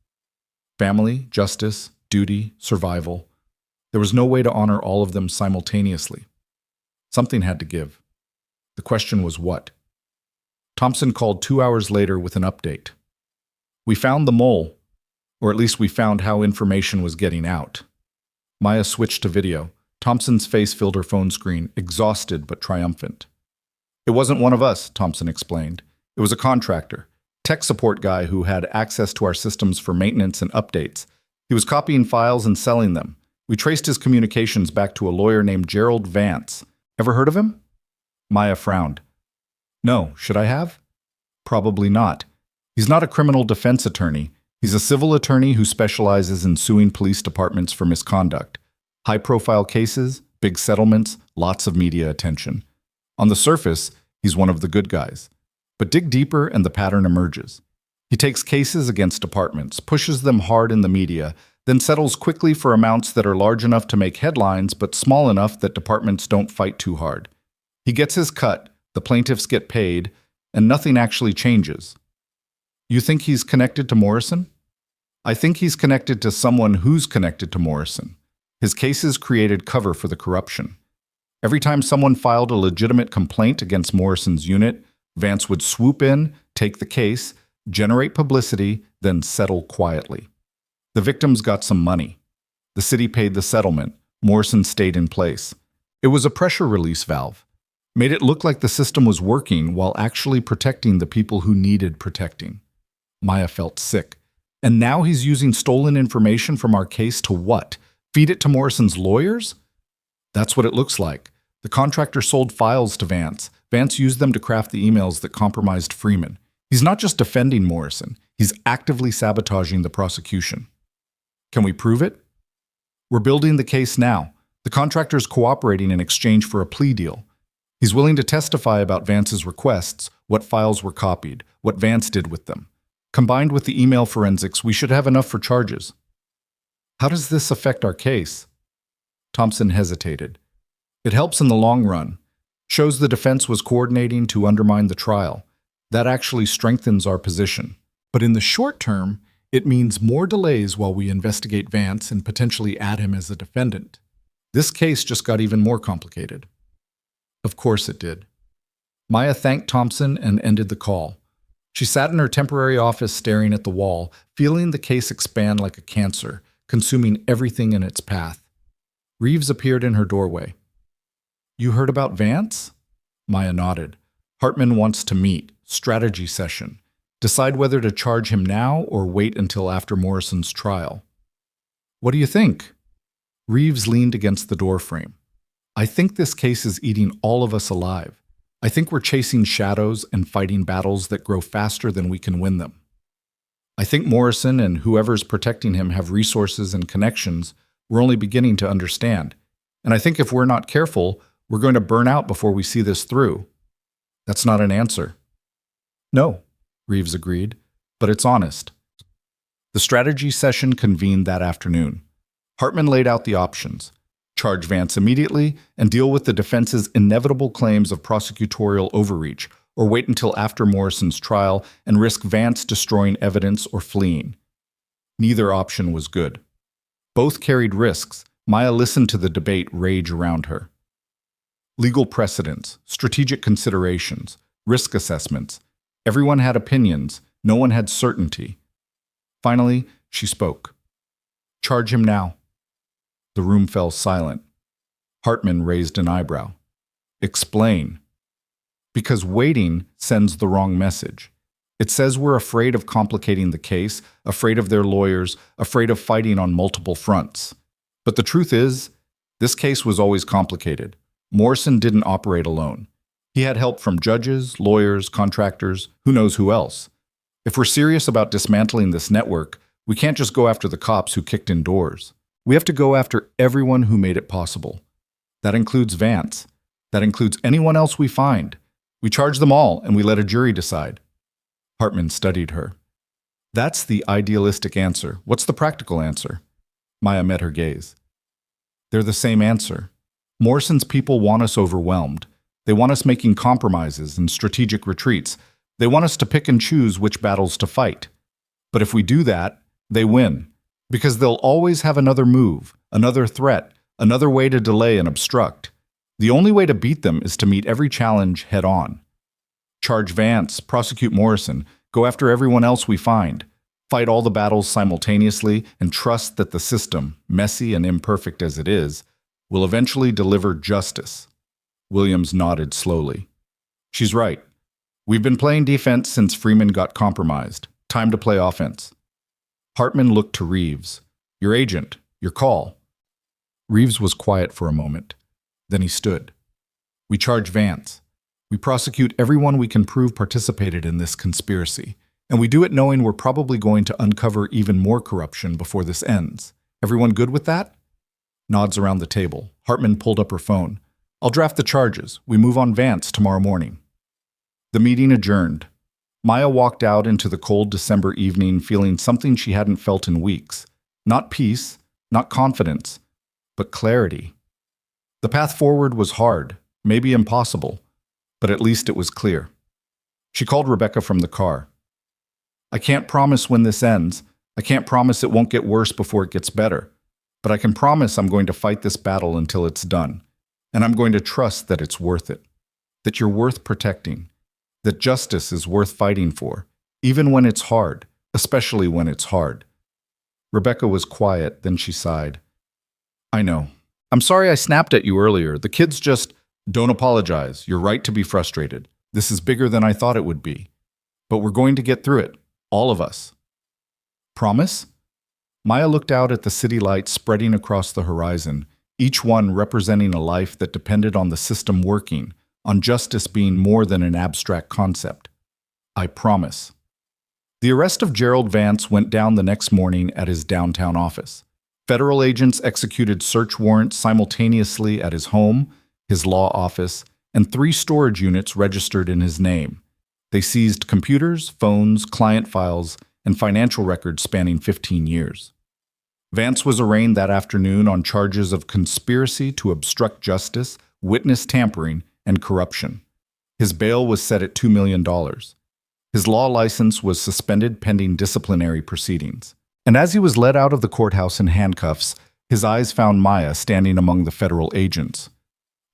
Family, justice, duty, survival. There was no way to honor all of them simultaneously. Something had to give. The question was what? Thompson called 2 hours later with an update. We found the mole, or at least we found how information was getting out. Maya switched to video. Thompson's face filled her phone screen, exhausted but triumphant. It wasn't one of us, Thompson explained. It was a contractor, tech support guy who had access to our systems for maintenance and updates. He was copying files and selling them. We traced his communications back to a lawyer named Gerald Vance. Ever heard of him? Maya frowned. No, should I have? Probably not. He's not a criminal defense attorney. He's a civil attorney who specializes in suing police departments for misconduct. High-profile cases, big settlements, lots of media attention. On the surface, he's one of the good guys. But dig deeper and the pattern emerges. He takes cases against departments, pushes them hard in the media, then settles quickly for amounts that are large enough to make headlines but small enough that departments don't fight too hard. He gets his cut, the plaintiffs get paid, and nothing actually changes. You think he's connected to Morrison? I think he's connected to someone who's connected to Morrison. His cases created cover for the corruption. Every time someone filed a legitimate complaint against Morrison's unit, Vance would swoop in, take the case, generate publicity, then settle quietly. The victims got some money. The city paid the settlement. Morrison stayed in place. It was a pressure release valve. Made it look like the system was working while actually protecting the people who needed protecting. Maya felt sick. And now he's using stolen information from our case to what? Feed it to Morrison's lawyers? That's what it looks like. The contractor sold files to Vance. Vance used them to craft the emails that compromised Freeman. He's not just defending Morrison. He's actively sabotaging the prosecution. Can we prove it? We're building the case now. The contractor's cooperating in exchange for a plea deal. He's willing to testify about Vance's requests, what files were copied, what Vance did with them. Combined with the email forensics, we should have enough for charges. How does this affect our case? Thompson hesitated. It helps in the long run. Shows the defense was coordinating to undermine the trial. That actually strengthens our position. But in the short term, it means more delays while we investigate Vance and potentially add him as a defendant. This case just got even more complicated. Of course it did. Maya thanked Thompson and ended the call. She sat in her temporary office staring at the wall, feeling the case expand like a cancer, consuming everything in its path. Reeves appeared in her doorway. "You heard about Vance?" Maya nodded. "Hartman wants to meet. Strategy session. Decide whether to charge him now or wait until after Morrison's trial." "What do you think?" Reeves leaned against the doorframe. "I think this case is eating all of us alive. I think we're chasing shadows and fighting battles that grow faster than we can win them. I think Morrison and whoever's protecting him have resources and connections we're only beginning to understand. And I think if we're not careful, we're going to burn out before we see this through." "That's not an answer." "No," Reeves agreed, "but it's honest." The strategy session convened that afternoon. Hartman laid out the options: charge Vance immediately and deal with the defense's inevitable claims of prosecutorial overreach, or wait until after Morrison's trial and risk Vance destroying evidence or fleeing. Neither option was good. Both carried risks. Maya listened to the debate rage around her. Legal precedents, strategic considerations, risk assessments. Everyone had opinions. No one had certainty. Finally, she spoke. "Charge him now." The room fell silent. Hartman raised an eyebrow. "Explain." "Because waiting sends the wrong message. It says we're afraid of complicating the case, afraid of their lawyers, afraid of fighting on multiple fronts. But the truth is, this case was always complicated. Morrison didn't operate alone. He had help from judges, lawyers, contractors, who knows who else. If we're serious about dismantling this network, we can't just go after the cops who kicked in doors. We have to go after everyone who made it possible. That includes Vance. That includes anyone else we find. We charge them all, and we let a jury decide." Hartman studied her. "That's the idealistic answer. What's the practical answer?" Maya met her gaze. "They're the same answer. Morrison's people want us overwhelmed. They want us making compromises and strategic retreats. They want us to pick and choose which battles to fight. But if we do that, they win. Because they'll always have another move, another threat, another way to delay and obstruct. The only way to beat them is to meet every challenge head on. Charge Vance, prosecute Morrison, go after everyone else we find, fight all the battles simultaneously, and trust that the system, messy and imperfect as it is, will eventually deliver justice." Williams nodded slowly. "She's right. We've been playing defense since Freeman got compromised. Time to play offense." Hartman looked to Reeves. "Your agent, your call." Reeves was quiet for a moment. Then he stood. "We charge Vance. We prosecute everyone we can prove participated in this conspiracy. And we do it knowing we're probably going to uncover even more corruption before this ends. Everyone good with that?" Nods around the table. Hartman pulled up her phone. "I'll draft the charges. We move on Vance tomorrow morning." The meeting adjourned. Maya walked out into the cold December evening feeling something she hadn't felt in weeks. Not peace, not confidence, but clarity. The path forward was hard, maybe impossible, but at least it was clear. She called Rebecca from the car. "I can't promise when this ends. I can't promise it won't get worse before it gets better. But I can promise I'm going to fight this battle until it's done. And I'm going to trust that it's worth it. That you're worth protecting. That justice is worth fighting for, even when it's hard, especially when it's hard." Rebecca was quiet, then she sighed. "I know. I'm sorry I snapped at you earlier. The kids just... Don't apologize. You're right to be frustrated. This is bigger than I thought it would be. But we're going to get through it. All of us." "Promise?" Maya looked out at the city lights spreading across the horizon, each one representing a life that depended on the system working, on justice being more than an abstract concept. "I promise." The arrest of Gerald Vance went down the next morning at his downtown office. Federal agents executed search warrants simultaneously at his home, his law office, and 3 storage units registered in his name. They seized computers, phones, client files, and financial records spanning 15 years. Vance was arraigned that afternoon on charges of conspiracy to obstruct justice, witness tampering, and corruption. His bail was set at $2 million. His law license was suspended pending disciplinary proceedings. And as he was led out of the courthouse in handcuffs, his eyes found Maya standing among the federal agents.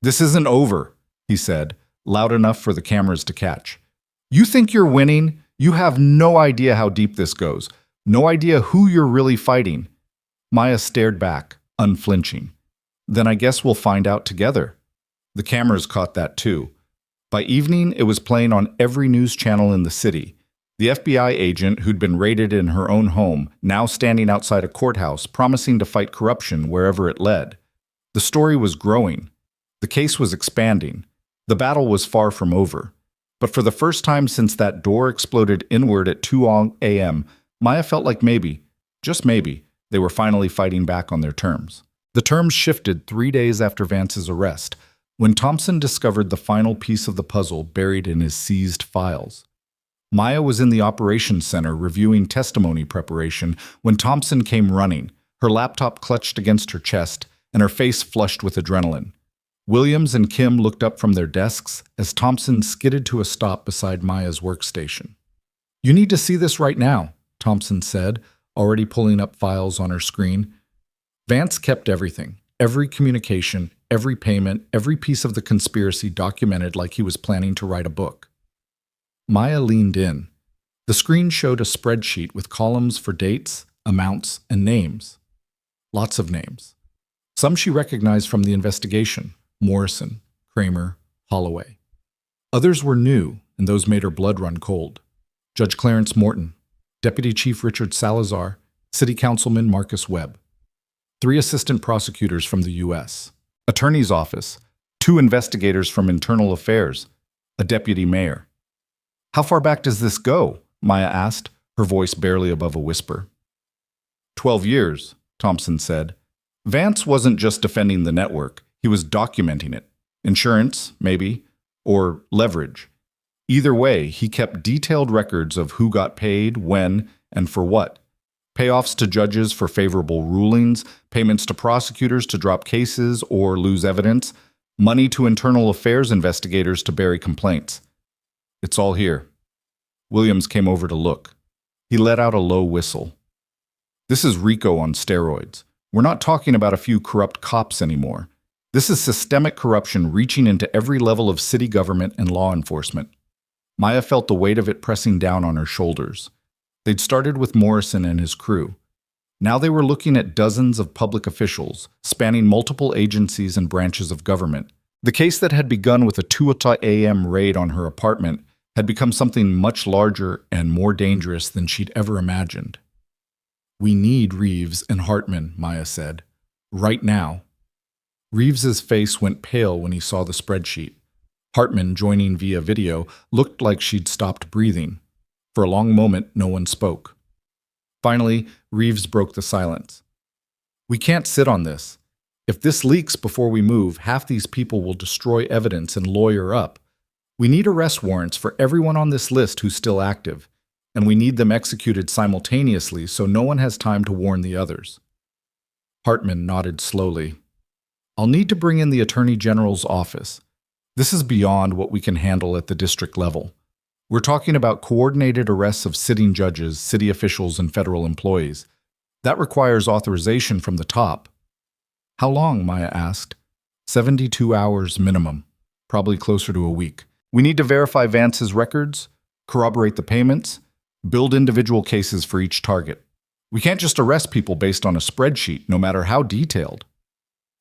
"This isn't over," he said, loud enough for the cameras to catch. "You think you're winning? You have no idea how deep this goes. No idea who you're really fighting. Maya stared back, unflinching. Then I guess we'll find out together. The cameras caught that too. By evening, it was playing on every news channel in the city. The FBI agent who'd been raided in her own home, now standing outside a courthouse, promising to fight corruption wherever it led. The story was growing. The case was expanding. The battle was far from over. But for the first time since that door exploded inward at 2 a.m., Maya felt like maybe, just maybe, they were finally fighting back on their terms. The terms shifted 3 days after Vance's arrest, when Thompson discovered the final piece of the puzzle buried in his seized files. Maya was in the operations center reviewing testimony preparation when Thompson came running, her laptop clutched against her chest and her face flushed with adrenaline. Williams and Kim looked up from their desks as Thompson skidded to a stop beside Maya's workstation. "You need to see this right now," Thompson said, already pulling up files on her screen. Vance kept everything, every communication, every payment, every piece of the conspiracy documented like he was planning to write a book. Maya leaned in. The screen showed a spreadsheet with columns for dates, amounts, and names. Lots of names. Some she recognized from the investigation: Morrison, Kramer, Holloway. Others were new, and those made her blood run cold. Judge Clarence Morton, Deputy Chief Richard Salazar, City Councilman Marcus Webb. 3 assistant prosecutors from the U.S., Attorney's Office, 2 investigators from Internal Affairs, a deputy mayor. "How far back does this go?" Maya asked, her voice barely above a whisper. 12 years, Thompson said. Vance wasn't just defending the network, he was documenting it. Insurance, maybe, or leverage. Either way, he kept detailed records of who got paid, when, and for what. Payoffs to judges for favorable rulings, payments to prosecutors to drop cases or lose evidence, money to internal affairs investigators to bury complaints. "It's all here." Williams came over to look. He let out a low whistle. "This is RICO on steroids. We're not talking about a few corrupt cops anymore. This is systemic corruption reaching into every level of city government and law enforcement." Maya felt the weight of it pressing down on her shoulders. They'd started with Morrison and his crew. Now they were looking at dozens of public officials, spanning multiple agencies and branches of government. The case that had begun with a 2 a.m. raid on her apartment had become something much larger and more dangerous than she'd ever imagined. "We need Reeves and Hartman," Maya said. "Right now." Reeves's face went pale when he saw the spreadsheet. Hartman, joining via video, looked like she'd stopped breathing. For a long moment, no one spoke. Finally, Reeves broke the silence. "We can't sit on this. If this leaks before we move, half these people will destroy evidence and lawyer up. We need arrest warrants for everyone on this list who's still active, and we need them executed simultaneously so no one has time to warn the others." Hartman nodded slowly. "I'll need to bring in the Attorney General's office. This is beyond what we can handle at the district level. We're talking about coordinated arrests of sitting judges, city officials, and federal employees. That requires authorization from the top." "How long?" Maya asked. 72 hours minimum, probably closer to a week. "We need to verify Vance's records, corroborate the payments, build individual cases for each target. We can't just arrest people based on a spreadsheet, no matter how detailed."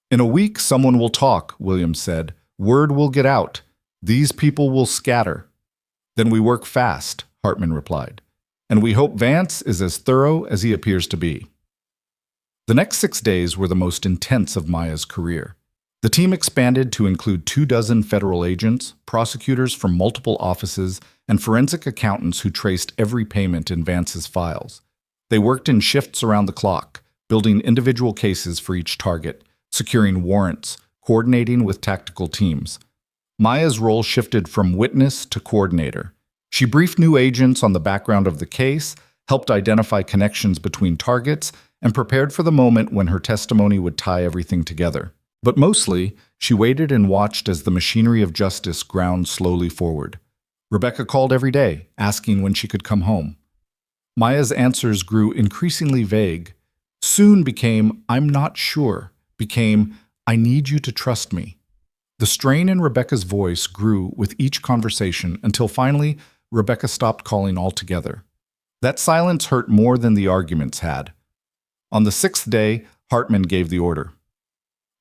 "In a week, someone will talk," Williams said. "Word will get out. These people will scatter." "Then we work fast," Hartman replied. "And we hope Vance is as thorough as he appears to be." The next 6 days were the most intense of Maya's career. The team expanded to include 24 federal agents, prosecutors from multiple offices, and forensic accountants who traced every payment in Vance's files. They worked in shifts around the clock, building individual cases for each target, securing warrants, coordinating with tactical teams. Maya's role shifted from witness to coordinator. She briefed new agents on the background of the case, helped identify connections between targets, and prepared for the moment when her testimony would tie everything together. But mostly, she waited and watched as the machinery of justice ground slowly forward. Rebecca called every day, asking when she could come home. Maya's answers grew increasingly vague. Soon became, "I'm not sure," became, "I need you to trust me." The strain in Rebecca's voice grew with each conversation until finally, Rebecca stopped calling altogether. That silence hurt more than the arguments had. On the sixth day, Hartman gave the order.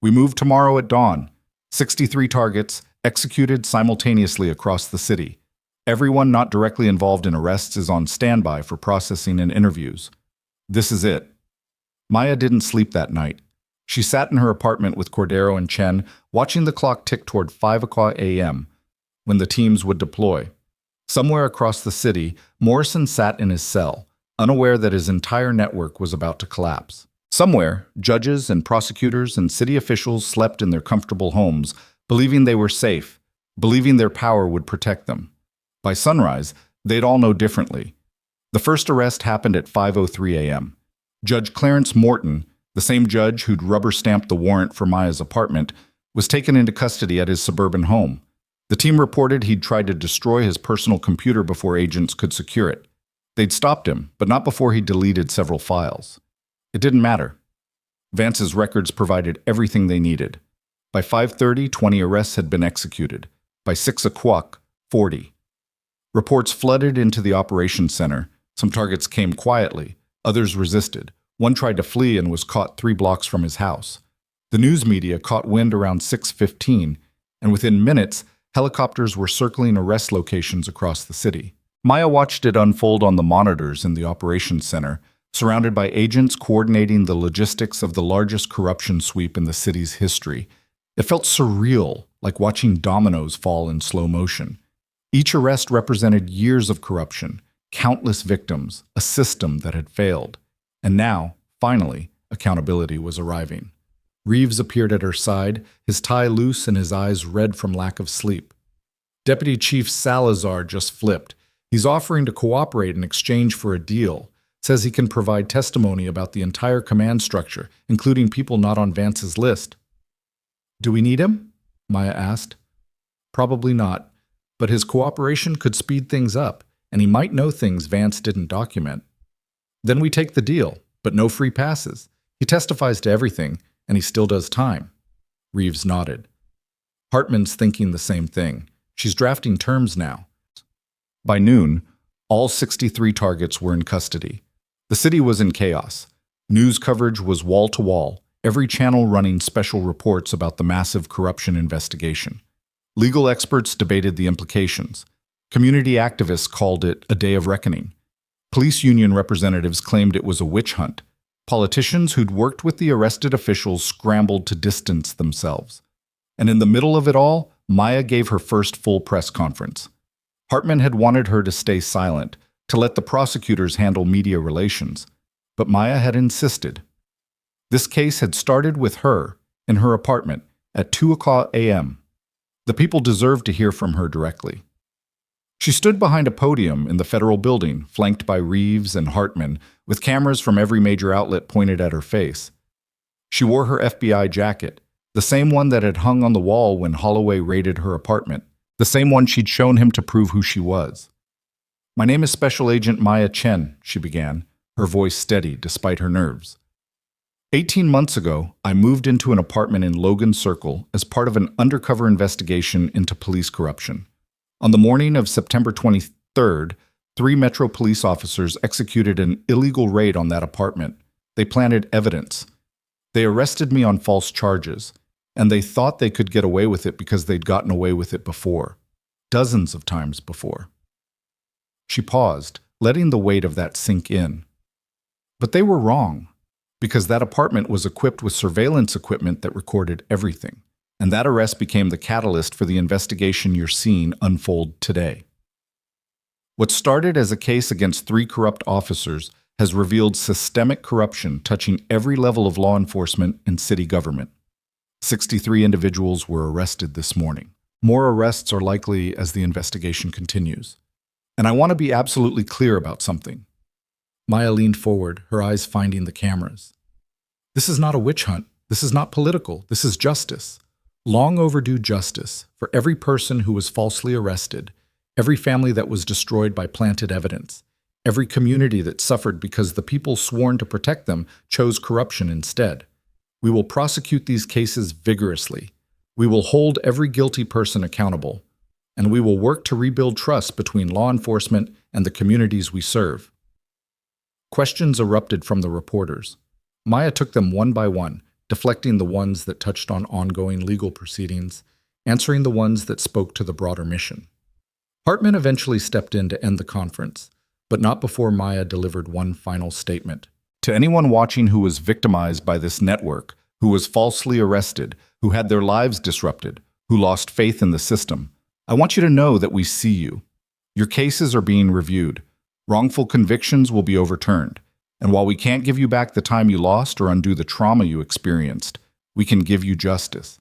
We move tomorrow at dawn. 63 targets, executed simultaneously across the city. Everyone not directly involved in arrests is on standby for processing and interviews. This is it. Maya didn't sleep that night. She sat in her apartment with Cordero and Chen, watching the clock tick toward 5 o'clock a.m., when the teams would deploy. Somewhere across the city, Morrison sat in his cell, unaware that his entire network was about to collapse. Somewhere, judges and prosecutors and city officials slept in their comfortable homes, believing they were safe, believing their power would protect them. By sunrise, they'd all know differently. The first arrest happened at 5:03 a.m. Judge Clarence Morton, the same judge who'd rubber-stamped the warrant for Maya's apartment, was taken into custody at his suburban home. The team reported he'd tried to destroy his personal computer before agents could secure it. They'd stopped him, but not before he deleted several files. It didn't matter. Vance's records provided everything they needed. By 5:30, 20 arrests had been executed. By 6 o'clock, 40. Reports flooded into the operations center. Some targets came quietly. Others resisted. One tried to flee and was caught 3 blocks from his house. The news media caught wind around 6:15, and within minutes, helicopters were circling arrest locations across the city. Maya watched it unfold on the monitors in the operations center, surrounded by agents coordinating the logistics of the largest corruption sweep in the city's history. It felt surreal, like watching dominoes fall in slow motion. Each arrest represented years of corruption, countless victims, a system that had failed. And now, finally, accountability was arriving. Reeves appeared at her side, his tie loose and his eyes red from lack of sleep. Deputy Chief Salazar just flipped. He's offering to cooperate in exchange for a deal. Says he can provide testimony about the entire command structure, including people not on Vance's list. Do we need him? Maya asked. Probably not, but his cooperation could speed things up, and he might know things Vance didn't document. Then we take the deal, but no free passes. He testifies to everything, and he still does time. Reeves nodded. Hartman's thinking the same thing. She's drafting terms now. By noon, all 63 targets were in custody. The city was in chaos. News coverage was wall-to-wall, every channel running special reports about the massive corruption investigation. Legal experts debated the implications. Community activists called it a day of reckoning. Police union representatives claimed it was a witch hunt. Politicians who'd worked with the arrested officials scrambled to distance themselves. And in the middle of it all, Maya gave her first full press conference. Hartman had wanted her to stay silent, to let the prosecutors handle media relations, but Maya had insisted. This case had started with her, in her apartment, at 2 o'clock a.m. The people deserved to hear from her directly. She stood behind a podium in the federal building, flanked by Reeves and Hartman, with cameras from every major outlet pointed at her face. She wore her FBI jacket, the same one that had hung on the wall when Holloway raided her apartment, the same one she'd shown him to prove who she was. My name is Special Agent Maya Chen, she began, her voice steady despite her nerves. 18 months ago, I moved into an apartment in Logan Circle as part of an undercover investigation into police corruption. On the morning of September 23rd, 3 Metro police officers executed an illegal raid on that apartment. They planted evidence. They arrested me on false charges, and they thought they could get away with it because they'd gotten away with it before, dozens of times before. She paused, letting the weight of that sink in. But they were wrong, because that apartment was equipped with surveillance equipment that recorded everything, and that arrest became the catalyst for the investigation you're seeing unfold today. What started as a case against 3 corrupt officers has revealed systemic corruption touching every level of law enforcement and city government. 63 individuals were arrested this morning. More arrests are likely as the investigation continues. And I want to be absolutely clear about something. Maya leaned forward, her eyes finding the cameras. This is not a witch hunt. This is not political. This is justice. Long overdue justice for every person who was falsely arrested, every family that was destroyed by planted evidence, every community that suffered because the people sworn to protect them chose corruption instead. We will prosecute these cases vigorously. We will hold every guilty person accountable. and we will work to rebuild trust between law enforcement and the communities we serve. Questions erupted from the reporters. Maya took them one by one, deflecting the ones that touched on ongoing legal proceedings, answering the ones that spoke to the broader mission. Hartman eventually stepped in to end the conference, but not before Maya delivered one final statement. To anyone watching who was victimized by this network, who was falsely arrested, who had their lives disrupted, who lost faith in the system, I want you to know that we see you. Your cases are being reviewed. Wrongful convictions will be overturned. And while we can't give you back the time you lost or undo the trauma you experienced, we can give you justice.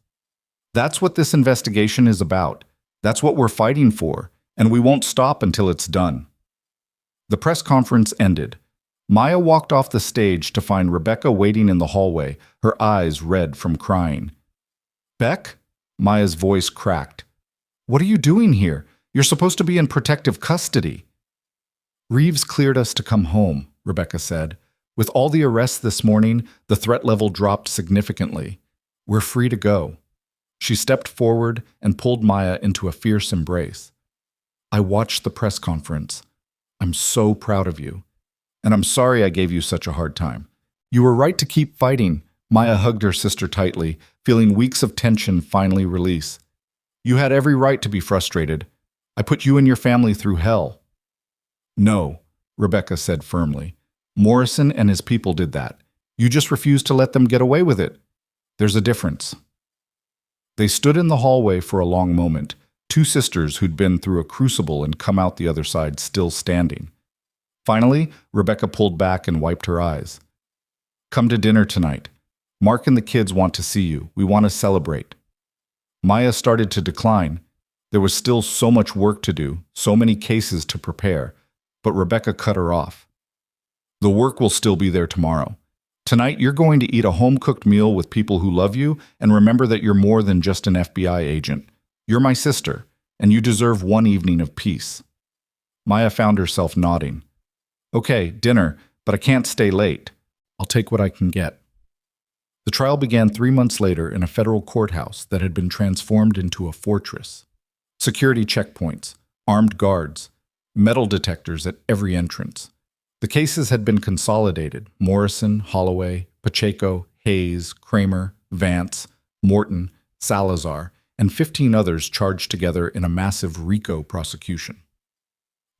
That's what this investigation is about. That's what we're fighting for, and we won't stop until it's done. The press conference ended. Maya walked off the stage to find Rebecca waiting in the hallway, her eyes red from crying. "Beck?" Maya's voice cracked. "What are you doing here? You're supposed to be in protective custody." "Reeves cleared us to come home," Rebecca said. "With all the arrests this morning, the threat level dropped significantly. We're free to go." She stepped forward and pulled Maya into a fierce embrace. "I watched the press conference. I'm so proud of you. And I'm sorry I gave you such a hard time. You were right to keep fighting." Maya hugged her sister tightly, feeling weeks of tension finally release. "You had every right to be frustrated. I put you and your family through hell." "No," Rebecca said firmly. "Morrison and his people did that. You just refused to let them get away with it. There's a difference." They stood in the hallway for a long moment, two sisters who'd been through a crucible and come out the other side still standing. Finally, Rebecca pulled back and wiped her eyes. "Come to dinner tonight. Mark and the kids want to see you. We want to celebrate." Maya started to decline. There was still so much work to do, so many cases to prepare, but Rebecca cut her off. "The work will still be there tomorrow. Tonight, you're going to eat a home-cooked meal with people who love you, and remember that you're more than just an FBI agent. You're my sister, and you deserve one evening of peace." Maya found herself nodding. "Okay, dinner, but I can't stay late. I'll take what I can get." The trial began 3 months later in a federal courthouse that had been transformed into a fortress. Security checkpoints, armed guards, metal detectors at every entrance. The cases had been consolidated: Morrison, Holloway, Pacheco, Hayes, Kramer, Vance, Morton, Salazar, and 15 others charged together in a massive RICO prosecution.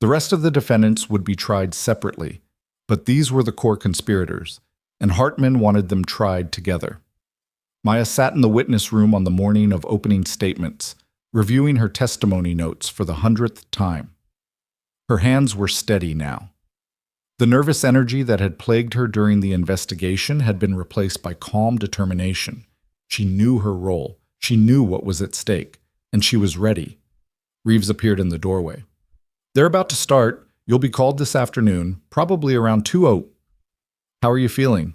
The rest of the defendants would be tried separately, but these were the core conspirators, and Hartman wanted them tried together. Maya sat in the witness room on the morning of opening statements, reviewing her testimony notes for the 100th time. Her hands were steady now. The nervous energy that had plagued her during the investigation had been replaced by calm determination. She knew her role, she knew what was at stake, and she was ready. Reeves appeared in the doorway. "They're about to start. You'll be called this afternoon, probably around 2:00. How are you feeling?"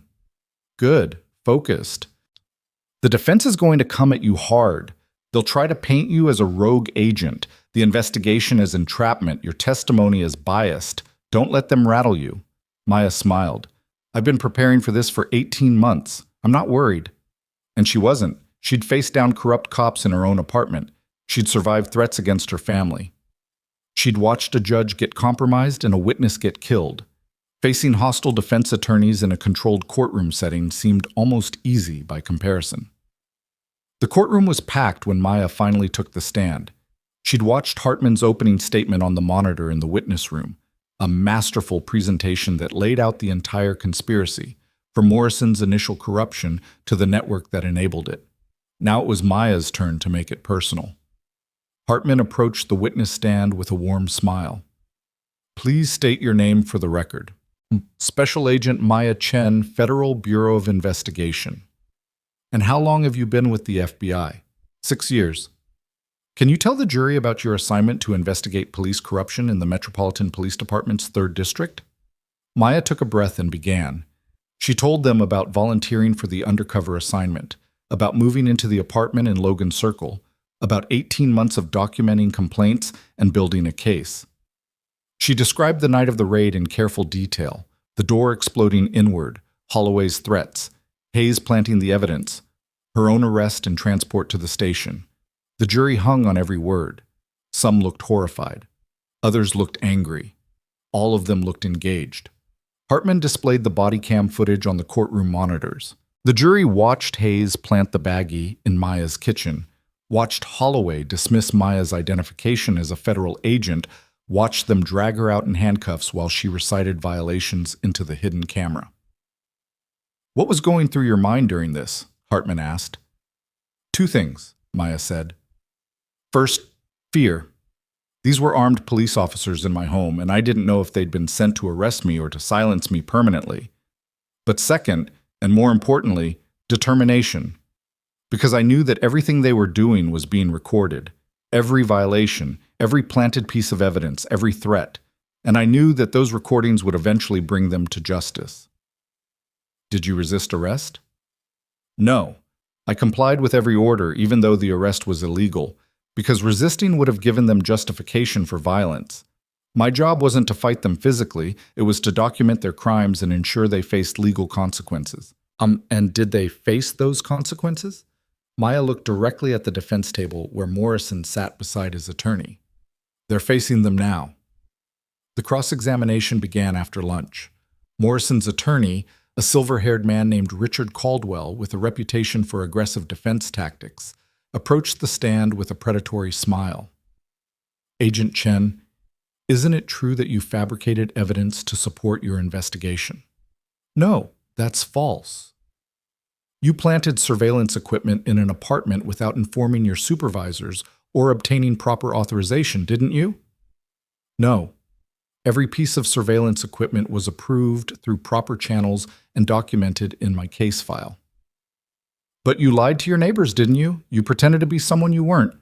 "Good. Focused." "The defense is going to come at you hard. They'll try to paint you as a rogue agent, the investigation as entrapment, your testimony as biased. Don't let them rattle you." Maya smiled. "I've been preparing for this for 18 months. I'm not worried." And she wasn't. She'd faced down corrupt cops in her own apartment. She'd survived threats against her family. She'd watched a judge get compromised and a witness get killed. Facing hostile defense attorneys in a controlled courtroom setting seemed almost easy by comparison. The courtroom was packed when Maya finally took the stand. She'd watched Hartman's opening statement on the monitor in the witness room, a masterful presentation that laid out the entire conspiracy, from Morrison's initial corruption to the network that enabled it. Now it was Maya's turn to make it personal. Hartman approached the witness stand with a warm smile. "Please state your name for the record." "Special Agent Maya Chen, Federal Bureau of Investigation." "And how long have you been with the FBI?" 6 years. "Can you tell the jury about your assignment to investigate police corruption in the Metropolitan Police Department's 3rd District?" Maya took a breath and began. She told them about volunteering for the undercover assignment, about moving into the apartment in Logan Circle, about 18 months of documenting complaints and building a case. She described the night of the raid in careful detail, the door exploding inward, Holloway's threats, Hayes planting the evidence, her own arrest and transport to the station. The jury hung on every word. Some looked horrified. Others looked angry. All of them looked engaged. Hartman displayed the body cam footage on the courtroom monitors. The jury watched Hayes plant the baggie in Maya's kitchen, watched Holloway dismiss Maya's identification as a federal agent, watched them drag her out in handcuffs while she recited violations into the hidden camera. "What was going through your mind during this?" Hartman asked. "Two things," Maya said. "First, fear. These were armed police officers in my home, and I didn't know if they'd been sent to arrest me or to silence me permanently. But second, and more importantly, determination. Because I knew that everything they were doing was being recorded, every violation, every planted piece of evidence, every threat, and I knew that those recordings would eventually bring them to justice." "Did you resist arrest?" "No. I complied with every order, even though the arrest was illegal, because resisting would have given them justification for violence. My job wasn't to fight them physically, it was to document their crimes and ensure they faced legal consequences." And did they face those consequences?" Maya looked directly at the defense table where Morrison sat beside his attorney. "They're facing them now." The cross-examination began after lunch. Morrison's attorney, a silver-haired man named Richard Caldwell with a reputation for aggressive defense tactics, approached the stand with a predatory smile. "Agent Chen, isn't it true that you fabricated evidence to support your investigation?" "No, that's false." "You planted surveillance equipment in an apartment without informing your supervisors or obtaining proper authorization, didn't you?" "No. Every piece of surveillance equipment was approved through proper channels and documented in my case file." "But you lied to your neighbors, didn't you? You pretended to be someone you weren't."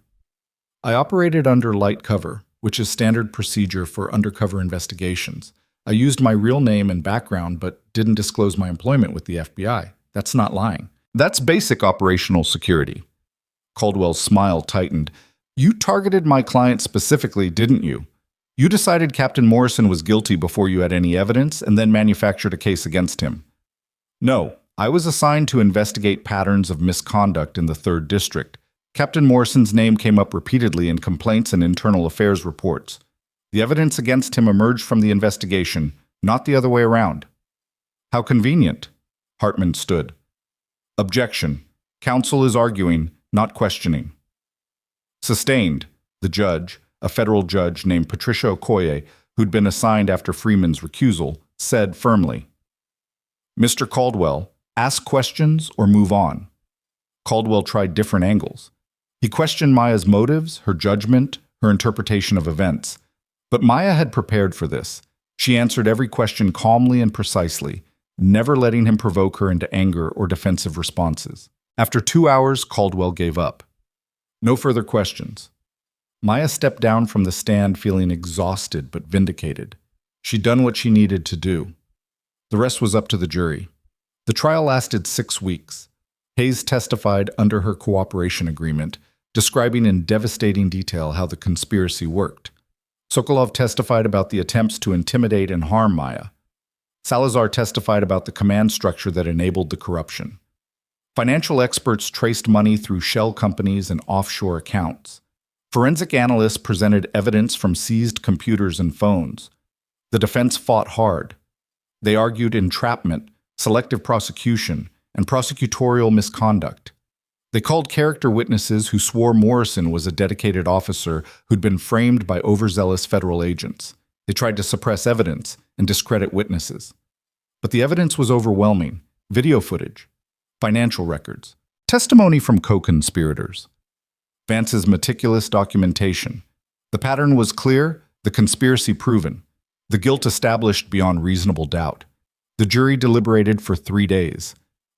"I operated under light cover, which is standard procedure for undercover investigations. I used my real name and background, but didn't disclose my employment with the FBI. That's not lying. That's basic operational security." Caldwell's smile tightened. "You targeted my client specifically, didn't you? You decided Captain Morrison was guilty before you had any evidence and then manufactured a case against him." "No, I was assigned to investigate patterns of misconduct in the 3rd District. Captain Morrison's name came up repeatedly in complaints and internal affairs reports. The evidence against him emerged from the investigation, not the other way around." "How convenient." Hartman stood. "Objection. Counsel is arguing, not questioning." "Sustained." The judge, a federal judge named Patricia Okoye, who'd been assigned after Freeman's recusal, said firmly. "Mr. Caldwell, ask questions or move on." Caldwell tried different angles. He questioned Maya's motives, her judgment, her interpretation of events. But Maya had prepared for this. She answered every question calmly and precisely, never letting him provoke her into anger or defensive responses. After 2 hours, Caldwell gave up. No further questions. Maya stepped down from the stand feeling exhausted but vindicated. She'd done what she needed to do. The rest was up to the jury. The trial lasted 6 weeks. Hayes testified under her cooperation agreement, describing in devastating detail how the conspiracy worked. Sokolov testified about the attempts to intimidate and harm Maya. Salazar testified about the command structure that enabled the corruption. Financial experts traced money through shell companies and offshore accounts. Forensic analysts presented evidence from seized computers and phones. The defense fought hard. They argued entrapment, selective prosecution, and prosecutorial misconduct. They called character witnesses who swore Morrison was a dedicated officer who'd been framed by overzealous federal agents. They tried to suppress evidence and discredit witnesses. But the evidence was overwhelming. Video footage, financial records, testimony from co-conspirators. Vance's meticulous documentation. The pattern was clear, the conspiracy proven, the guilt established beyond reasonable doubt. The jury deliberated for 3 days.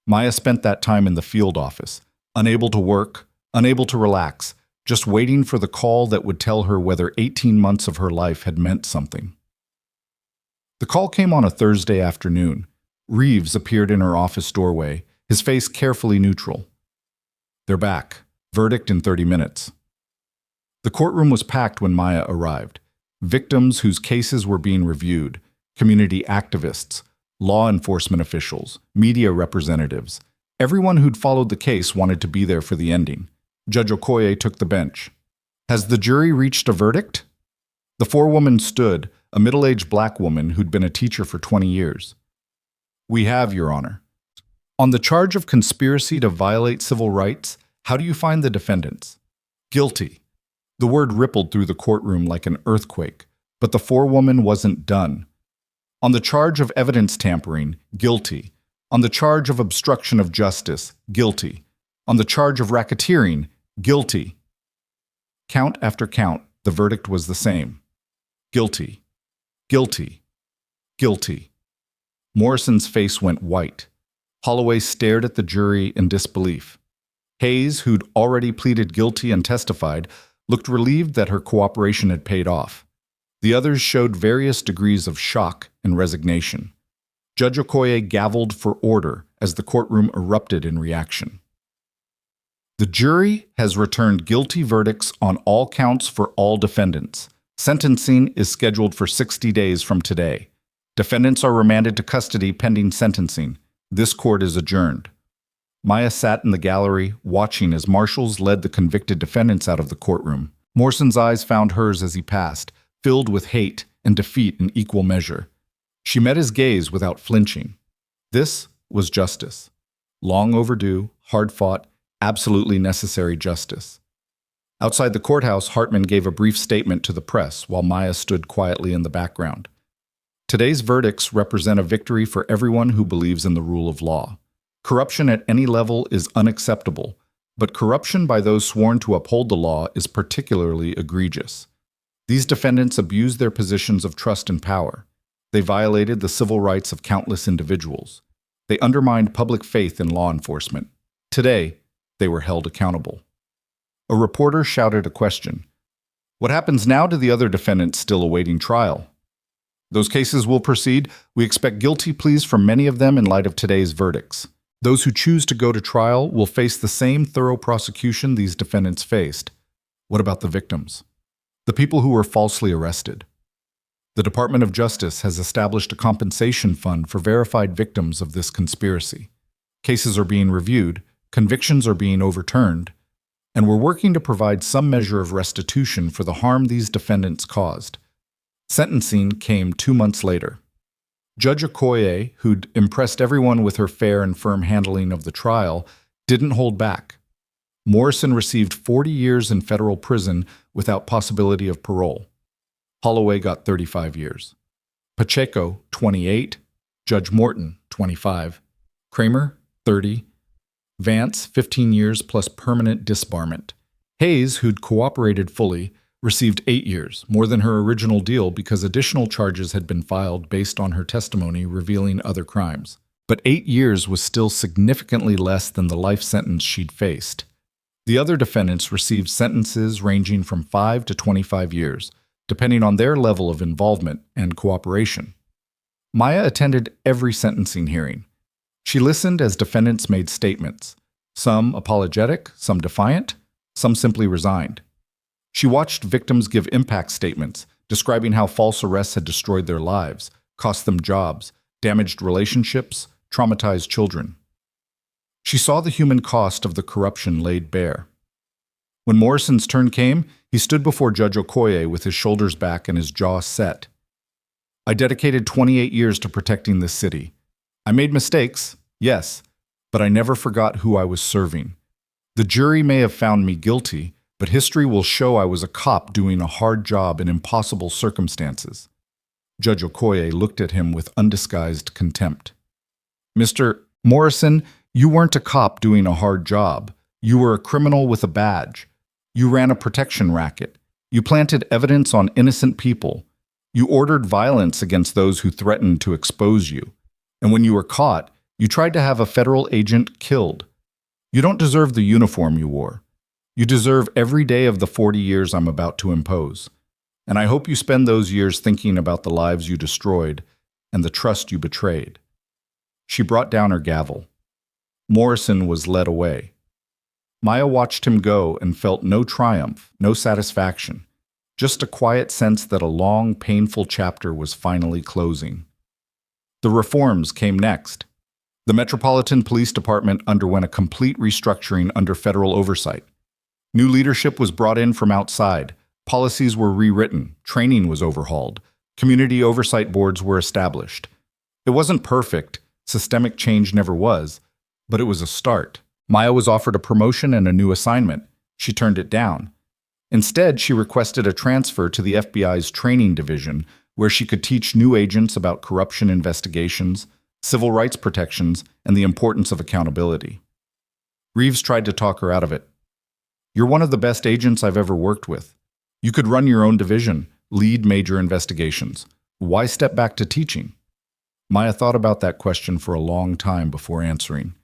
Maya spent that time in the field office, unable to work, unable to relax, just waiting for the call that would tell her whether 18 months of her life had meant something. The call came on a Thursday afternoon. Reeves appeared in her office doorway, his face carefully neutral. "They're back. Verdict in 30 minutes." The courtroom was packed when Maya arrived. Victims whose cases were being reviewed, community activists, law enforcement officials, media representatives. Everyone who'd followed the case wanted to be there for the ending. Judge Okoye took the bench. Has the jury reached a verdict? The forewoman stood, a middle-aged black woman who'd been a teacher for 20 years. We have, Your Honor. On the charge of conspiracy to violate civil rights, how do you find the defendants? Guilty. The word rippled through the courtroom like an earthquake, but the forewoman wasn't done. On the charge of evidence tampering, guilty. On the charge of obstruction of justice, guilty. On the charge of racketeering, guilty. Count after count, the verdict was the same. Guilty. Guilty. Guilty. Morrison's face went white. Holloway stared at the jury in disbelief. Hayes, who'd already pleaded guilty and testified, looked relieved that her cooperation had paid off. The others showed various degrees of shock and resignation. Judge Okoye gavelled for order as the courtroom erupted in reaction. The jury has returned guilty verdicts on all counts for all defendants. Sentencing is scheduled for 60 days from today. Defendants are remanded to custody pending sentencing. This court is adjourned. Maya sat in the gallery, watching as marshals led the convicted defendants out of the courtroom. Morrison's eyes found hers as he passed, filled with hate and defeat in equal measure. She met his gaze without flinching. This was justice. Long overdue, hard-fought, absolutely necessary justice. Outside the courthouse, Hartman gave a brief statement to the press while Maya stood quietly in the background. Today's verdicts represent a victory for everyone who believes in the rule of law. Corruption at any level is unacceptable, but corruption by those sworn to uphold the law is particularly egregious. These defendants abused their positions of trust and power. They violated the civil rights of countless individuals. They undermined public faith in law enforcement. Today, they were held accountable. A reporter shouted a question. What happens now to the other defendants still awaiting trial? Those cases will proceed. We expect guilty pleas from many of them in light of today's verdicts. Those who choose to go to trial will face the same thorough prosecution these defendants faced. What about the victims? The people who were falsely arrested? The Department of Justice has established a compensation fund for verified victims of this conspiracy. Cases are being reviewed, convictions are being overturned, and we're working to provide some measure of restitution for the harm these defendants caused. Sentencing came 2 months later. Judge Okoye, who'd impressed everyone with her fair and firm handling of the trial, didn't hold back. Morrison received 40 years in federal prison without possibility of parole. Holloway got 35 years. Pacheco, 28. Judge Morton, 25. Kramer, 30. Vance, 15 years plus permanent disbarment. Hayes, who'd cooperated fully, received 8 years, more than her original deal because additional charges had been filed based on her testimony revealing other crimes. But 8 years was still significantly less than the life sentence she'd faced. The other defendants received sentences ranging from 5 to 25 years, depending on their level of involvement and cooperation. Maya attended every sentencing hearing. She listened as defendants made statements, some apologetic, some defiant, some simply resigned. She watched victims give impact statements, describing how false arrests had destroyed their lives, cost them jobs, damaged relationships, traumatized children. She saw the human cost of the corruption laid bare. When Morrison's turn came, he stood before Judge Okoye with his shoulders back and his jaw set. I dedicated 28 years to protecting this city. I made mistakes, yes, but I never forgot who I was serving. The jury may have found me guilty, but history will show I was a cop doing a hard job in impossible circumstances. Judge Okoye looked at him with undisguised contempt. Mr. Morrison, you weren't a cop doing a hard job. You were a criminal with a badge. You ran a protection racket. You planted evidence on innocent people. You ordered violence against those who threatened to expose you. And when you were caught, you tried to have a federal agent killed. You don't deserve the uniform you wore. You deserve every day of the 40 years I'm about to impose. And I hope you spend those years thinking about the lives you destroyed and the trust you betrayed. She brought down her gavel. Morrison was led away. Maya watched him go and felt no triumph, no satisfaction, just a quiet sense that a long, painful chapter was finally closing. The reforms came next. The Metropolitan Police Department underwent a complete restructuring under federal oversight. New leadership was brought in from outside. Policies were rewritten. Training was overhauled. Community oversight boards were established. It wasn't perfect. Systemic change never was. But it was a start. Maya was offered a promotion and a new assignment. She turned it down. Instead, she requested a transfer to the FBI's training division, where she could teach new agents about corruption investigations, civil rights protections, and the importance of accountability. Reeves tried to talk her out of it. "You're one of the best agents I've ever worked with. You could run your own division, lead major investigations. Why step back to teaching?" Maya thought about that question for a long time before answering.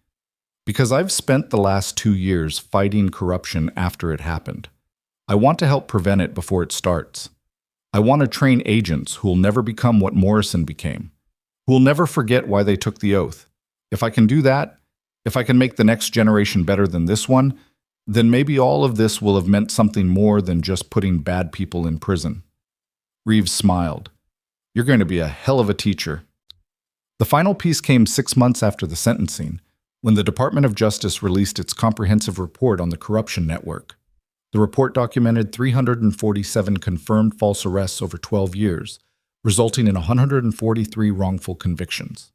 "Because I've spent the last 2 years fighting corruption after it happened. I want to help prevent it before it starts. I want to train agents who will never become what Morrison became, who will never forget why they took the oath. If I can do that, if I can make the next generation better than this one, then maybe all of this will have meant something more than just putting bad people in prison." Reeves smiled. "You're going to be a hell of a teacher." The final piece came 6 months after the sentencing, when the Department of Justice released its comprehensive report on the corruption network. The report documented 347 confirmed false arrests over 12 years, resulting in 143 wrongful convictions.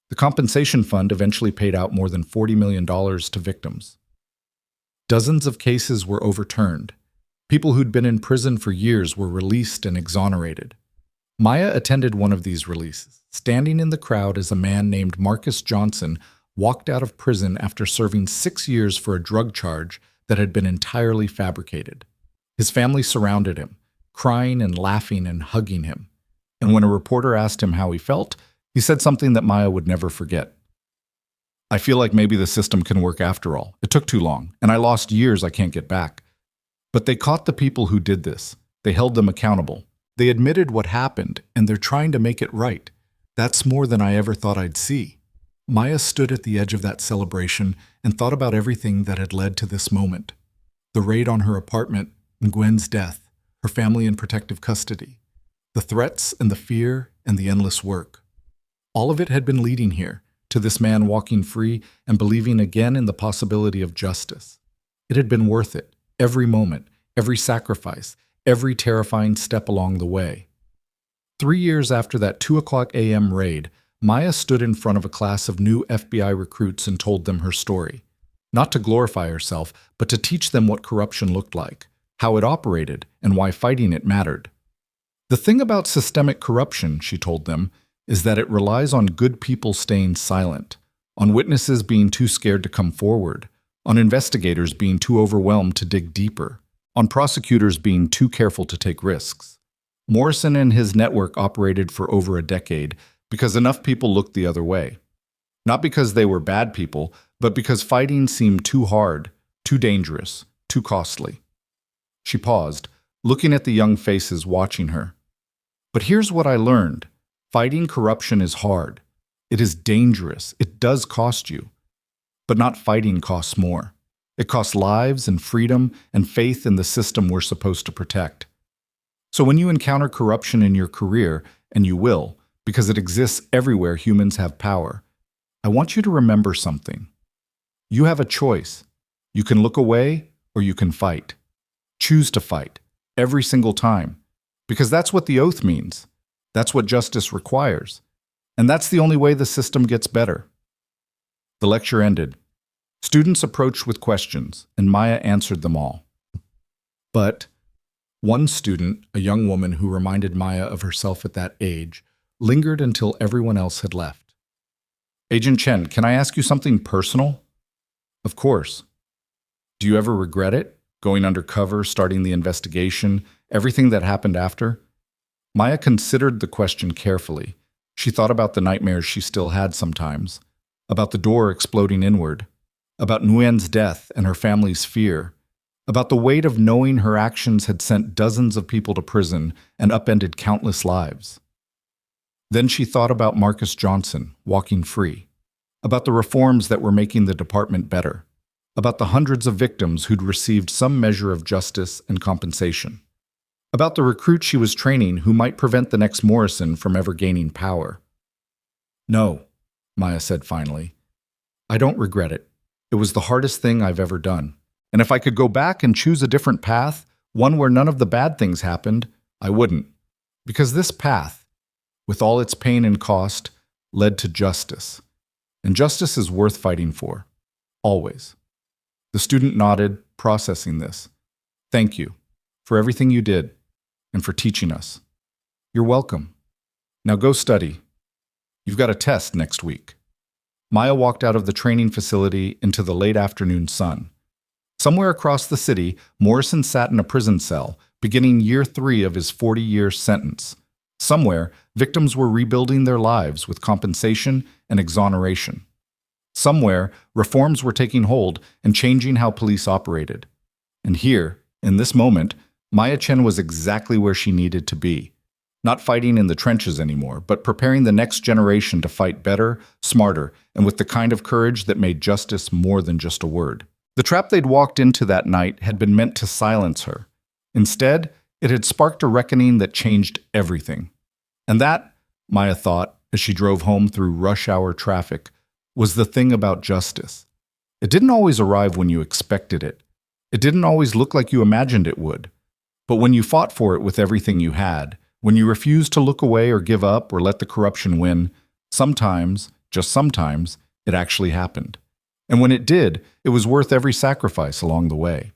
The compensation fund eventually paid out more than $40 million to victims. Dozens of cases were overturned. People who'd been in prison for years were released and exonerated. Maya attended one of these releases, standing in the crowd as a man named Marcus Johnson walked out of prison after serving 6 years for a drug charge that had been entirely fabricated. His family surrounded him, crying and laughing and hugging him. And when a reporter asked him how he felt, he said something that Maya would never forget. "I feel like maybe the system can work after all. It took too long, and I lost years I can't get back. But they caught the people who did this. They held them accountable. They admitted what happened, and they're trying to make it right. That's more than I ever thought I'd see." Maya stood at the edge of that celebration and thought about everything that had led to this moment. The raid on her apartment, Gwen's death, her family in protective custody, the threats and the fear and the endless work. All of it had been leading here, to this man walking free and believing again in the possibility of justice. It had been worth it, every moment, every sacrifice, every terrifying step along the way. 3 years after that 2:00 a.m. raid, Maya stood in front of a class of new FBI recruits and told them her story. Not to glorify herself, but to teach them what corruption looked like, how it operated, and why fighting it mattered. "The thing about systemic corruption," she told them, "is that it relies on good people staying silent, on witnesses being too scared to come forward, on investigators being too overwhelmed to dig deeper, on prosecutors being too careful to take risks. Morrison and his network operated for over a decade because enough people looked the other way. Not because they were bad people, but because fighting seemed too hard, too dangerous, too costly." She paused, looking at the young faces watching her. "But here's what I learned. Fighting corruption is hard. It is dangerous. It does cost you. But not fighting costs more. It costs lives and freedom and faith in the system we're supposed to protect. So when you encounter corruption in your career, and you will, because it exists everywhere humans have power, I want you to remember something. You have a choice. You can look away or you can fight. Choose to fight, every single time, because that's what the oath means. That's what justice requires. And that's the only way the system gets better." The lecture ended. Students approached with questions, and Maya answered them all. But one student, a young woman who reminded Maya of herself at that age, lingered until everyone else had left. "Agent Chen, can I ask you something personal?" "Of course." "Do you ever regret it? Going undercover, starting the investigation, everything that happened after?" Maya considered the question carefully. She thought about the nightmares she still had sometimes, about the door exploding inward, about Nguyen's death and her family's fear, about the weight of knowing her actions had sent dozens of people to prison and upended countless lives. Then she thought about Marcus Johnson walking free, about the reforms that were making the department better, about the hundreds of victims who'd received some measure of justice and compensation, about the recruits she was training who might prevent the next Morrison from ever gaining power. "No," Maya said finally. "I don't regret it. It was the hardest thing I've ever done. And if I could go back and choose a different path, one where none of the bad things happened, I wouldn't. Because this path, with all its pain and cost, led to justice. And justice is worth fighting for. Always. The student nodded, processing this. Thank you for everything you did and for teaching us. You're welcome. Now go study. You've got a test next week. Maya walked out of the training facility into the late afternoon sun. Somewhere across the city, Morrison sat in a prison cell, beginning year 3 of his 40-year sentence. Somewhere, victims were rebuilding their lives with compensation and exoneration. Somewhere, reforms were taking hold and changing how police operated. And here, in this moment, Maya Chen was exactly where she needed to be. Not fighting in the trenches anymore, but preparing the next generation to fight better, smarter, and with the kind of courage that made justice more than just a word. The trap they'd walked into that night had been meant to silence her. Instead, it had sparked a reckoning that changed everything. And that, Maya thought, as she drove home through rush hour traffic, was the thing about justice. It didn't always arrive when you expected it. It didn't always look like you imagined it would. But when you fought for it with everything you had, when you refused to look away or give up or let the corruption win, sometimes, just sometimes, it actually happened. And when it did, it was worth every sacrifice along the way.